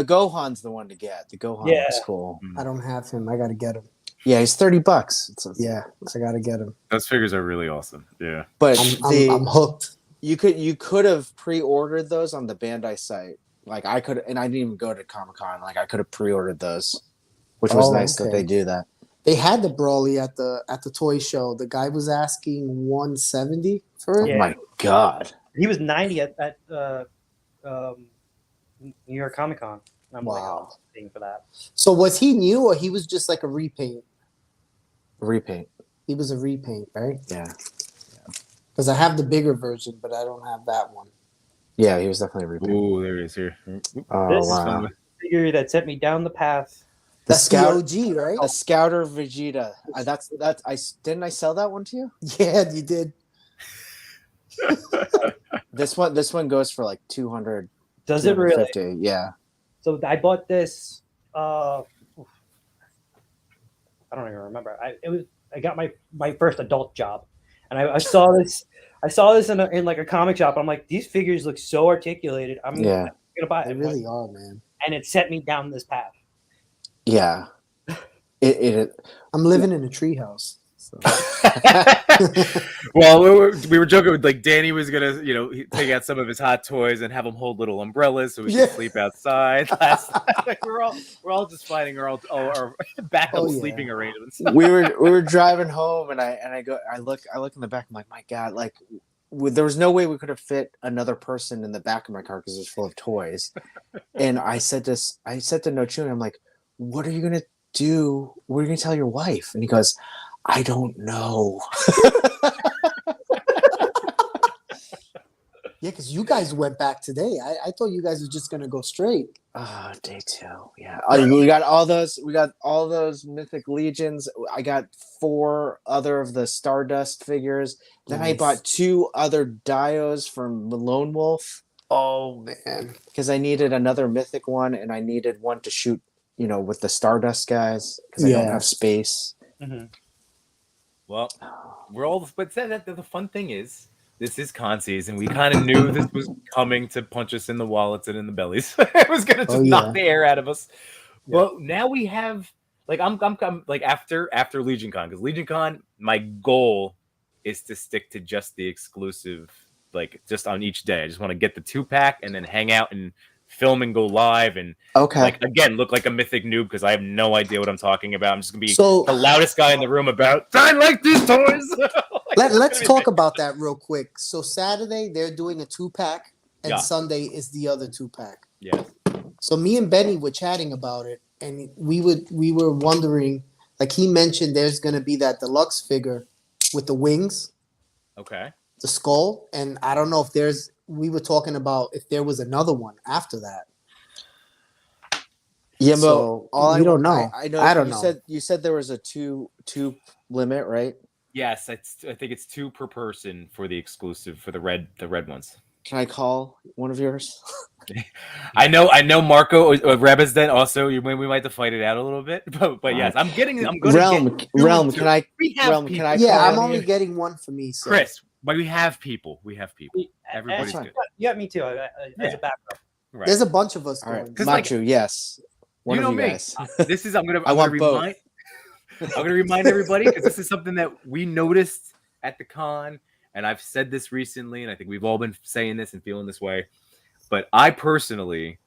Speaker 2: Gohan's the one to get. The Gohan
Speaker 7: Yeah.
Speaker 2: was cool.
Speaker 4: I don't have him. I got to get him.
Speaker 2: Yeah, he's $30.
Speaker 4: Yeah, I got to get him.
Speaker 1: Those figures are really awesome. Yeah.
Speaker 2: But
Speaker 4: I'm hooked.
Speaker 2: you could have pre-ordered those on the Bandai site. Like I could, and I didn't even go to Comic-Con. Like I could have pre-ordered those, which was nice that they do that.
Speaker 4: They had the Broly at the toy show. The guy was asking $170 for it.
Speaker 7: Yeah.
Speaker 2: Oh my God.
Speaker 7: He was 90 at New York Comic Con. I'm like,
Speaker 4: Wow.
Speaker 7: oh, paying for that.
Speaker 4: So was he new or he was just like a repaint?
Speaker 2: Repaint.
Speaker 4: He was a repaint, right?
Speaker 2: Yeah.
Speaker 4: Because I have the bigger version, but I don't have that one.
Speaker 2: Yeah, he was definitely a repaint.
Speaker 1: Ooh, there he is here.
Speaker 2: Oh,
Speaker 7: This
Speaker 2: wow.
Speaker 7: figure that sent me down the path.
Speaker 4: That's the OG, right?
Speaker 2: The Scouter Vegeta. Didn't I sell that one to you?
Speaker 4: Yeah, you did.
Speaker 2: This one goes for like 200.
Speaker 7: Does it really?
Speaker 2: 250. Yeah.
Speaker 7: So I bought this. I don't even remember. I got my first adult job, and I saw this. I saw this in like a comic shop. I'm like, these figures look so articulated. I'm gonna buy it.
Speaker 4: They really are, man.
Speaker 7: And it set me down this path.
Speaker 2: Yeah.
Speaker 4: I'm living in a treehouse. So.
Speaker 1: Well, we were joking with like Danny was gonna, take out some of his hot toys and have him hold little umbrellas so we could sleep outside. we're all just finding our backup sleeping arrangements.
Speaker 2: we were driving home and I look in the back. I'm like, my God, like there was no way we could have fit another person in the back of my car because it was full of toys. And I said to No Chun, I'm like, what are you gonna do? What are you gonna tell your wife? And he goes, I don't know.
Speaker 4: Yeah, because you guys went back today. I thought you guys were just gonna go straight.
Speaker 2: Day 2. Yeah. We got all those. We got all those Mythic Legions. I got 4 other of the Stardust figures. Then I bought 2 other Dios from Lone Wolf.
Speaker 4: Oh man,
Speaker 2: because I needed another Mythic one, and I needed one to shoot, with the Stardust guys because I don't have space.
Speaker 7: Mm-hmm.
Speaker 1: Well, but the fun thing is, this is con season. We kind of knew this was coming to punch us in the wallets and in the bellies. It was gonna just knock the air out of us. Yeah. Well, now we have I'm like after Legion Con, because Legion Con, my goal is to stick to just the exclusive, just on each day. I just want to get the 2-pack and then hang out and film and go live and look like a mythic noob because I have no idea what I'm talking about. I'm just gonna be the loudest guy in the room about I like these toys.
Speaker 4: Let's talk about that real quick. So Saturday they're doing a 2-pack and Sunday is the other 2-pack.
Speaker 1: Yes.
Speaker 4: So me and Benny were chatting about it, and we were wondering, like he mentioned, there's gonna be that deluxe figure with the wings.
Speaker 1: Okay.
Speaker 4: The skull, and I don't know if we were talking about if there was another one after that.
Speaker 2: Yeah,
Speaker 4: So
Speaker 2: but
Speaker 4: we don't know.
Speaker 2: I know.
Speaker 4: I don't know.
Speaker 2: You said there was a two limit, right?
Speaker 1: Yes, I think it's 2 per person for the exclusive for the red ones.
Speaker 2: Can I call one of yours?
Speaker 1: I know Marco Rebesden also. We might have to fight it out a little bit, but yes, I'm going
Speaker 2: Realm.
Speaker 1: to
Speaker 2: Realm.
Speaker 1: get
Speaker 2: Can I?
Speaker 1: we have
Speaker 2: Realm.
Speaker 1: people.
Speaker 2: Can I?
Speaker 4: Yeah,
Speaker 2: call
Speaker 4: I'm
Speaker 2: one
Speaker 4: only
Speaker 2: of you?
Speaker 4: getting one for me. So.
Speaker 1: Chris, but we have people. Everybody's
Speaker 2: fine.
Speaker 1: good.
Speaker 7: Yeah, me too. As a backup.
Speaker 1: Right.
Speaker 4: There's a bunch of us
Speaker 2: All right,
Speaker 4: going.
Speaker 1: like-
Speaker 2: Machu. Yes, one
Speaker 1: You
Speaker 2: of
Speaker 1: know
Speaker 2: you
Speaker 1: me.
Speaker 2: guys.
Speaker 1: This is I'm
Speaker 2: I want both.
Speaker 1: I'm going to remind everybody because this is something that we noticed at the con, and I've said this recently, and I think we've all been saying this and feeling this way. But I personally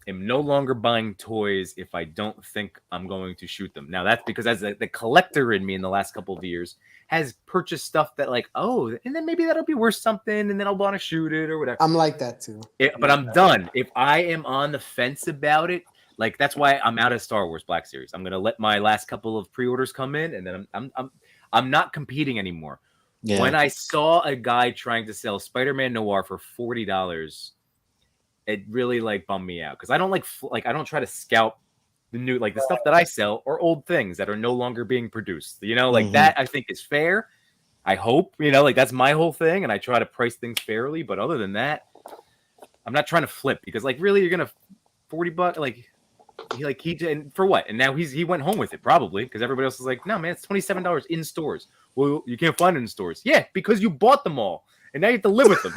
Speaker 1: am no longer buying toys if I don't think I'm going to shoot them. Now that's because as the collector in me in the last couple of years has purchased stuff that like, oh, and then maybe that'll be worth something, and then I'll want to shoot it or whatever.
Speaker 4: I'm like that too.
Speaker 1: But I'm done. If I am on the fence about it, like that's why I'm out of Star Wars Black Series. I'm gonna let my last couple of pre-orders come in, and then I'm not competing anymore.
Speaker 2: Yeah.
Speaker 1: When I saw a guy trying to sell Spider-Man Noir for $40, it really like bummed me out because I don't like I don't try to scalp the new the stuff that I sell or old things that are no longer being produced. That I think is fair. I hope that's my whole thing, and I try to price things fairly. But other than that, I'm not trying to flip because really you're gonna $40 and for what? And now he went home with it probably because everybody else is like, no man, it's $27 in stores. Well, you can't find it in stores. Yeah, because you bought them all, and now you have to live with them.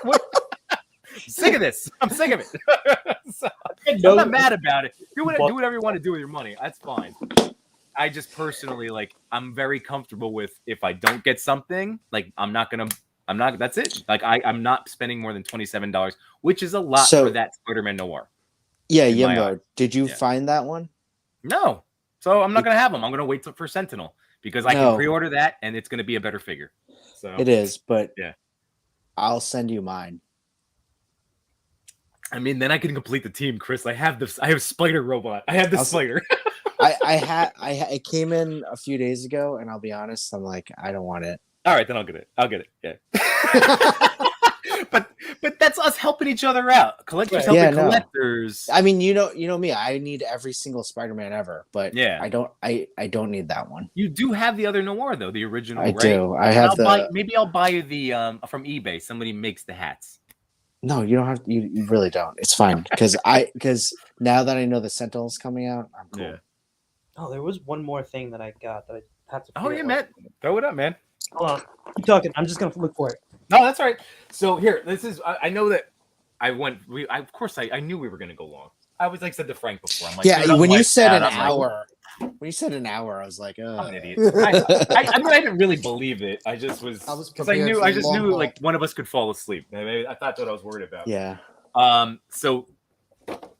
Speaker 1: What? I'm sick of this. I'm sick of it. I'm not mad about it. Do whatever you want to do with your money. That's fine. I just personally I'm very comfortable with if I don't get something, that's it. I'm not spending more than $27, which is a lot for that Spider-Man Noir.
Speaker 2: Yeah, Yimbo. Did you find that one?
Speaker 1: No. So I'm not gonna have them. I'm gonna wait for Sentinel because I can pre-order that and it's gonna be a better figure. So
Speaker 2: it is, but
Speaker 1: yeah,
Speaker 2: I'll send you mine.
Speaker 1: I mean, then I can complete the team, Chris. I have Spider Robot. I have the Spider.
Speaker 2: It came in a few days ago, and I'll be honest, I'm like, I don't want it.
Speaker 1: All right, then I'll get it. Yeah. but that's us helping each other out. Collectors helping collectors.
Speaker 2: I mean, you know me. I need every single Spider-Man ever, but
Speaker 1: yeah,
Speaker 2: I don't need that one.
Speaker 1: You do have the other Noir though, the original.
Speaker 2: I do. I have
Speaker 1: maybe I'll buy you the from eBay. Somebody makes the hats.
Speaker 2: No, you don't have. You really don't. It's fine because now that I know the Sentinel's coming out, I'm cool.
Speaker 1: Yeah.
Speaker 7: Oh, there was one more thing that I got that I had to.
Speaker 1: Oh yeah, man. Throw it up, man.
Speaker 7: Hold on. Keep talking. I'm just gonna look for it.
Speaker 1: No, that's all right. So here, this is. I know that I went. Of course, I knew we were gonna go long. I was said to Frank before. I'm like,
Speaker 2: yeah. When you said an hour, I was like,
Speaker 1: I'm an idiot. I mean, I didn't really believe it. I just was. I knew like one of us could fall asleep. I thought that's what I was worried about.
Speaker 2: Yeah.
Speaker 1: So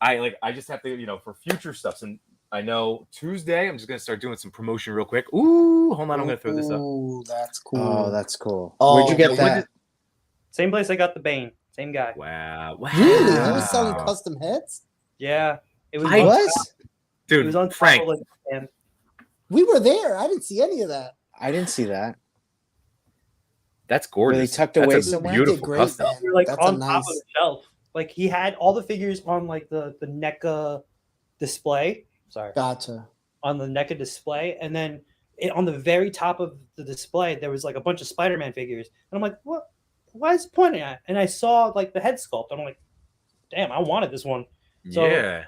Speaker 1: I just have to for future stuff. And I know Tuesday I'm just gonna start doing some promotion real quick. Ooh, hold on, I'm gonna throw this up.
Speaker 4: Ooh, that's cool.
Speaker 2: Oh, that's cool.
Speaker 4: Oh,
Speaker 2: where'd you get that?
Speaker 7: Same place I got the Bane. Same guy.
Speaker 1: Wow.
Speaker 4: Really? I was selling custom heads?
Speaker 7: Yeah. It was.
Speaker 2: I was?
Speaker 1: Dude,
Speaker 7: it was on
Speaker 1: Frank.
Speaker 7: And
Speaker 4: We were there. I didn't see any of that.
Speaker 2: I didn't see that.
Speaker 1: That's gorgeous.
Speaker 2: Were they tucked away somewhere?
Speaker 1: Beautiful
Speaker 4: Great,
Speaker 1: custom.
Speaker 4: man.
Speaker 7: we were
Speaker 4: That's
Speaker 7: on
Speaker 4: a
Speaker 7: top of
Speaker 4: nice-
Speaker 7: the shelf. He had all the figures on the NECA display. Sorry.
Speaker 4: Gotcha.
Speaker 7: On the NECA display, and then on the very top of the display there was a bunch of Spider-Man figures, and I'm like, what? Why is it pointing at? And I saw the head sculpt. I'm like, damn, I wanted this one. So
Speaker 1: yeah.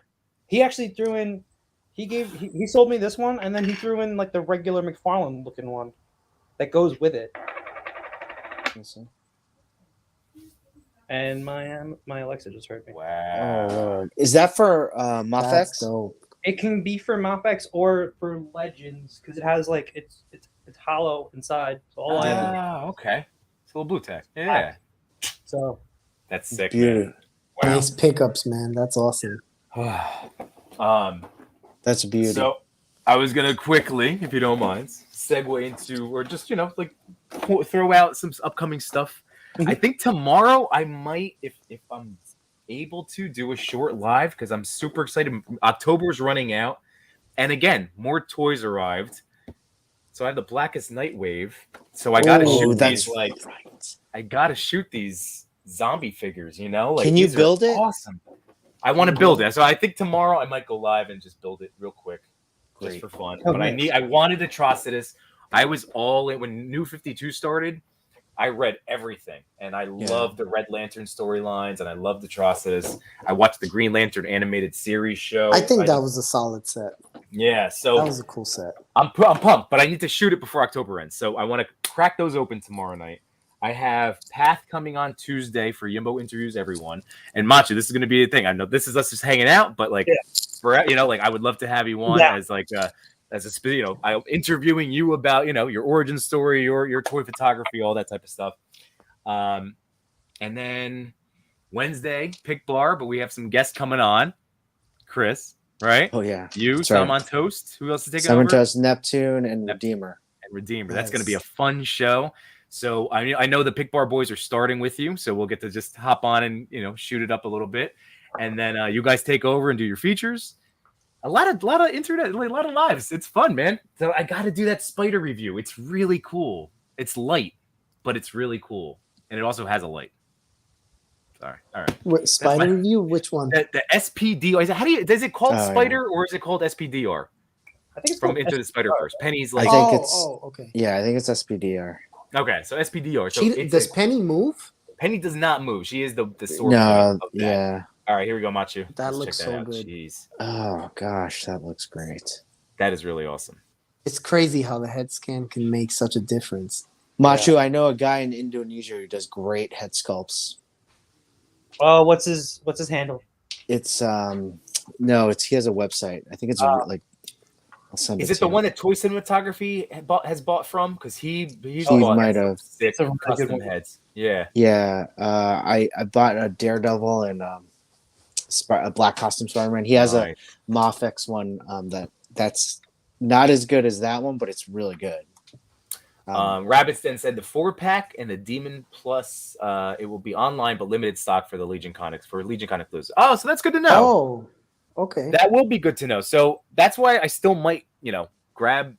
Speaker 7: he actually threw in. He sold me this one, and then he threw in the regular McFarlane looking one that goes with it. And my Alexa just heard me.
Speaker 1: Wow.
Speaker 2: Oh, Lord. Is that for
Speaker 4: That's
Speaker 2: Mafex?
Speaker 4: dope.
Speaker 7: It can be for Mafex or for Legends because it has it's hollow inside. So all I have.
Speaker 1: Okay. It's a little blue tack. Yeah.
Speaker 7: So
Speaker 1: That's sick.
Speaker 2: Beautiful.
Speaker 1: Man.
Speaker 4: Nice pickups, man. That's awesome.
Speaker 1: Wow.
Speaker 2: That's beauty.
Speaker 1: So I was gonna quickly, if you don't mind, segue into or just throw out some upcoming stuff. I think tomorrow I might, if I'm able to, do a short live because I'm super excited. October's running out, and again, more toys arrived. So I have the Blackest Night Wave. So I gotta shoot these I gotta shoot these zombie figures.
Speaker 2: Can you build it?
Speaker 1: Awesome. I want to build it. So I think tomorrow I might go live and just build it real quick, just
Speaker 2: Great.
Speaker 1: for fun.
Speaker 4: Oh,
Speaker 1: But
Speaker 4: nice.
Speaker 1: I wanted Atrocitus. I was all in when New 52 started. I read everything, and I loved the Red Lantern storylines, and I loved Atrocitus. I watched the Green Lantern animated series show.
Speaker 4: I think that was a solid set.
Speaker 1: Yeah, so
Speaker 4: That was a cool set.
Speaker 1: I'm pumped, but I need to shoot it before October ends. So I want to crack those open tomorrow night. I have Path coming on Tuesday for Yimbo interviews everyone. And Macho, this is going to be a thing. I know this is us just hanging out, but like, for like, I would love to have you on as like as a I'm interviewing you about your origin story, your toy photography, all that type of stuff. And then Wednesday, pick Blar, but we have some guests coming on. Chris, right?
Speaker 2: Oh yeah,
Speaker 1: you,
Speaker 2: that's
Speaker 1: Sam
Speaker 2: right.
Speaker 1: on Toast. Who else is taking
Speaker 2: Summon
Speaker 1: over?
Speaker 2: Toast, Neptune, and Redeemer.
Speaker 1: That's going to be a fun show. So I know the Pick Bar boys are starting with you, so we'll get to just hop on and shoot it up a little bit, and then you guys take over and do your features. A lot of internet, a lot of lives. It's fun, man. So I got to do that spider review. It's really cool. It's light, but it's really cool, and it also has a light. Sorry. All right.
Speaker 4: Wait, spider review? Which one?
Speaker 1: The SPDR. Is it called Spider or is it called SPDR?
Speaker 7: I think it's
Speaker 1: from Into the Spider-Verse. Penny's like.
Speaker 2: I think it's.
Speaker 4: okay.
Speaker 2: Yeah, I think it's SPDR.
Speaker 1: Okay, so SPDR. So
Speaker 4: does Penny move?
Speaker 1: Penny does not move. She is the sword.
Speaker 2: No, yeah.
Speaker 1: All right, here we go, Machu.
Speaker 4: That looks so good.
Speaker 1: Jeez.
Speaker 2: Oh gosh, that looks great.
Speaker 1: That is really awesome.
Speaker 4: It's crazy how the head scan can make such a difference.
Speaker 2: Machu, I know a guy in Indonesia who does great head sculpts.
Speaker 7: Oh, what's his handle?
Speaker 2: It's he has a website. I think it's like. I'll send
Speaker 1: is
Speaker 2: it
Speaker 1: it the
Speaker 2: you.
Speaker 1: one that Toy Cinematography has bought from? Because he
Speaker 2: might have
Speaker 1: sick custom heads. Yeah.
Speaker 2: Yeah. I bought a Daredevil and a Black Costume Spider-Man. He has a Mafex one that's not as good as that one, but it's really good.
Speaker 1: Rabbits then said the 4-pack and the Demon Plus it will be online but limited stock for the Legion Comics Blues. Oh, so that's good to know.
Speaker 4: Oh, okay.
Speaker 1: That will be good to know. So that's why I still might, grab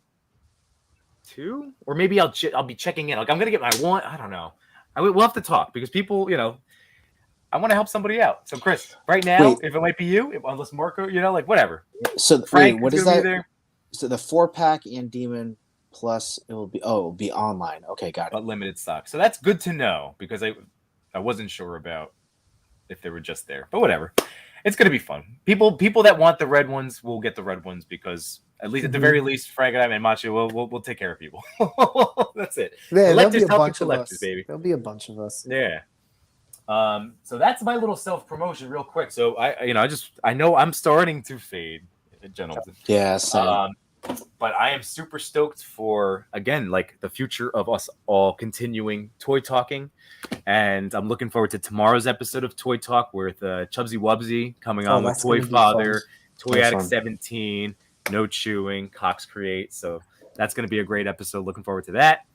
Speaker 1: 2, or maybe I'll be checking in. Like I'm gonna get my one. I don't know. We'll have to talk because people, I want to help somebody out. So Chris, right now, if it might be you, unless Marco, like whatever.
Speaker 2: So
Speaker 1: Frank,
Speaker 2: what is that? So the 4-pack and Demon Plus, it will be online. Okay, got it.
Speaker 1: But limited stock. So that's good to know because I wasn't sure about if they were just there. But whatever. It's going to be fun. People that want the red ones will get the red ones because at least at the very least, Frank and I and Macho we'll take care of people. That's it.
Speaker 4: Yeah, there'll be a
Speaker 1: help
Speaker 4: bunch
Speaker 1: the
Speaker 4: of
Speaker 1: collectors,
Speaker 4: us.
Speaker 1: Baby.
Speaker 4: There'll be a bunch of us.
Speaker 1: Yeah. So that's my little self promotion, real quick. So I know I'm starting to fade, gentlemen.
Speaker 2: Yeah. Same.
Speaker 1: But I am super stoked for, again, like the future of us all continuing toy talking. And I'm looking forward to tomorrow's episode of Toy Talk with Chubsy Wubsy coming on with Toy Father, Toy Addict 17, No Chewing, Cox Create. So that's going to be a great episode. Looking forward to that.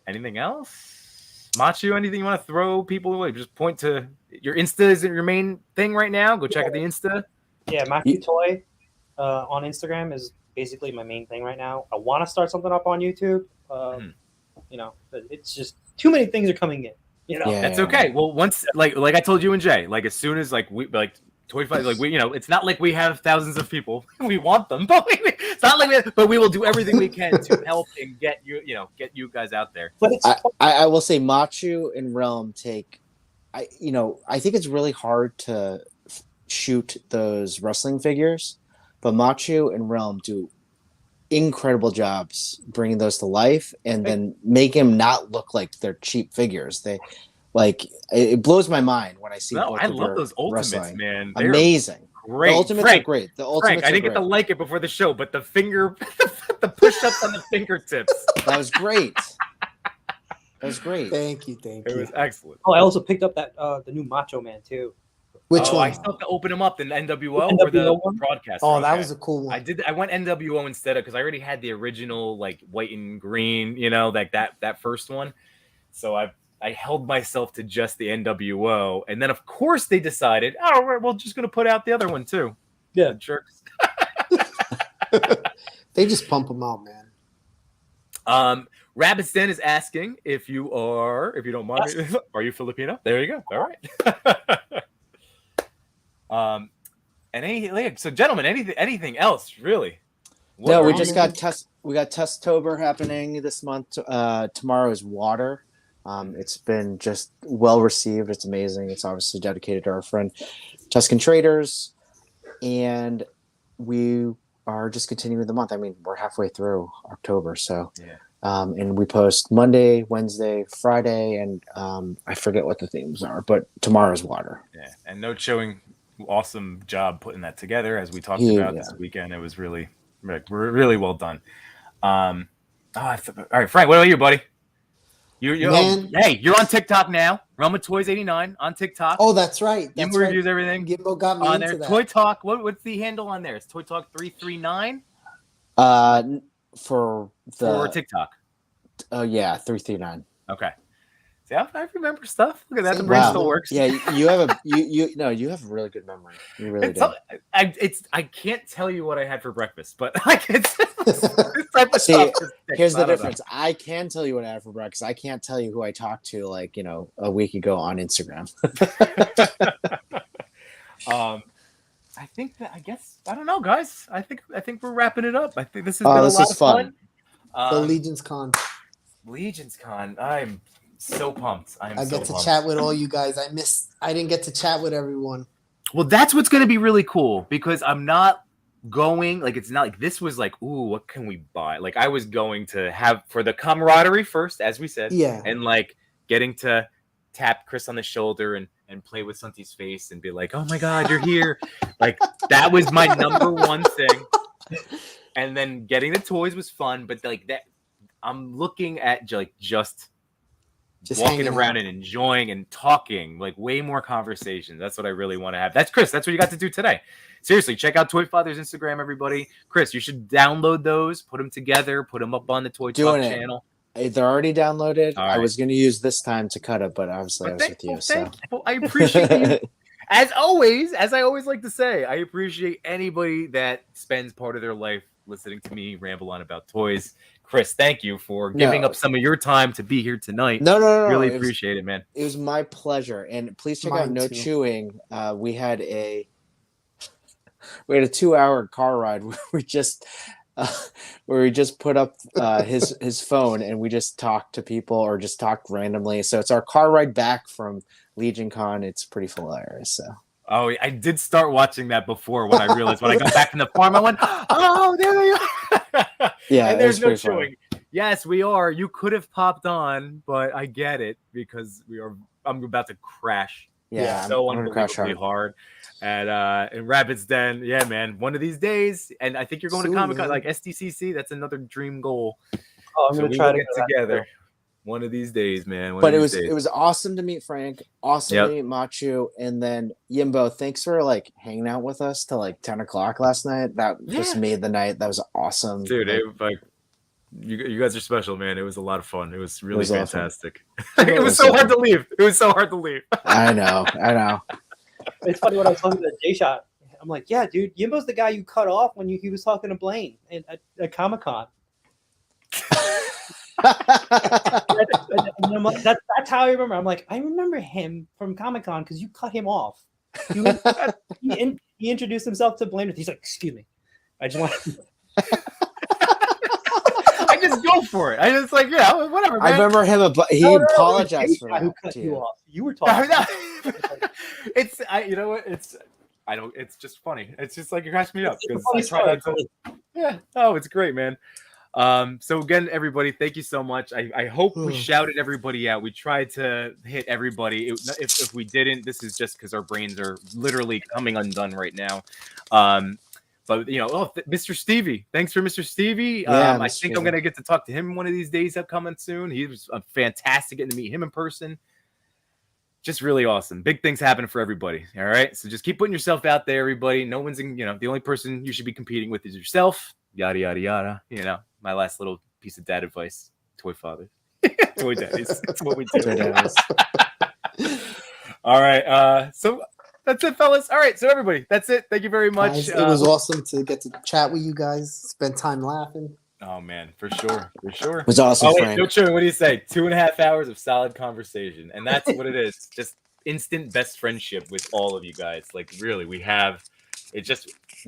Speaker 1: Anything else? Machu, anything you want to throw people away? Just point to your Insta. Is it your main thing right now? Go check out the Insta.
Speaker 7: Yeah, Machu Toy on Instagram is basically my main thing right now. I want to start something up on YouTube. But it's just too many things are coming in.
Speaker 1: That's okay. Well, once like I told you and Jay, like as soon as Toy Fight, it's not like we have thousands of people. We want them, but it's not like but we will do everything we can to help and get you guys out there.
Speaker 7: But
Speaker 2: I will say Machu and Realm I think it's really hard to shoot those wrestling figures, but Machu and Realm do incredible jobs bringing those to life and then make them not look like they're cheap figures. It blows my mind when I see.
Speaker 1: No, I love those ultimates,
Speaker 2: wrestling.
Speaker 1: Man. They're
Speaker 2: amazing.
Speaker 1: Great.
Speaker 2: The ultimates are great.
Speaker 1: Frank, I didn't get to like it before the show, but the the push-ups on the fingertips.
Speaker 2: That was great. That was great.
Speaker 4: Thank you.
Speaker 1: It was excellent.
Speaker 7: Oh, I also picked up that the new Macho Man too.
Speaker 4: Which one?
Speaker 1: I still have to open them up in NWO or the broadcast.
Speaker 4: Oh, that was a cool one.
Speaker 1: I went NWO instead because I already had the original white and green, that first one. So I held myself to just the NWO, and then of course they decided, we're just gonna put out the other one too.
Speaker 7: Yeah,
Speaker 1: the jerks.
Speaker 4: They just pump them out, man.
Speaker 1: Rabbit's Den is asking if you don't mind, are you Filipino? There you go. All right. And so, gentlemen, anything else really?
Speaker 2: No, we
Speaker 1: are
Speaker 2: just
Speaker 1: you-
Speaker 2: got Testtober happening this month. Tomorrow is Water. It's been just well received. It's amazing. It's obviously dedicated to our friend Tuscan Traders, and we are just continuing the month. I mean, we're halfway through October, so
Speaker 1: Yeah.
Speaker 2: and we post Monday, Wednesday, Friday, and I forget what the themes are, but tomorrow's Water.
Speaker 1: Yeah, and Note Showing, awesome job putting that together. As we talked about this weekend, it was really well done. All right, Frank, what about you, buddy?
Speaker 4: Man.
Speaker 1: Hey, you're on TikTok now. Realm of Toys 89 on TikTok.
Speaker 4: Oh, that's right. That's
Speaker 1: Yimbo
Speaker 4: right.
Speaker 1: reviews everything.
Speaker 4: Yimbo got me
Speaker 1: on
Speaker 4: into
Speaker 1: there.
Speaker 4: that.
Speaker 1: Toy Talk. What's the handle on there? It's Toy Talk 339
Speaker 2: For
Speaker 1: for TikTok.
Speaker 2: Oh yeah, 339.
Speaker 1: Okay. See, I remember stuff. Look at that. The
Speaker 4: Same
Speaker 1: brain
Speaker 4: wow.
Speaker 1: still works.
Speaker 2: Yeah, you have a really good memory. You really do.
Speaker 1: I can't tell you what I had for breakfast, but I can. This type of
Speaker 2: See,
Speaker 1: stuff just sticks.
Speaker 2: here's the
Speaker 1: I don't know.
Speaker 2: difference. I can tell you what I had for breakfast. I can't tell you who I talked to a week ago on Instagram.
Speaker 1: I don't know, guys. I think we're wrapping it up. I think this has been
Speaker 2: Oh,
Speaker 1: a
Speaker 2: this
Speaker 1: lot
Speaker 2: is
Speaker 1: of
Speaker 2: fun.
Speaker 4: The Legions Con.
Speaker 1: Legions Con. I'm so pumped.
Speaker 4: I get to chat with all you guys. I didn't get to chat with everyone.
Speaker 1: Well, that's what's going to be really cool because I'm not going it's not like this was like, ooh, what can we buy? Like I was going to have for the camaraderie first, as we said,
Speaker 4: Yeah.
Speaker 1: and getting to tap Chris on the shoulder and play with Santi's face and be like, oh my God, you're here. That was my number one thing. And then getting the toys was fun, but that I'm looking at just walking
Speaker 4: hanging
Speaker 1: around
Speaker 4: out.
Speaker 1: and enjoying and talking, way more conversations. That's what I really want to have. That's Chris. That's what you got to do today. Seriously, check out Toy Father's Instagram, everybody. Chris, you should download those, put them together, put them up on the Toy Talk channel.
Speaker 2: They're already downloaded.
Speaker 1: All
Speaker 2: I
Speaker 1: right.
Speaker 2: was going to use this time to cut it, but obviously I was with you. So
Speaker 1: I appreciate you. As always, as I always like to say, I appreciate anybody that spends part of their life listening to me ramble on about toys. Chris, thank you for giving up some of your time to be here tonight.
Speaker 2: No.
Speaker 1: Really appreciate it, man.
Speaker 2: It was my pleasure. And please check out
Speaker 4: Mine
Speaker 2: No
Speaker 4: too.
Speaker 2: Chewing. We had a 2-hour car ride where we just put up his phone and we just talked to people or just talked randomly. So it's our car ride back from Legion Con. It's pretty hilarious. So.
Speaker 1: Oh, I did start watching that before when I realized when I got back in the farm, I went, oh, there they are.
Speaker 2: Yeah,
Speaker 1: and there's
Speaker 2: it
Speaker 1: no
Speaker 2: was pretty
Speaker 1: chewing. Yes, we are. You could have popped on, but I get it because I'm about to crash.
Speaker 2: Yeah,
Speaker 1: so
Speaker 2: I'm gonna crash
Speaker 1: unbelievably hard. And in Rabbit's Den, yeah, man. One of these days, and I think you're going to
Speaker 4: Soon,
Speaker 1: Comic-Con,
Speaker 4: man.
Speaker 1: SDCC. That's another dream goal.
Speaker 7: Oh, I'm
Speaker 1: So
Speaker 7: gonna
Speaker 1: we
Speaker 7: try
Speaker 1: will
Speaker 7: to
Speaker 1: get
Speaker 7: go to that
Speaker 1: together.
Speaker 7: too.
Speaker 1: One of these days, man.
Speaker 2: But it was awesome to meet Frank, awesome
Speaker 1: Yep.
Speaker 2: to meet Machu, and then Yimbo. Thanks for hanging out with us till 10 o'clock last night. That just made the night. That was awesome,
Speaker 1: dude. You guys are special, man. It was a lot of fun. It was really
Speaker 2: awesome.
Speaker 1: fantastic. It was so hard to leave. It was so hard to leave.
Speaker 2: I know.
Speaker 7: It's funny when I was talking to J-Shot. I'm like, yeah, dude, Yimbo's the guy you cut off when he was talking to Blaine at Comic-Con. And I'm like, that's how I remember. I'm like, I remember him from Comic-Con because you cut him off. He introduced himself to Blaine. He's like, excuse me. I just want
Speaker 1: I just go for it. I just yeah, whatever. Man.
Speaker 2: I remember him. He apologized for that.
Speaker 7: Who cut
Speaker 2: to
Speaker 7: you
Speaker 2: you.
Speaker 7: off? You were talking.
Speaker 1: You know what? It's just funny. It's just you're cracking me up
Speaker 7: It's a
Speaker 1: because
Speaker 7: funny
Speaker 1: I try not to. Yeah. Oh, it's great, man. So again, everybody, thank you so much. I hope we shouted everybody out. We tried to hit everybody. If we didn't, this is just because our brains are literally coming undone right now. But Mr. Stevie, thanks for Mr. Stevie.
Speaker 2: Yeah,
Speaker 1: I think I'm gonna get to talk to him one of these days upcoming soon. He was fantastic getting to meet him in person. Just really awesome. Big things happen for everybody. All right. So just keep putting yourself out there, everybody. No one's the only person you should be competing with is yourself. Yada yada yada. My last little piece of dad advice. Toy fathers. Toy daddies. That's what we do. All right. So that's it, fellas. All right. So everybody, that's it. Thank you very much.
Speaker 4: Guys, it was awesome to get to chat with you guys, spend time laughing.
Speaker 1: Oh man, for sure.
Speaker 2: It was awesome, Frank.
Speaker 1: No, true. What do you say? 2.5 hours of solid conversation, and that's what it is. Just instant best friendship with all of you guys. Like really, we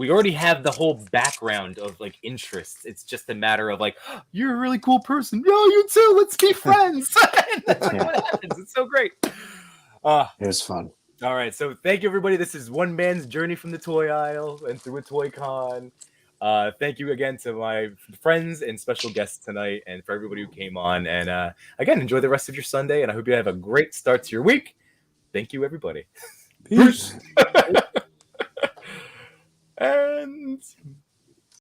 Speaker 1: already have the whole background of like interests. It's just a matter of like, oh, you're a really cool person. Yo, you too. Let's be friends. And that's like what happens. It's so great.
Speaker 2: It was fun.
Speaker 1: All right, so thank you, everybody. This is one man's journey from the toy aisle and through a toy con. Thank you again to my friends and special guests tonight, and for everybody who came on. And again, enjoy the rest of your Sunday, and I hope you have a great start to your week. Thank you, everybody.
Speaker 4: Peace.
Speaker 1: And